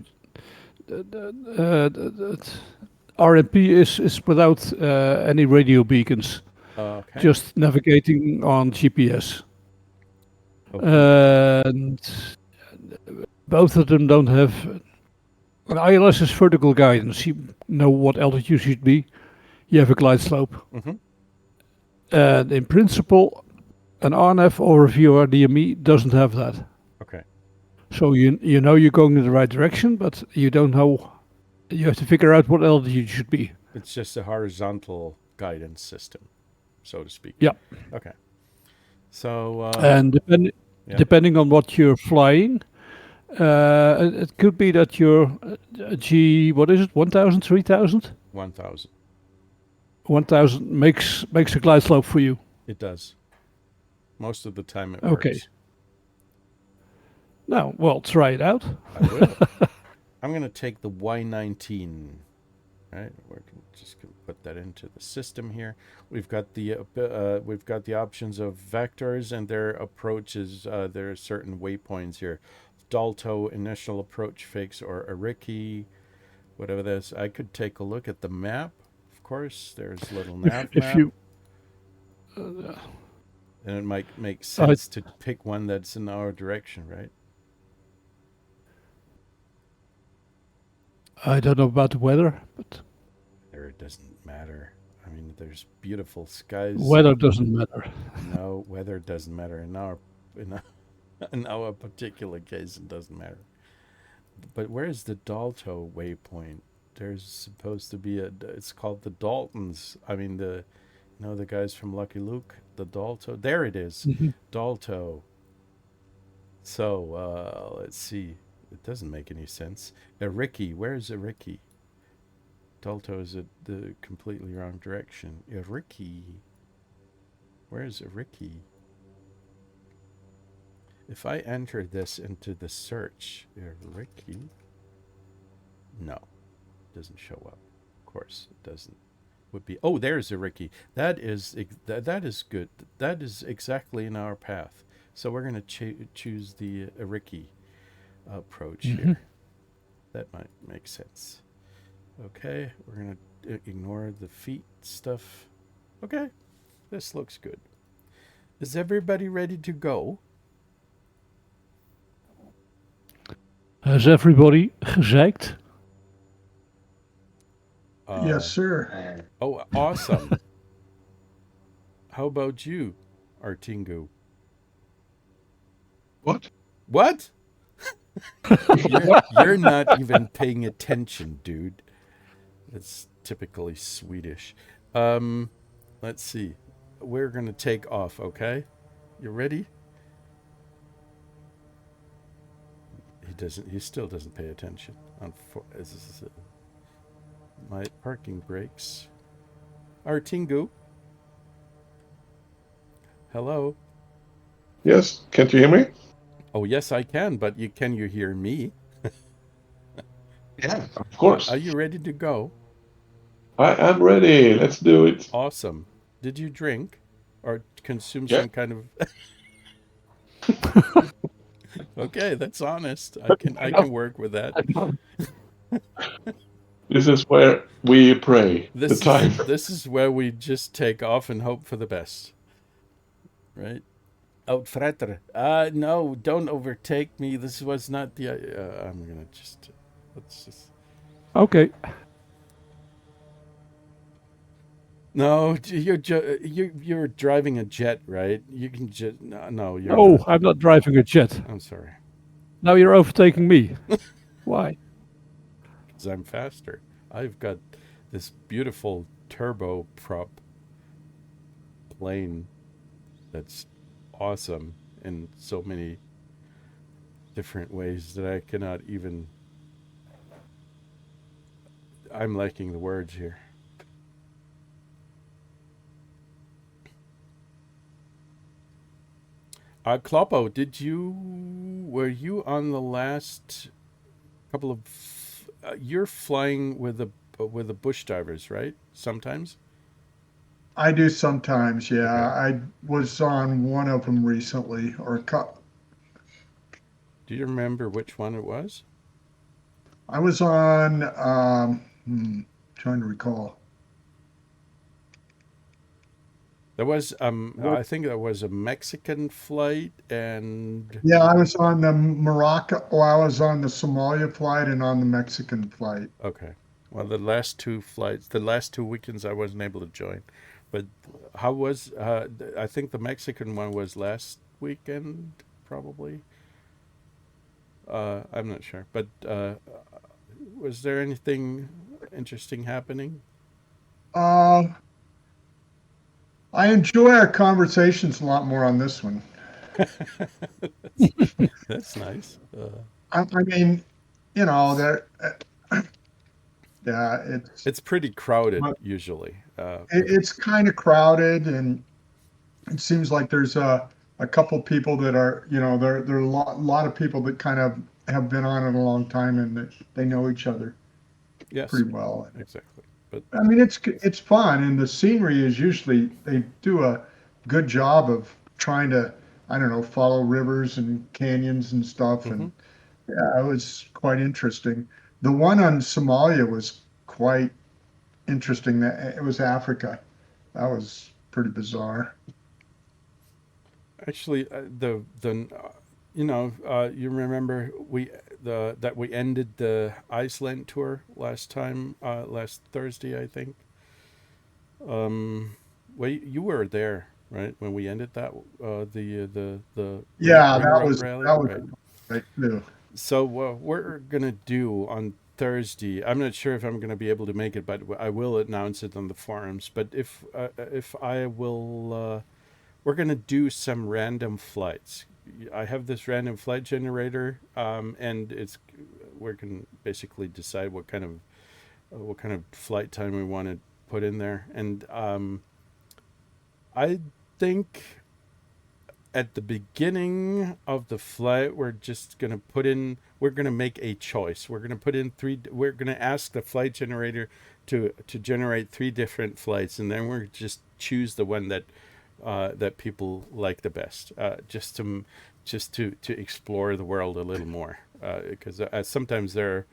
RMP is without any radio beacons, Okay. just navigating on GPS. Okay. And both of them don't have. ILS is vertical guidance. You know what altitude you should be. You have a glide slope. Mm-hmm. And in principle, an RNF or a VOR DME doesn't have that. Okay. So you know you're going in the right direction, but you don't know. You have to figure out what altitude you should be. It's just a horizontal guidance system, so to speak. Yeah. Okay. So. And depending on what you're flying, it could be that you're what is it? 1,000, 3,000? 1,000. 1,000 makes a glide slope for you. It does. Most of the time it Okay. works. Now, well, try it out. I will. I'm going to take the Y19. Right, we're just going to put that into the system here. We've got the options of vectors and their approaches. There are certain waypoints here. Dalto initial approach fix or Ariki, whatever that is. I could take a look at the map. Of course, there's a little nav If map. you, And it might make sense to pick one that's in our direction, right? I don't know about the weather, but It doesn't matter. I mean, there's beautiful skies. weather doesn't matter. No, weather doesn't matter in our In our particular case, it doesn't matter. But where's the Dalto waypoint? There's supposed to be it's called the Daltons. I mean, the guys from Lucky Luke, the Dalto. There it is. Mhm. Dalto. So, let's see. It doesn't make any sense. Ricky, where's Ricky? Dalto is the completely wrong direction. Ricky. Where's Ricky? If I enter this into the search, Ricky. No, it doesn't show up. Of course, it doesn't. Would be. Oh, there's Ricky. That is good. That is exactly in our path. So we're going to choose the Ricky approach here. That might make sense. Okay, we're going to ignore the feet stuff. Okay, this looks good. Is everybody ready to go? Has everybody gezeikt? Yes, sir. Oh, awesome. How about you, Artingu? What? What? You're not even paying attention, dude. It's typically Swedish. Let's see. We're going to take off, okay? You ready? He still doesn't pay attention. My parking brakes. Artingu? Hello? Yes. Can't you hear me? Oh, yes, I can, but can you hear me? Yeah. Of course. Are you ready to go? I am ready. Let's do it. Awesome. Did you drink or consume Yeah. some kind of... Okay, that's honest. I can work with that. This is where we pray. This is where we just take off and hope for the best. Right? Uitvreter. No, don't overtake me. This was not the... I'm going to just... Let's just... Okay. No, you're driving a jet, right? You can just... No, you're No, not. I'm not driving a jet. I'm sorry. Now you're overtaking me. Why? Because I'm faster. I've got this beautiful turboprop plane that's awesome in so many different ways that I cannot even... I'm lacking the words here. Kloppo, were you on the last couple of... you're flying with the bush divers, right? Sometimes? I do sometimes, yeah. Okay. I was on one of them recently, or a couple. Do you remember which one it was? I was on, trying to recall. There was, I think there was a Mexican flight and... Yeah, I was on the Morocco, I was on the Somalia flight and on the Mexican flight. Okay. Well, the last two weekends I wasn't able to join. But how was, I think the Mexican one was last weekend, probably. I'm not sure. But was there anything interesting happening? I enjoy our conversations a lot more on this one. That's nice. I mean, yeah, it's pretty crowded usually. It's kind of crowded, and it seems like there's a couple people that are, there are a lot of people that kind of have been on it a long time, and they know each other pretty well. Exactly. But I mean, it's fun, and the scenery is usually, they do a good job of trying to, I don't know, follow rivers and canyons and stuff, and yeah, it was quite interesting. The one on Somalia was quite interesting. It was Africa. That was pretty bizarre. Actually, you remember that we ended the Iceland tour last Thursday, I think. Well, you were there. right? When we ended that the Yeah, ring road rally, that was right? right too. So what we're gonna do on Thursday, I'm not sure if I'm gonna be able to make it, but I will announce it on the forums. But if I will, we're gonna do some random flights. I have this random flight generator, and we can basically decide what kind of flight time we want to put in there, and I think at the beginning of the flight, we're just going to we're going to make a choice. We're going to put in we're going to ask the flight generator to generate 3 different flights, and then we're just choose the one that people like the best, just to explore the world a little more. Because sometimes I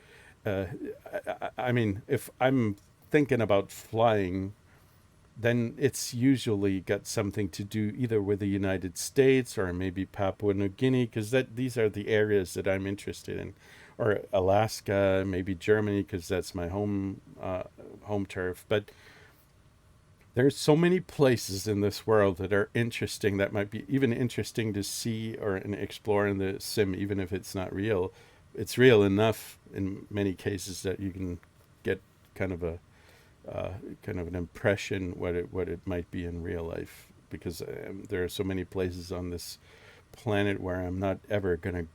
mean, if I'm thinking about flying, then it's usually got something to do either with the United States or maybe Papua New Guinea, because these are the areas that I'm interested in, or Alaska, maybe Germany, because that's my home turf. But there's so many places in this world that are interesting, that might be even interesting to see or explore in the sim, even if it's not real. It's real enough in many cases that you can get kind of an impression what it might be in real life, because there are so many places on this planet where I'm not ever gonna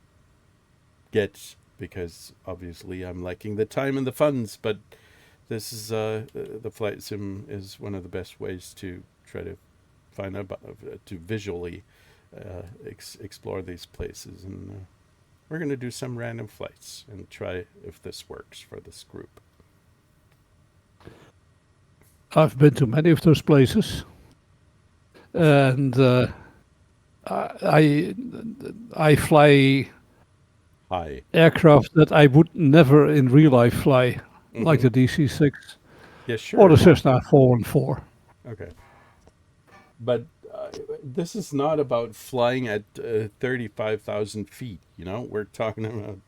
get, because obviously I'm liking the time and the funds. But this is the flight sim is one of the best ways to try to find out to visually explore these places, and we're going to do some random flights and try if this works for this group. I've been to many of those places, and I fly Hi. aircraft that I would never in real life fly, like the DC-6 Yeah, sure. or the Cessna 414. Okay. But this is not about flying at 35,000 feet. We're talking about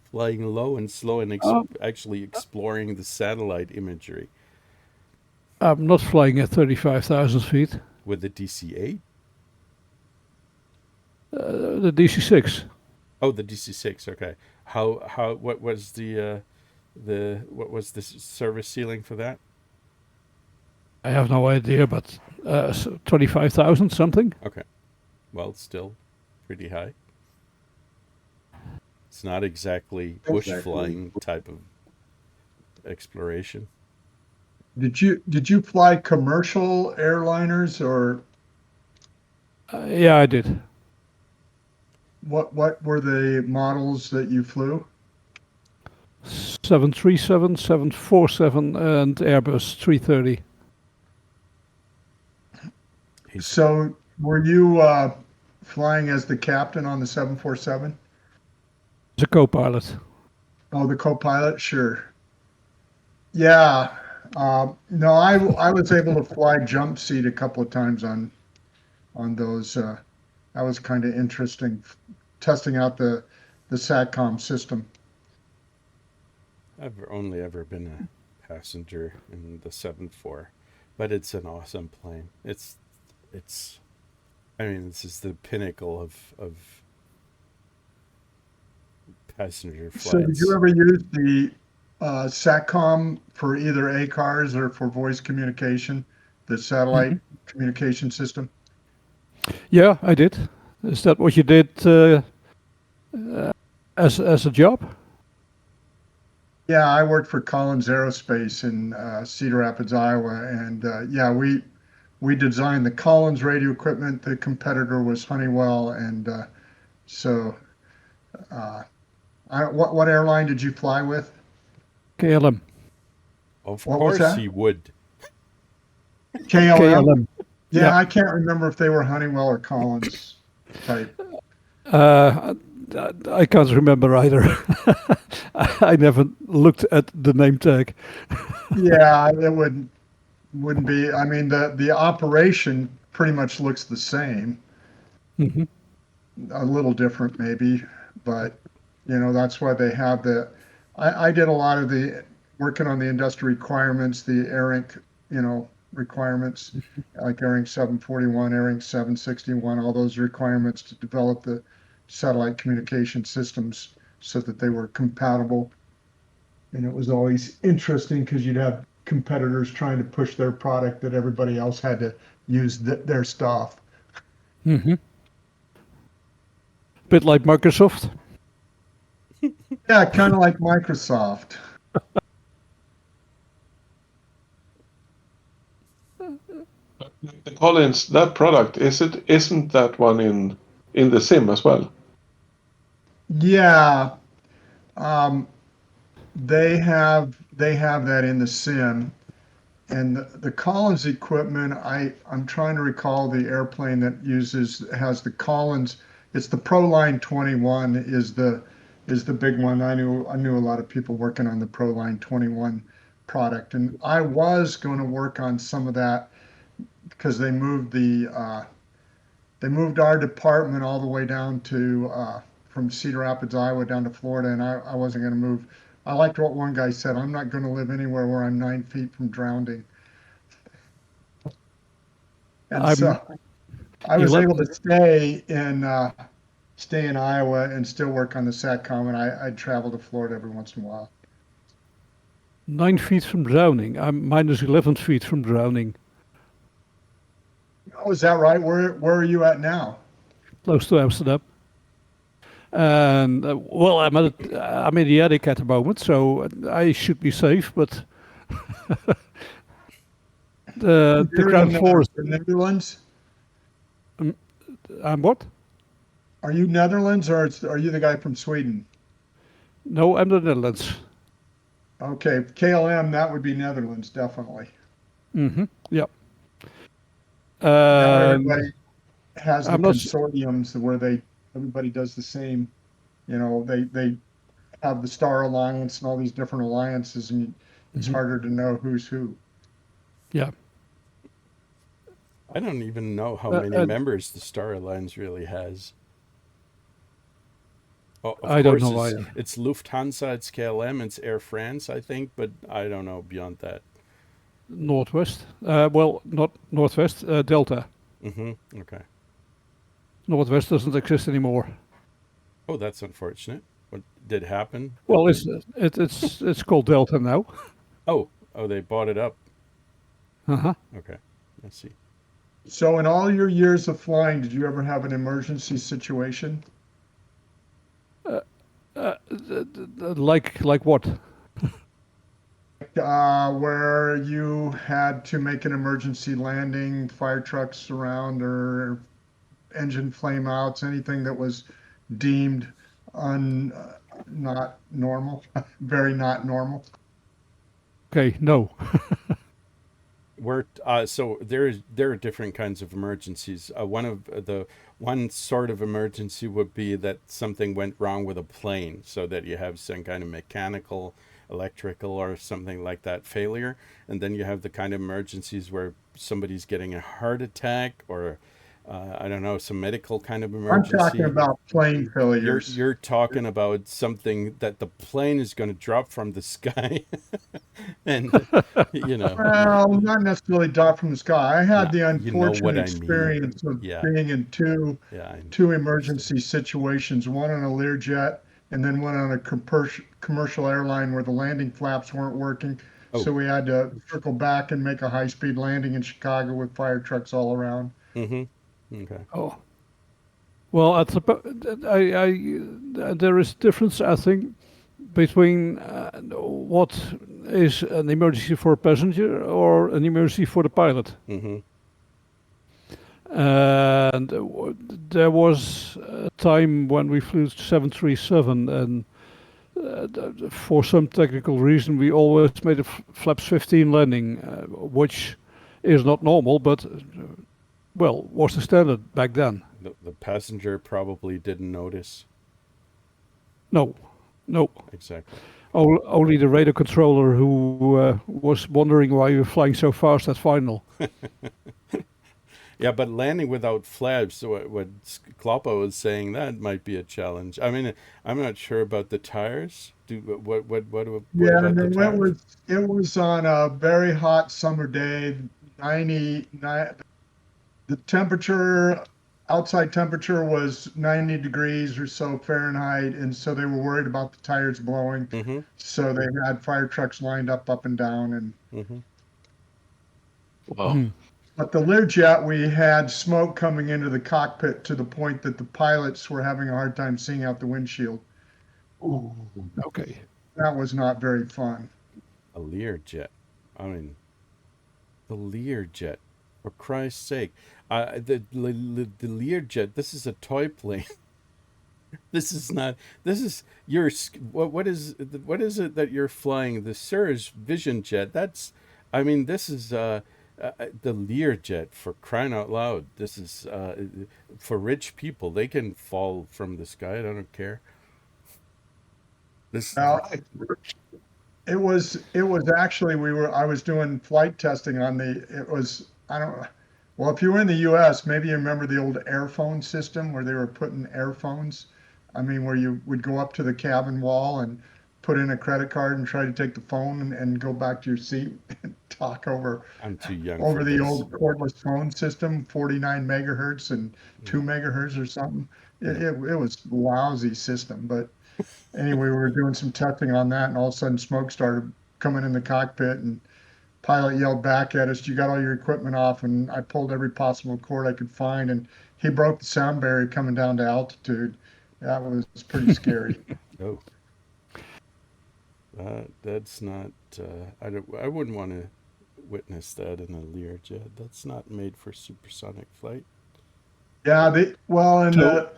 flying low and slow and actually exploring the satellite imagery. I'm not flying at 35,000 feet. With the DC-8? The DC-6. Oh, the DC-6. Okay. What was the service ceiling for that? I have no idea, but 25,000 something. Okay. Well, it's still pretty high. It's not exactly bush flying type of exploration. Did you fly commercial airliners, or yeah, I did. what were the models that you flew? 737, 747, and Airbus 330. So were you flying as the captain on the 747? As a co-pilot. Oh, the co-pilot, sure. Yeah. No, I was able to fly jump seat a couple of times on those. That was kind of interesting, testing out the SATCOM system. I've only ever been a passenger in the 7.4, but it's an awesome plane. I mean, this is the pinnacle of passenger flights. So did you ever use the SATCOM for either ACARS or for voice communication, the satellite communication system? Yeah, I did. Is that what you did as a job? Yeah, I worked for Collins Aerospace in Cedar Rapids, Iowa, and yeah, we designed the Collins radio equipment. The competitor was Honeywell, and so what airline did you fly with? KLM. Of What was course that? he would. KLM? Yeah, Yeah. I can't remember if they were Honeywell or Collins type. I can't remember either. I never looked at the name tag. Yeah, it wouldn't be. I mean, the operation pretty much looks the same. Mhm. A little different maybe, but that's why they have I did a lot of the working on the industry requirements, the ARINC, requirements, like Airing 741, Airing 761, all those requirements to develop the satellite communication systems so that they were compatible. And it was always interesting because you'd have competitors trying to push their product that everybody else had to use their stuff. Mm-hmm. Bit like Microsoft. Yeah, kind of like Microsoft. Collins, that product, isn't that one in the sim as well? Yeah, they have that in the sim, and the Collins equipment. I'm trying to recall the airplane that has the Collins. It's the Proline 21 is the big one. I knew a lot of people working on the Proline 21 product, and I was going to work on some of that because they moved our department all the way down to from Cedar Rapids, Iowa, down to Florida, and I wasn't going to move. I liked what one guy said. I'm not going to live anywhere where I'm 9 feet from drowning. And so I was able to stay in Iowa and still work on the SATCOM, and I'd travel to Florida every once in a while. 9 feet from drowning. I'm minus 11 feet from drowning. Oh, is that right? Where are you at now? Close to Amsterdam. And well, I'm in the attic at the moment, so I should be safe. But the ground floor is the Netherlands. I'm what? Are you Netherlands or are you the guy from Sweden? No, I'm the Netherlands. Okay, KLM, that would be Netherlands, definitely. Mm-hmm. Yeah. Now everybody has the consortiums where everybody does the same. You know, they have the Star Alliance and all these different alliances, and it's harder to know who's who. Yeah. I don't even know how many members the Star Alliance really has. Oh, I don't know either. It's Lufthansa, it's KLM, it's Air France, I think, but I don't know beyond that. Northwest. Well, not Northwest. Delta. Mm-hmm. Okay. Northwest doesn't exist anymore. Oh, that's unfortunate. What did happen? Well, it's called Delta now. Oh, they bought it up. Uh-huh. Okay, I see. So in all your years of flying, did you ever have an emergency situation? Like what? Where you had to make an emergency landing, fire trucks around, or engine flame outs, anything that was deemed not normal, very not normal. Okay, no. So there are different kinds of emergencies. One sort of emergency would be that something went wrong with a plane, so that you have some kind of mechanical, electrical, or something like that failure. And then you have the kind of emergencies where somebody's getting a heart attack, or I don't know, some medical kind of emergency. I'm talking about plane failures. You're talking about something that the plane is going to drop from the sky, and Well, not necessarily drop from the sky. I had the unfortunate experience of being in two emergency situations. One on a Learjet, and then one on a commercial airline where the landing flaps weren't working. Oh. So we had to circle back and make a high-speed landing in Chicago with fire trucks all around. Mm-hmm. Okay. Oh. Well, there is difference, I think, between what is an emergency for a passenger or an emergency for the pilot. Mm-hmm. And there was a time when we flew 737, and for some technical reason, we always made a flaps 15 landing, which is not normal, but was the standard back then. The passenger probably didn't notice. No. Exactly. Only the radar controller who was wondering why you were flying so fast at final. Yeah, but landing without flaps, what Kloppo was saying, that might be a challenge. I mean, I'm not sure about the tires. It was on a very hot summer day. The temperature, outside temperature was 90 degrees or so Fahrenheit, and so they were worried about the tires blowing. Mm-hmm. So they had fire trucks lined up and down, and Mm-hmm. Wow. but the Learjet, we had smoke coming into the cockpit to the point that the pilots were having a hard time seeing out the windshield. Ooh. Okay. That was not very fun. A Learjet. I mean, the Learjet. For Christ's sake. The Learjet, this is a toy plane. This is not. This is your. What is it that you're flying? The Cirrus Vision Jet. That's. I mean, this is the Learjet, for crying out loud. This is for rich people. They can fall from the sky. I don't care. This. Now, Right. it was actually I was doing flight testing on well, if you were in the US, maybe you remember the old airphone system where they were putting airphones. I mean, where you would go up to the cabin wall and put in a credit card and try to take the phone and go back to your seat and talk over I'm too young for the this. old cordless phone system, 49 megahertz and 2 megahertz or something. It was a lousy system, but anyway, we were doing some testing on that, and all of a sudden smoke started coming in the cockpit, and pilot yelled back at us, "You got all your equipment off?" And I pulled every possible cord I could find, and he broke the sound barrier coming down to altitude. That was pretty scary. Oh. That's not. I wouldn't want to witness that in a Learjet. That's not made for supersonic flight. Yeah, and So-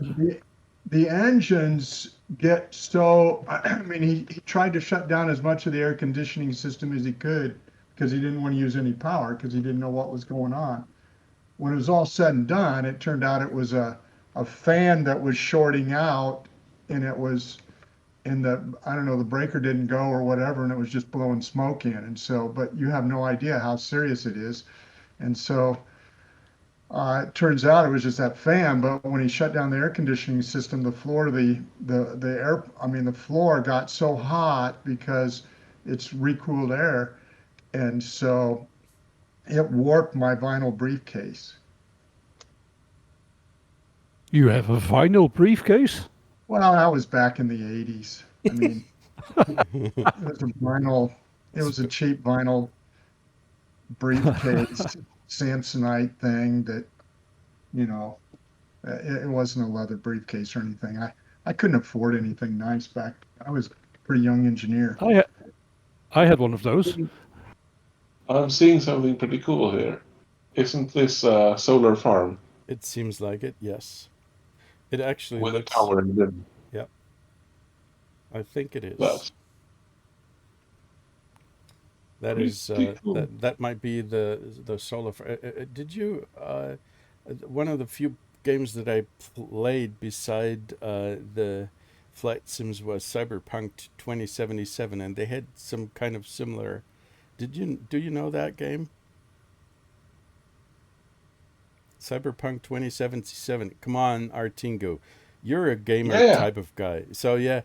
the engines get so. I mean, he tried to shut down as much of the air conditioning system as he could because he didn't want to use any power because he didn't know what was going on. When it was all said and done, it turned out it was a fan that was shorting out, and it was in I don't know, the breaker didn't go or whatever, and it was just blowing smoke in. And so, but you have no idea how serious it is. And so it turns out it was just that fan. But when he shut down the air conditioning system, the floor, the air, I mean, the floor got so hot because it's recooled air, and so it warped my vinyl briefcase. You have a vinyl briefcase? Well, that was back in the 80s. I mean, it was a vinyl, it was a cheap vinyl briefcase, Samsonite thing that, you know, it wasn't a leather briefcase or anything. I couldn't afford anything nice back. I was a pretty young engineer. I had one of those. I'm seeing something pretty cool here. Isn't this solar farm It seems like it. Yes. It actually with a looks. tower in the Yep. I think it is. That's That is pretty cool. that might be the solar. Did you one of the few games that I played beside the flight sims was Cyberpunk 2077, and they had some kind of similar. Do you know that game? Cyberpunk 2077. Come on, Artingu. You're a gamer Yeah. type of guy. So yeah,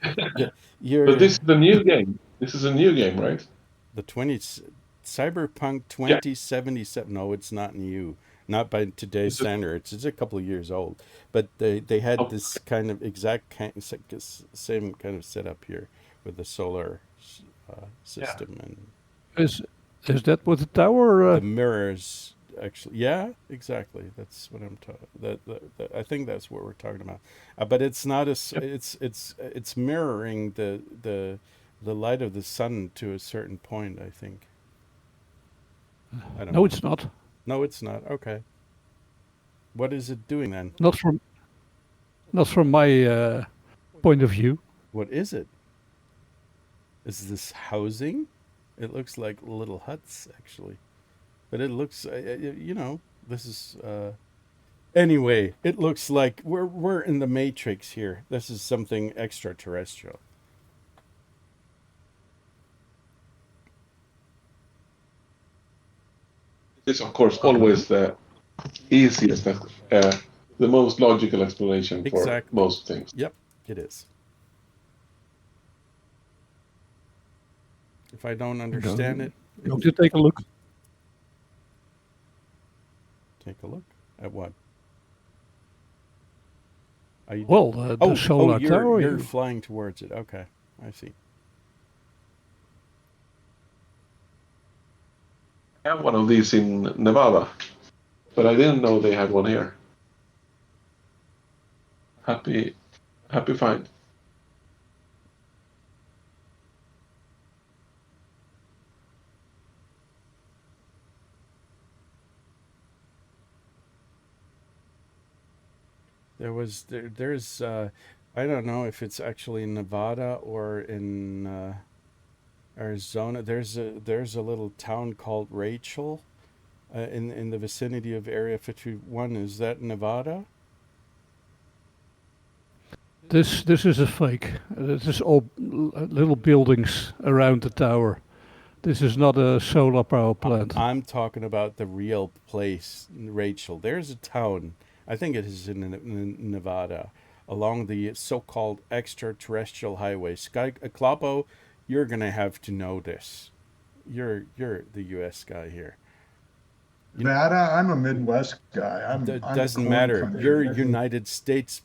you're But this is the new game. This is a new game, right? the Cyberpunk 2077. No, it's not new. Not by today's Is it- standards. It's a couple of years old. But they had Oh. this kind of same kind of setup here with the solar system and Is that with the tower? the mirrors. Actually, yeah, exactly. That's what I'm talking. I think that's what we're talking about. But it's not as it's mirroring the light of the sun to a certain point. I think. I don't No, know. it's not. No, it's not. Okay. What is it doing then? Not from my point of view. What is it? Is this housing? It looks like little huts, actually. But it looks, this is. Anyway, it looks like we're in the Matrix here. This is something extraterrestrial. It's of course always the easiest, the most logical explanation for Exactly. most things. Yep, it is. If I don't understand it, Going to take a look. take a look at what? Are you Well, the solar tower. you're flying towards it. Okay, I see. I have one of these in Nevada, but I didn't know they had one here. Happy find. There's I don't know if it's actually in Nevada or in Arizona. There's a little town called Rachel in the vicinity of Area 51. Is that Nevada? This is a fake. This is all little buildings around the tower. This is not a solar power plant. I'm talking about the real place, Rachel. There's a town, I think it is in Nevada, along the so-called extraterrestrial highway. Kloppo, you're gonna have to know this. You're the U.S. guy here. Nevada, I'm a Midwest guy. I'm Doesn't corn matter. country. You're United States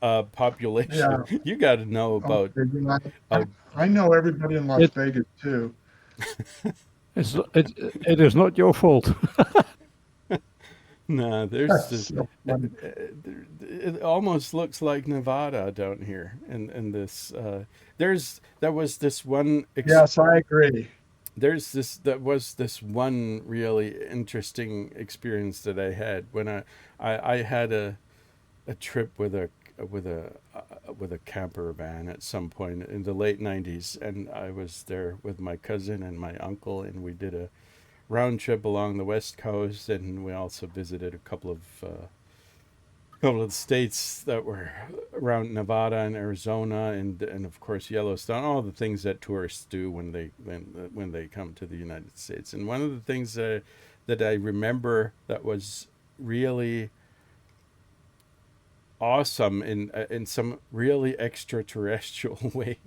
population. Yeah. You got to know about. Okay, you know, I know everybody in Las Vegas too. It is not your fault. No, there's this. So funny. It almost looks like Nevada down here, and this. There was this one. Yes, I agree. That was this one really interesting experience that I had when I had a trip with a camper van at some point in the late 90s, and I was there with my cousin and my uncle, and we did a round trip along the west coast, and we also visited a couple of states that were around Nevada and Arizona, and of course Yellowstone, all the things that tourists do when they come to the United States. And one of the things that I remember that was really awesome in some really extraterrestrial way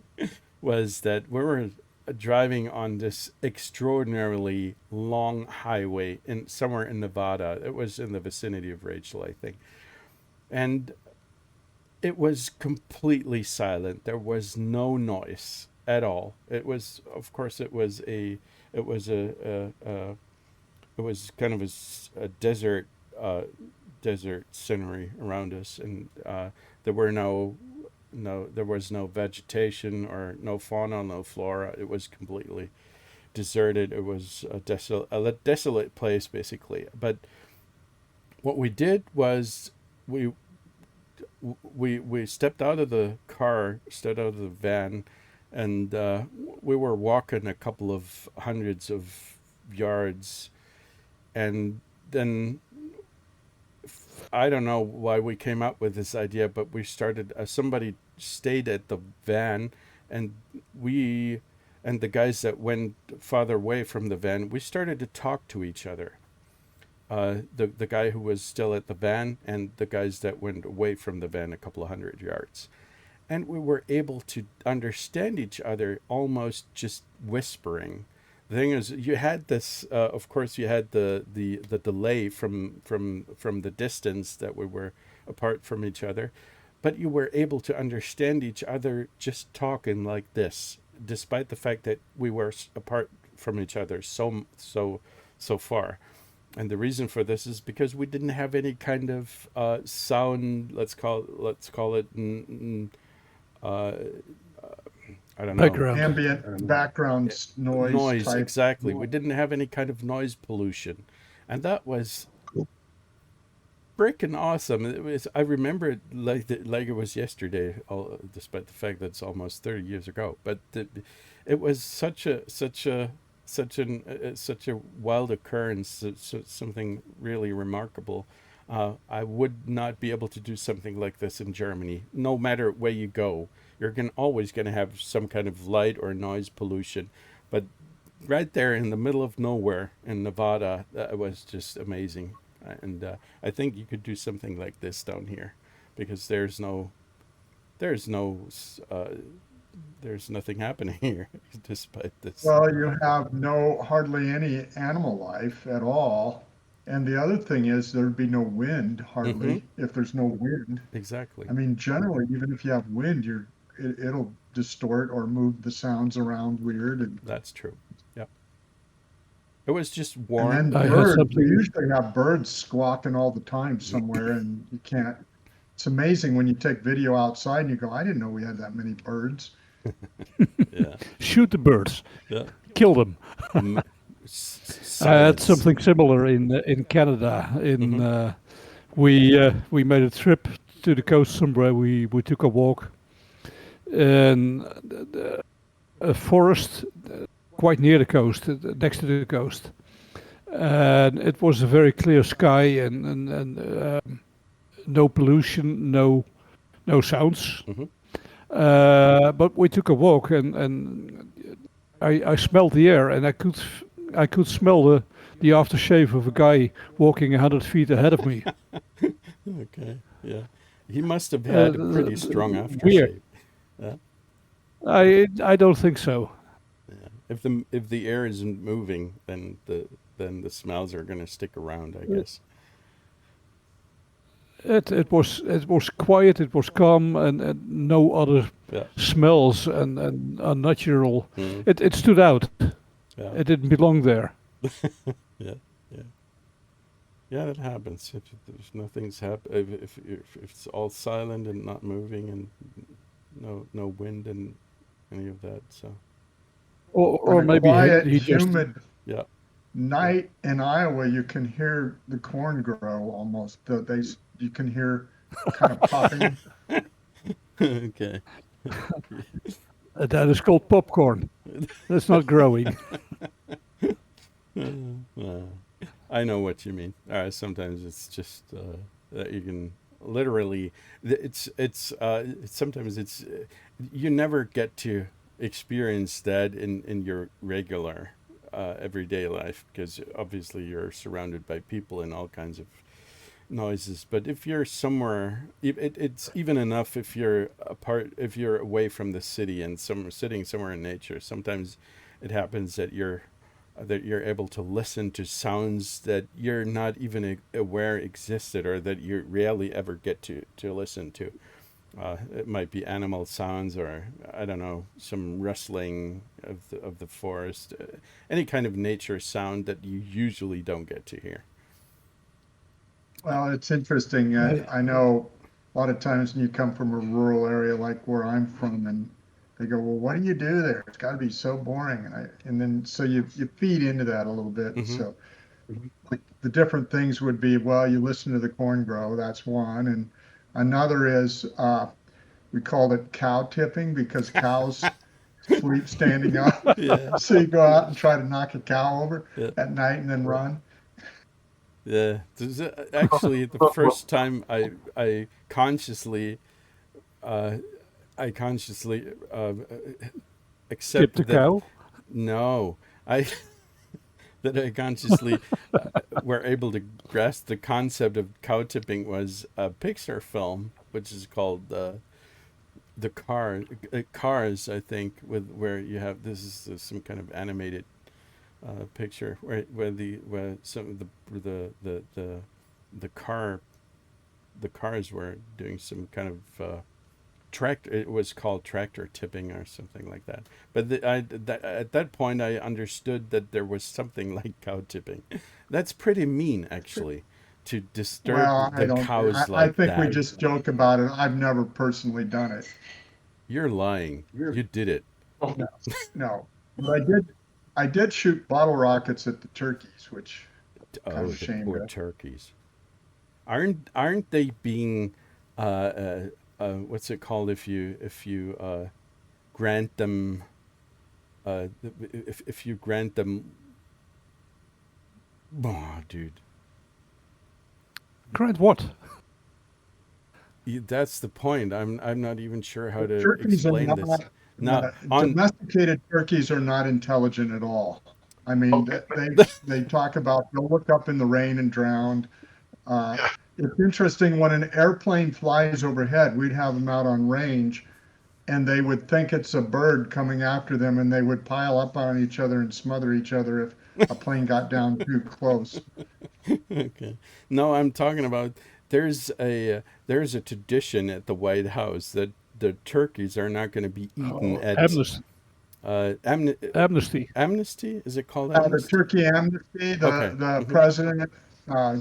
was that we were driving on this extraordinarily long highway somewhere in Nevada. It was in the vicinity of Rachel, I think. And it was completely silent. There was no noise at all. It was, of course, it was kind of a desert scenery around us, and there was no vegetation or no fauna, no flora. It was completely deserted. It was a desolate place, basically. But what we did was we stepped out of the car, stepped out of the van, and we were walking a couple of hundreds of yards, and then I don't know why we came up with this idea, but we started. Somebody stayed at the van, and the guys that went farther away from the van, we started to talk to each other. The guy who was still at the van and the guys that went away from the van a couple of hundred yards. And we were able to understand each other almost just whispering. The thing is, you had this, of course, you had the delay from the distance that we were apart from each other, but you were able to understand each other just talking like this, despite the fact that we were apart from each other so far. And the reason for this is because we didn't have any kind of sound. Let's call it. I don't know. Ambient background noise type. Exactly. We didn't have any kind of noise pollution, and that was freaking awesome. It was. I remember it like it was yesterday, despite the fact that it's almost 30 years ago. But it was such a wild occurrence, something really remarkable. I would not be able to do something like this in Germany. No matter where you go, you're always going to have some kind of light or noise pollution. But right there in the middle of nowhere in Nevada, that was just amazing. And I think you could do something like this down here, because there's nothing happening here despite this. Well, you have hardly any animal life at all. And the other thing is there'd be no wind hardly if there's no wind. Exactly. I mean, generally, even if you have wind, it'll distort or move the sounds around weird. That's true. Yep. It was just And warm. then I had birds, you something. usually have birds squawking all the time somewhere, and you can't. It's amazing when you take video outside and you go, I didn't know we had that many birds. Yeah. Shoot the birds, Yeah. kill them. M- I had Silence. something similar in Canada. We made a trip to the coast somewhere. We took a walk in a forest quite near the coast, next to the coast, and it was a very clear sky and no pollution, no sounds. Mhm. But we took a walk and I smelled the air and I could smell the aftershave of a guy walking 100 feet ahead of me. Okay. Yeah. He must have had a pretty strong Weird. aftershave. Yeah. I don't think so. Yeah. If the air isn't moving, then the smells are going to stick around, I guess. It was quiet. It was calm and no other Yeah. smells and unnatural. Mhm. It stood out. Yeah. It didn't belong there. Yeah. Yeah. Yeah, that happens. If there's nothing's if it's all silent and not moving and no wind and any of that. So Or On a maybe quiet, he just humid yeah. night in Iowa, you can hear the corn grow almost. You can hear kind of popping. Okay. that is called popcorn. That's not growing. I know what you mean. Sometimes it's just that you can literally. Sometimes it's you never get to experience that in your regular everyday life because obviously you're surrounded by people and all kinds of noises. But if you're somewhere, it's even enough if you're away from the city and sitting somewhere in nature. Sometimes it happens that you're able to listen to sounds that you're not even aware existed or that you rarely ever get to listen to. It might be animal sounds or I don't know, some rustling of the forest, any kind of nature sound that you usually don't get to hear. Well, it's interesting. I know a lot of times when you come from a rural area like where I'm from, and they go, "Well, what do you do there? It's got to be so boring." And then so you feed into that a little bit. Mhm. So like the different things would be, well, you listen to the corn grow. That's one, and another is we called it cow tipping because cows sleep standing up. Yeah, So you go out and try to knock a cow over yeah, at night and then run. yeah. This is actually the first time I consciously uh, I consciously Tip the accepted that. cow. No, I that I consciously were able to grasp the concept of cow tipping was a Pixar film, which is called the Cars, I think, with where you have this is some kind of animated picture where some of the cars were doing some kind of tractor. It was called tractor tipping or something like that. But at that point, I understood that there was something like cow tipping. That's pretty mean, actually, to Well, disturb I the don't. cows I like think we that. just joke about it. I've never personally done it. You're lying. You did it. Oh, No, no. But I did shoot bottle rockets at the turkeys, which kind Oh, of the ashamed poor of. turkeys. Aren't they being what's it called if you grant them if you grant them oh dude Grant what? that's the point. I'm not even sure how to Turkeys are explain this not, now on domesticated turkeys are not intelligent at all. I mean, okay. they talk about they'll look up in the rain and drown. Uh, Yeah. it's interesting when an airplane flies overhead, we'd have them out on range and they would think it's a bird coming after them and they would pile up on each other and smother each other if a plane got down too close. Okay. No, I'm talking about there's a tradition at the White House that the turkeys are not going to be eaten Oh, at uh, amne- amnesty. amnesty. Is it called The amnesty? turkey amnesty, Okay. the president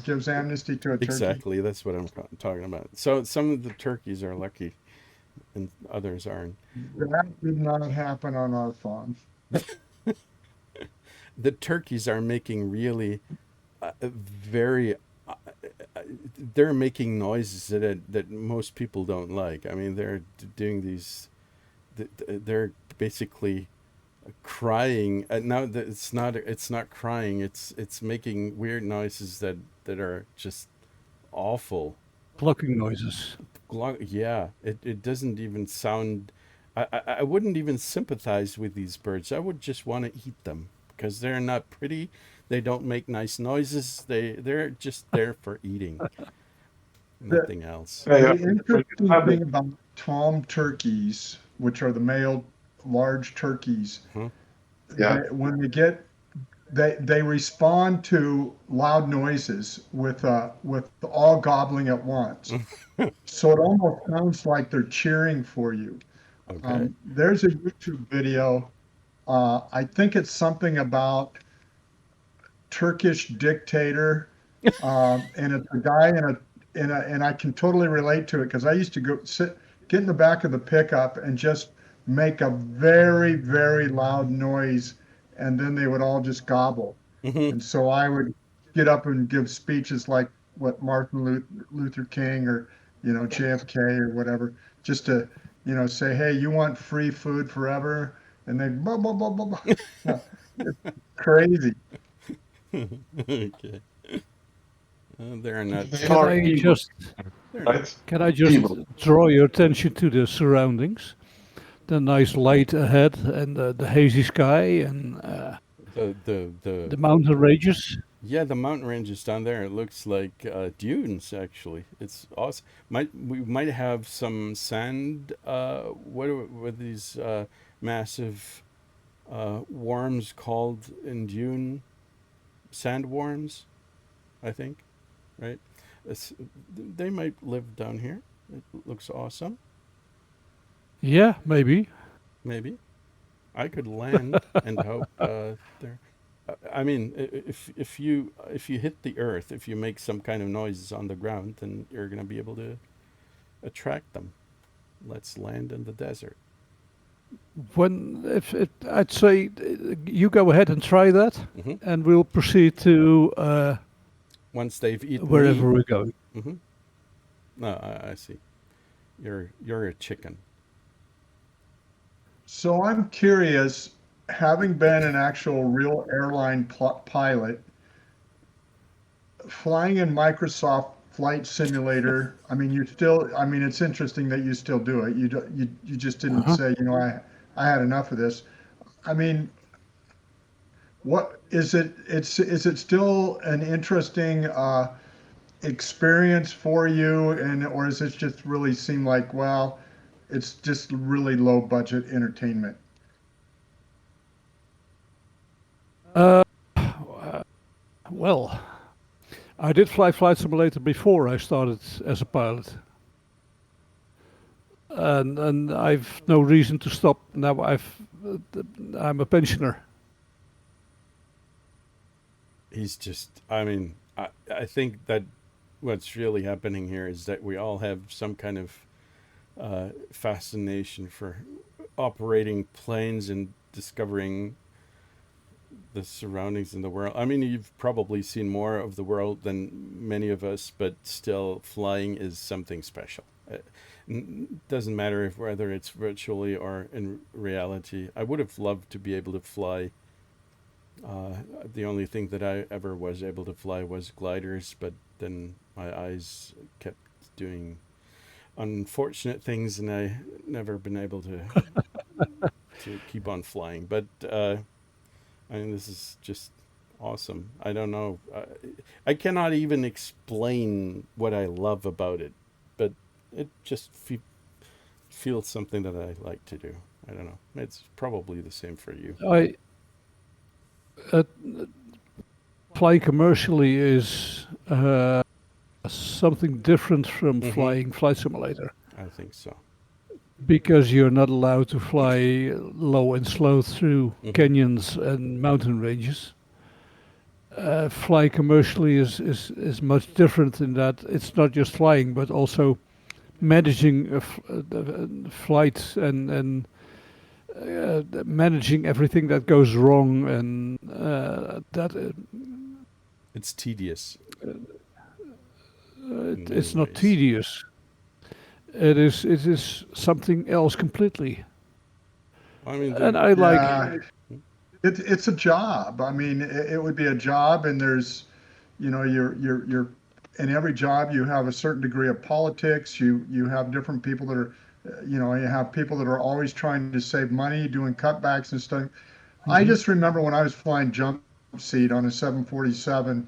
gives amnesty to a turkey. Exactly. That's what I'm talking about. So some of the turkeys are lucky, and others aren't. That did not happen on our farm. The turkeys are making really very they're making noises that most people don't like. I mean, they're doing these. They're basically crying. Now that it's not crying. It's making weird noises that are just awful. Plucking noises. Yeah, it doesn't even sound. I wouldn't even sympathize with these birds. I would just want to eat them because they're not pretty. They don't make nice noises. They're just there for eating, The, nothing else. Yeah, the yeah. But you interesting have thing it. about tom turkeys, which are the male large turkeys, Huh? Yeah. when they respond to loud noises with all gobbling at once. So it almost sounds like they're cheering for you. Okay. There's a YouTube video. I think it's something about Turkish dictator, and it's a guy and I can totally relate to it because I used to get in the back of the pickup and just make a very, very loud noise, and then they would all just gobble. Hmm. And so I would get up and give speeches like what Martin Luther King or JFK or whatever, just to say, hey, you want free food forever, and they blah blah blah blah blah. It's crazy. Okay. They're not. They Can are I evil, just They're not. right? can I just Evil. draw your attention to the surroundings? The nice light ahead and the hazy sky and The the mountain ranges. yeah, the mountain ranges down there. It looks like dunes. Actually, it's awesome. We might have some sand? What are these massive worms called in Dune? Sandworms, I think. Right? It's, they might live down here. It looks awesome. Yeah, maybe. Maybe I could land and hope there. I mean, if you hit the earth, if you make some kind of noises on the ground, then you're gonna be able to attract them. Let's land in the desert. When if it, I'd say you go ahead and try that, Hmm. and we'll proceed to Once they've eaten me. wherever we're going. Hmm. No, I see. You're a chicken. So I'm curious, having been an actual real airline pilot, flying in Microsoft Flight Simulator. I mean, it's interesting that you still do it. You just didn't Uh-huh. say, I had enough of this. I mean, what is it? Is it still an interesting experience for you, or does it just really seem like, well, it's just really low budget entertainment? Uh, well, I did fly Flight Simulator before I started as a pilot, and I've no reason to stop now. I'm a pensioner. He's just. I mean, I think that what's really happening here is that we all have some kind of fascination for operating planes and discovering the surroundings in the world. I mean, you've probably seen more of the world than many of us, but still, flying is something special. Doesn't matter if whether it's virtually or in reality. I would have loved to be able to fly. The only thing that I ever was able to fly was gliders, but then my eyes kept doing unfortunate things, and I never been able to keep on flying. But I mean, this is just awesome. I don't know. I cannot even explain what I love about it, but it just feels something that I like to do. I don't know. It's probably the same for you. I flying commercially is something different from flying flight simulator, I think so. because you're not allowed to fly low and slow through canyons and mountain ranges. Flying commercially is much different in that it's not just flying, but also managing a flight and managing everything that goes wrong, and that It's tedious. it's not ways. tedious. It is something else completely. I mean, And I like Yeah, it's a job. I mean, it would be a job, and there's, you're in every job you have a certain degree of politics. You have different people that are, you have people that are always trying to save money, doing cutbacks and stuff. I just remember when I was flying jump seat on a 747,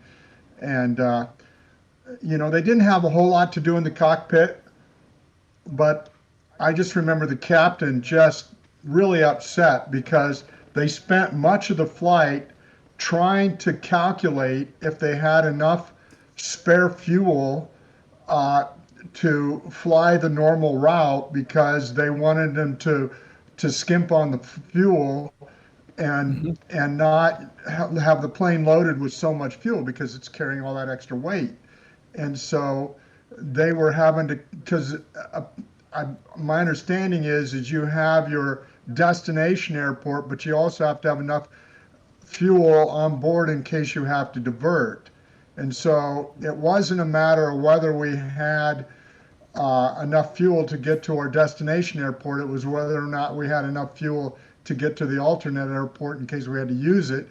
and they didn't have a whole lot to do in the cockpit, but I just remember the captain just really upset because they spent much of the flight trying to calculate if they had enough spare fuel to fly the normal route, because they wanted them to skimp on the fuel and not have the plane loaded with so much fuel because it's carrying all that extra weight. And so they were having to, because my understanding is you have your destination airport, but you also have to have enough fuel on board in case you have to divert. And so it wasn't a matter of whether we had enough fuel to get to our destination airport. It was whether or not we had enough fuel to get to the alternate airport in case we had to use it.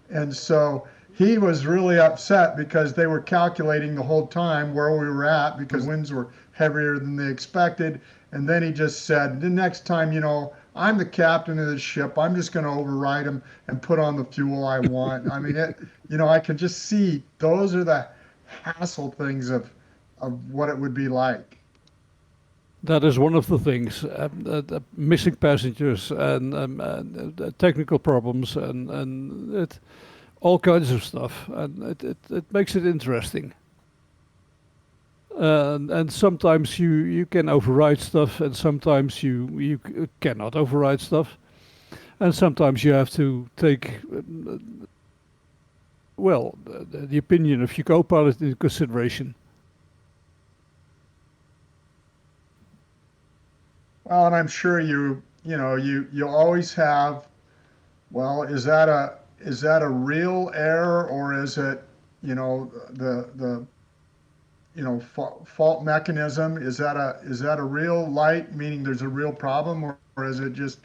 And so he was really upset because they were calculating the whole time where we were at, because winds were heavier than they expected. And then he just said, the next time, I'm the captain of this ship. I'm just going to override him and put on the fuel I want. I mean, I can just see those are the hassle things of what it would be like. that is one of the things, missing passengers and technical problems and all kinds of stuff, and it makes it interesting. And sometimes you can override stuff, and sometimes you cannot override stuff, and sometimes you have to take the opinion of your co-pilot into consideration. Well, and I'm sure you always have, well, is that a real error, or is it, the fault mechanism? Is that a real light, meaning there's a real problem, or is it just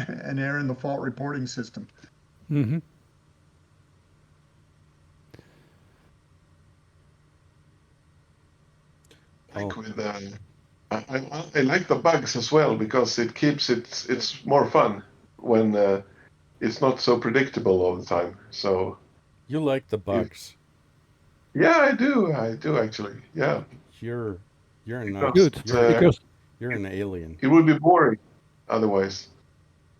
an error in the fault reporting system? Mm-hmm. Like with I like the bugs as well, because it keeps it's more fun when it's not so predictable all the time. So You like the bugs. yeah, I do actually. Yeah, You're Because, Good, because you're an alien. it would be boring otherwise.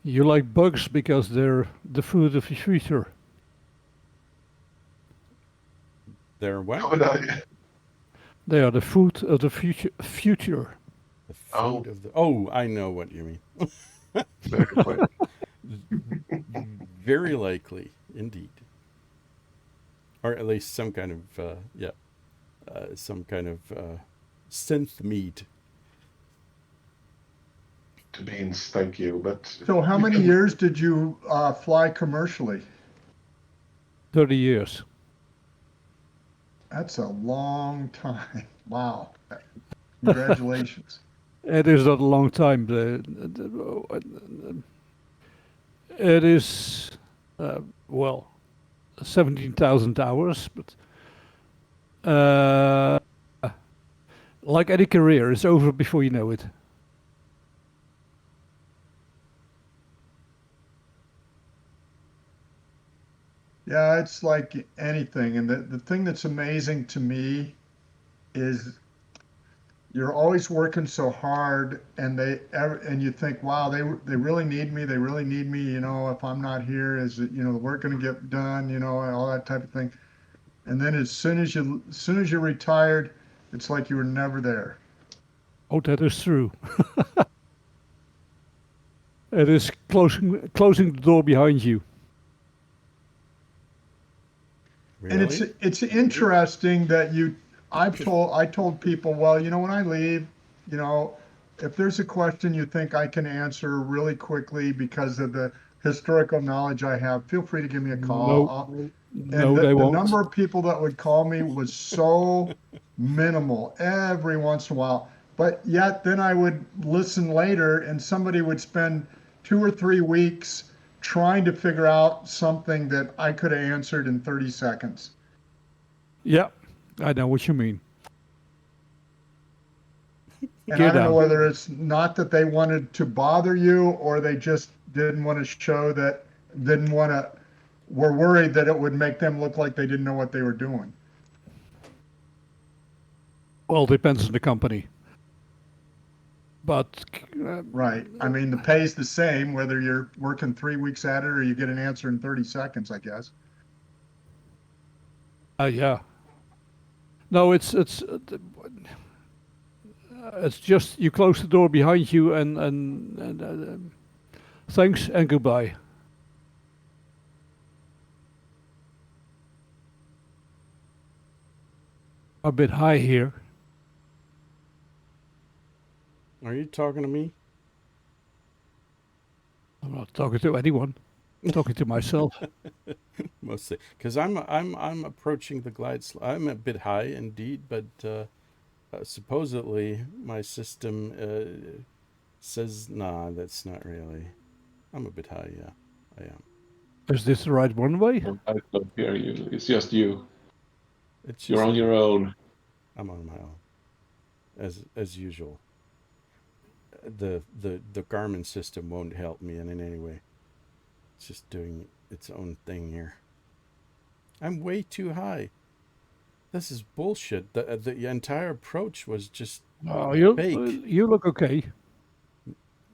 you like bugs because they're the food of the future. They're what? But I, They are the food of the future. The food Oh. of the. Oh, I know what you mean. very good point. Very likely, indeed. Or at least some kind of synth meat. To beans, thank you. But So how many years did you fly commercially? 30 years. That's a long time. Wow. Congratulations. It is not a long time. It is, 17,000 hours, but like any career, it's over before you know it. Yeah, it's like anything. And the thing that's amazing to me is you're always working so hard, and and you think, wow, they really need me. They really need me. If I'm not here, is it, the work going to get done? All that type of thing. And then as soon as you're retired, it's like you were never there. Oh, that is true. It is closing the door behind you. And Really? it's interesting that I told people, well, when I leave, you know, if there's a question you think I can answer really quickly because of the historical knowledge I have, feel free to give me a call. And No, they the won't. number of people that would call me was so minimal every once in a while. But yet then I would listen later and somebody would spend 2 or 3 weeks trying to figure out something that I could have answered in 30 seconds. Yeah, I know what you mean. And Gear I don't know down. whether it's not that they wanted to bother you or they just didn't want to show that, were worried that it would make them look like they didn't know what they were doing. Well, depends on the company. But Right. I mean, the pay's the same whether you're working 3 weeks at it or you get an answer in 30 seconds, I guess. yeah. No, it's just you close the door behind you and thanks and goodbye. A bit high here. Are you talking to me? I'm not talking to anyone. I'm talking to myself. Mostly, because I'm approaching the glide slope. I'm a bit high indeed, but supposedly my system says nah. That's not really. I'm a bit high. Yeah, I am. Is this the right one way? I don't hear you. It's just you. It's You're just on your own. I'm on my own, as usual. The Garmin system won't help me in any way. It's just doing its own thing here. I'm way too high. This is bullshit. The entire approach was just Oh, fake. you look okay.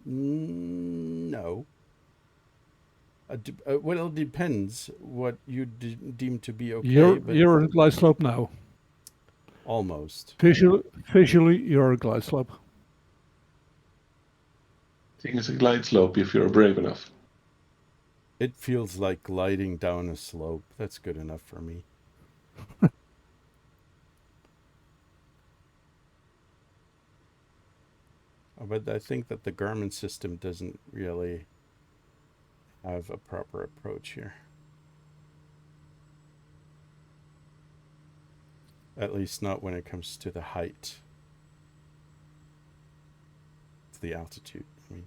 No. Well, it depends what you deem to be okay. But You're on a glide slope now. almost. Visually, you're on a glide slope. I think it's a glide slope if you're brave enough. It feels like gliding down a slope. That's good enough for me. But I think that the Garmin system doesn't really have a proper approach here. At least not when it comes to the height. It's the altitude, I mean.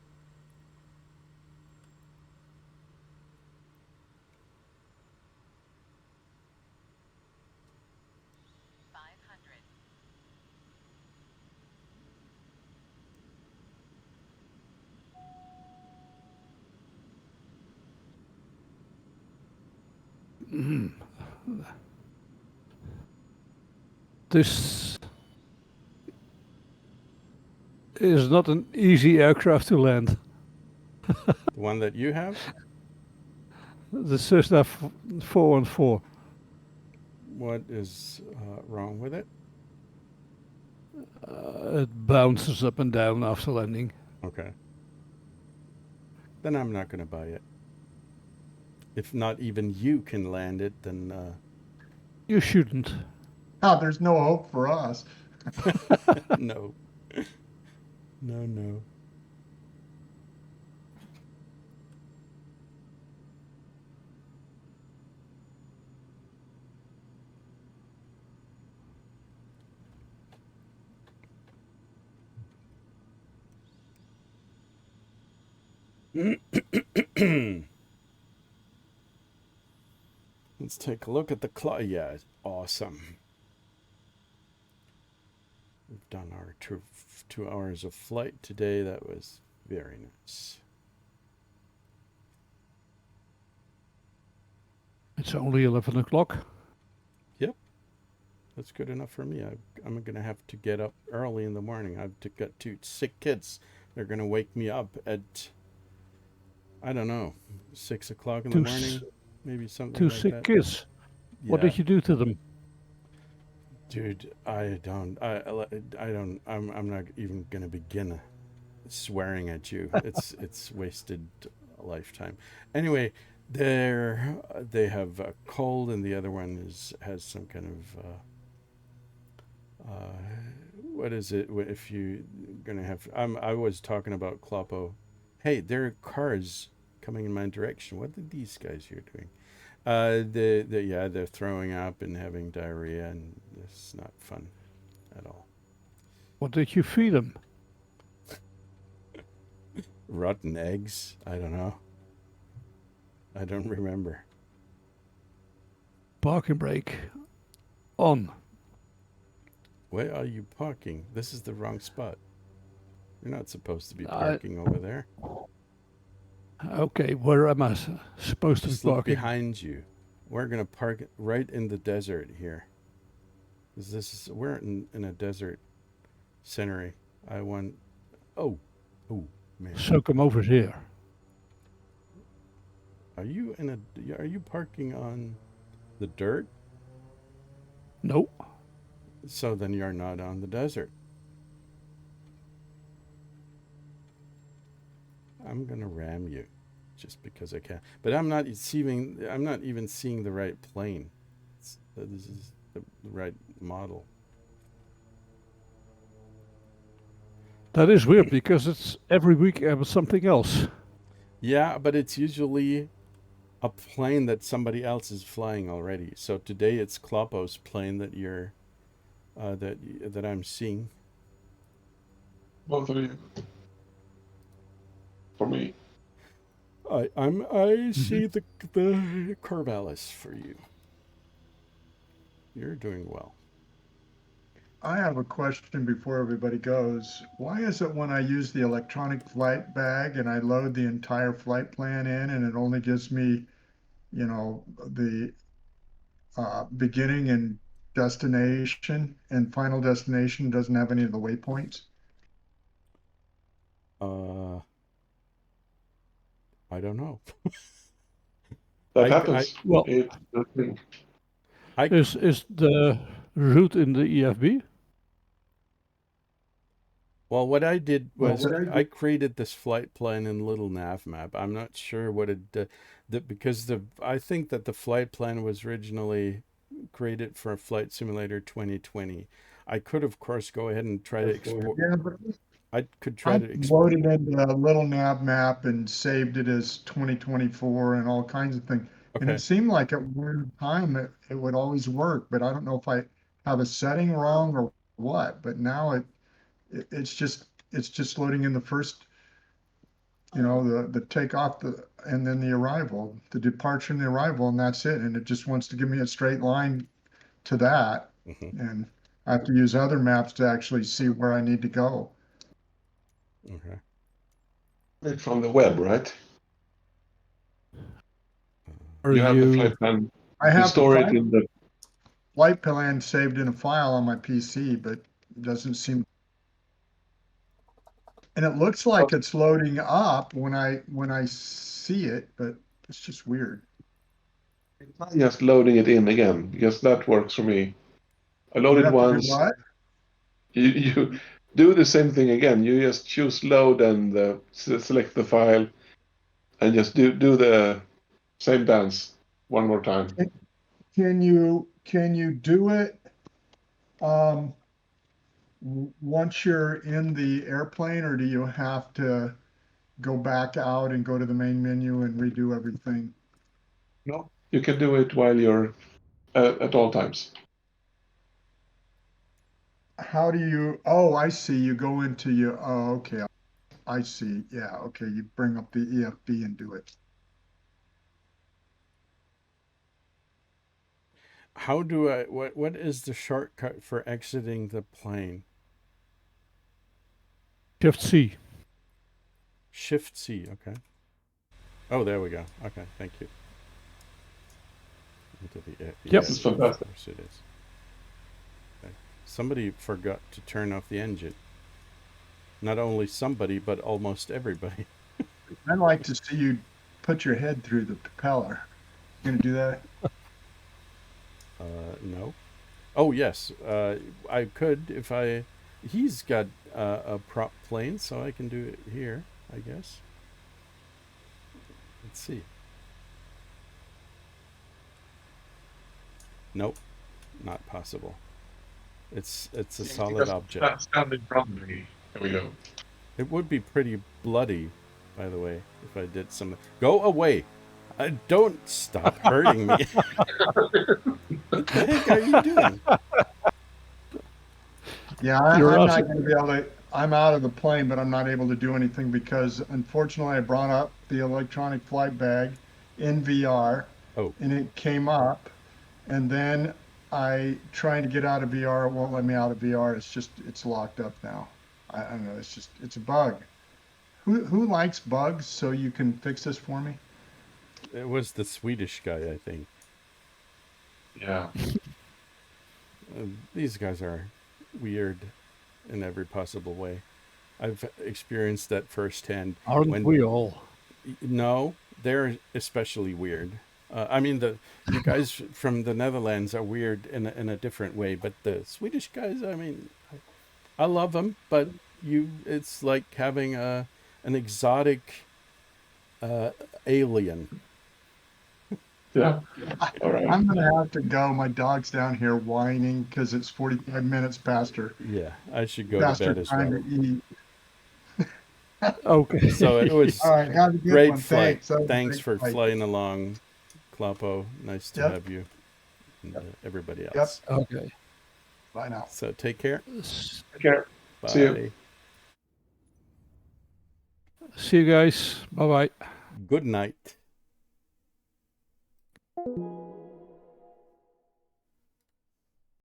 This is not an easy aircraft to land. The one that you have? The Cessna 414. What is wrong with it? It bounces up and down after landing. Okay. Then I'm not going to buy it. If not even you can land it, then You shouldn't. Oh, there's no hope for us. no. No. Let's take a look at the clock. Yeah, it's awesome. We've done our 2 hours of flight today. That was very nice. It's only 11 o'clock. Yep. That's good enough for me. I'm going to have to get up early in the morning. I've got 2 sick kids. They're going to wake me up at, I don't know, 6 o'clock in the morning. Maybe something 2 like sick that. kids. Yeah. What did you do to them? Dude, I don't. I'm not even gonna begin swearing at you. It's wasted a lifetime. Anyway, they have a cold, and the other one has some kind of what is it? If you gonna have, I was talking about Kloppo. Hey, there are cars coming in my direction. What are these guys here doing? They're throwing up and having diarrhea, and it's not fun at all. What did you feed them? Rotten eggs? I don't know. I don't remember. Parking brake on. Where are you parking? This is the wrong spot. You're not supposed to be parking over there. Okay, where am I supposed to be Just look parking? behind you. We're gonna park right in the desert here. We're in a desert scenery. I want. Oh, man. So come over here. Are you parking on the dirt? No. So then you're not on the desert. I'm gonna ram you, just because I can. But I'm not even seeing the right plane. This is the right model. That is weird because it's every week something else. Yeah, but it's usually a plane that somebody else is flying already. So today it's Kloppo's plane that you're that I'm seeing. Both of you. For me. I see the Corvallis for you. You're doing well. I have a question before everybody goes. Why is it when I use the electronic flight bag and I load the entire flight plan in and it only gives me, the beginning and destination and final destination, doesn't have any of the waypoints? I don't know. That happens. Well, It's the thing. is the route in the EFB? Well, what I did was I created this flight plan in little nav map. I'm not sure what it because I think that the flight plan was originally created for Flight Simulator 2020. I could, of course, go ahead and try to export. Yeah, but I could try to I export. loaded into a little nav map and saved it as 2024 and all kinds of things. And Okay. it seemed like at one time it would always work, but I don't know if I have a setting wrong or what. But now it's just loading in the first, the takeoff, and then the arrival, the departure and the arrival, and that's it. And it just wants to give me a straight line to that. Mm-hmm. And I have to use other maps to actually see where I need to go. Okay. It's from the web, right? Or You have the flight plan. I You have the store it in the. flight plan saved in a file on my PC, but it doesn't seem. And it looks like it's loading up when I see it, but it's just weird. Just loading it in again, because that works for me. I You loaded have to do once. what? You do the same thing again. You just choose load and select the file, and just do the same dance one more time. Can you do it once you're in the airplane, or do you have to go back out and go to the main menu and redo everything? No, you can do it while you're at all times. How do you? Oh, I see. You go into your. Oh, okay. I see. Yeah. Okay. You bring up the EFB and do it. How do I? What is the shortcut for exiting the plane? Shift C. Shift C. Okay. Oh, there we go. Okay, thank you. Into the Yep. This is fantastic. Of course it is. Okay. Somebody forgot to turn off the engine. Not only somebody, but almost everybody. I'd like to see you put your head through the propeller. You gonna do that? No. Oh yes, I could if I. He's got a prop plane, so I can do it here, I guess. Let's see. Nope, not possible. It's a solid object. Stand in front of me. There we go. It would be pretty bloody, by the way, if I did something. Go away! Don't stop hurting me. What the heck are you doing? Yeah, I'm not going to be able to. I'm out of the plane, but I'm not able to do anything because, unfortunately, I brought up the electronic flight bag in VR, and it came up, and then I trying to get out of VR. It won't let me out of VR. It's locked up now. I don't know. It's a bug. Who likes bugs? So you can fix this for me. It was the Swedish guy, I think. Yeah. These guys are weird in every possible way. I've experienced that firsthand. Aren't we all? No, they're especially weird. I mean, the guys from the Netherlands are weird in a different way, but the Swedish guys, I mean, I love them, but it's like having an exotic alien. Yeah. All right. I'm going to have to go. My dog's down here whining because it's 45 minutes past her. Yeah, I should go to bed as well. Time to eat. Okay. So it was All right, have a good great one. flight. Thanks. Thanks for flight. flying along, Kloppo. Nice to Yep. have you and everybody Yep. else. Okay. Bye now. So take care. Take care. Bye. See you. See you guys. Bye bye. Good night.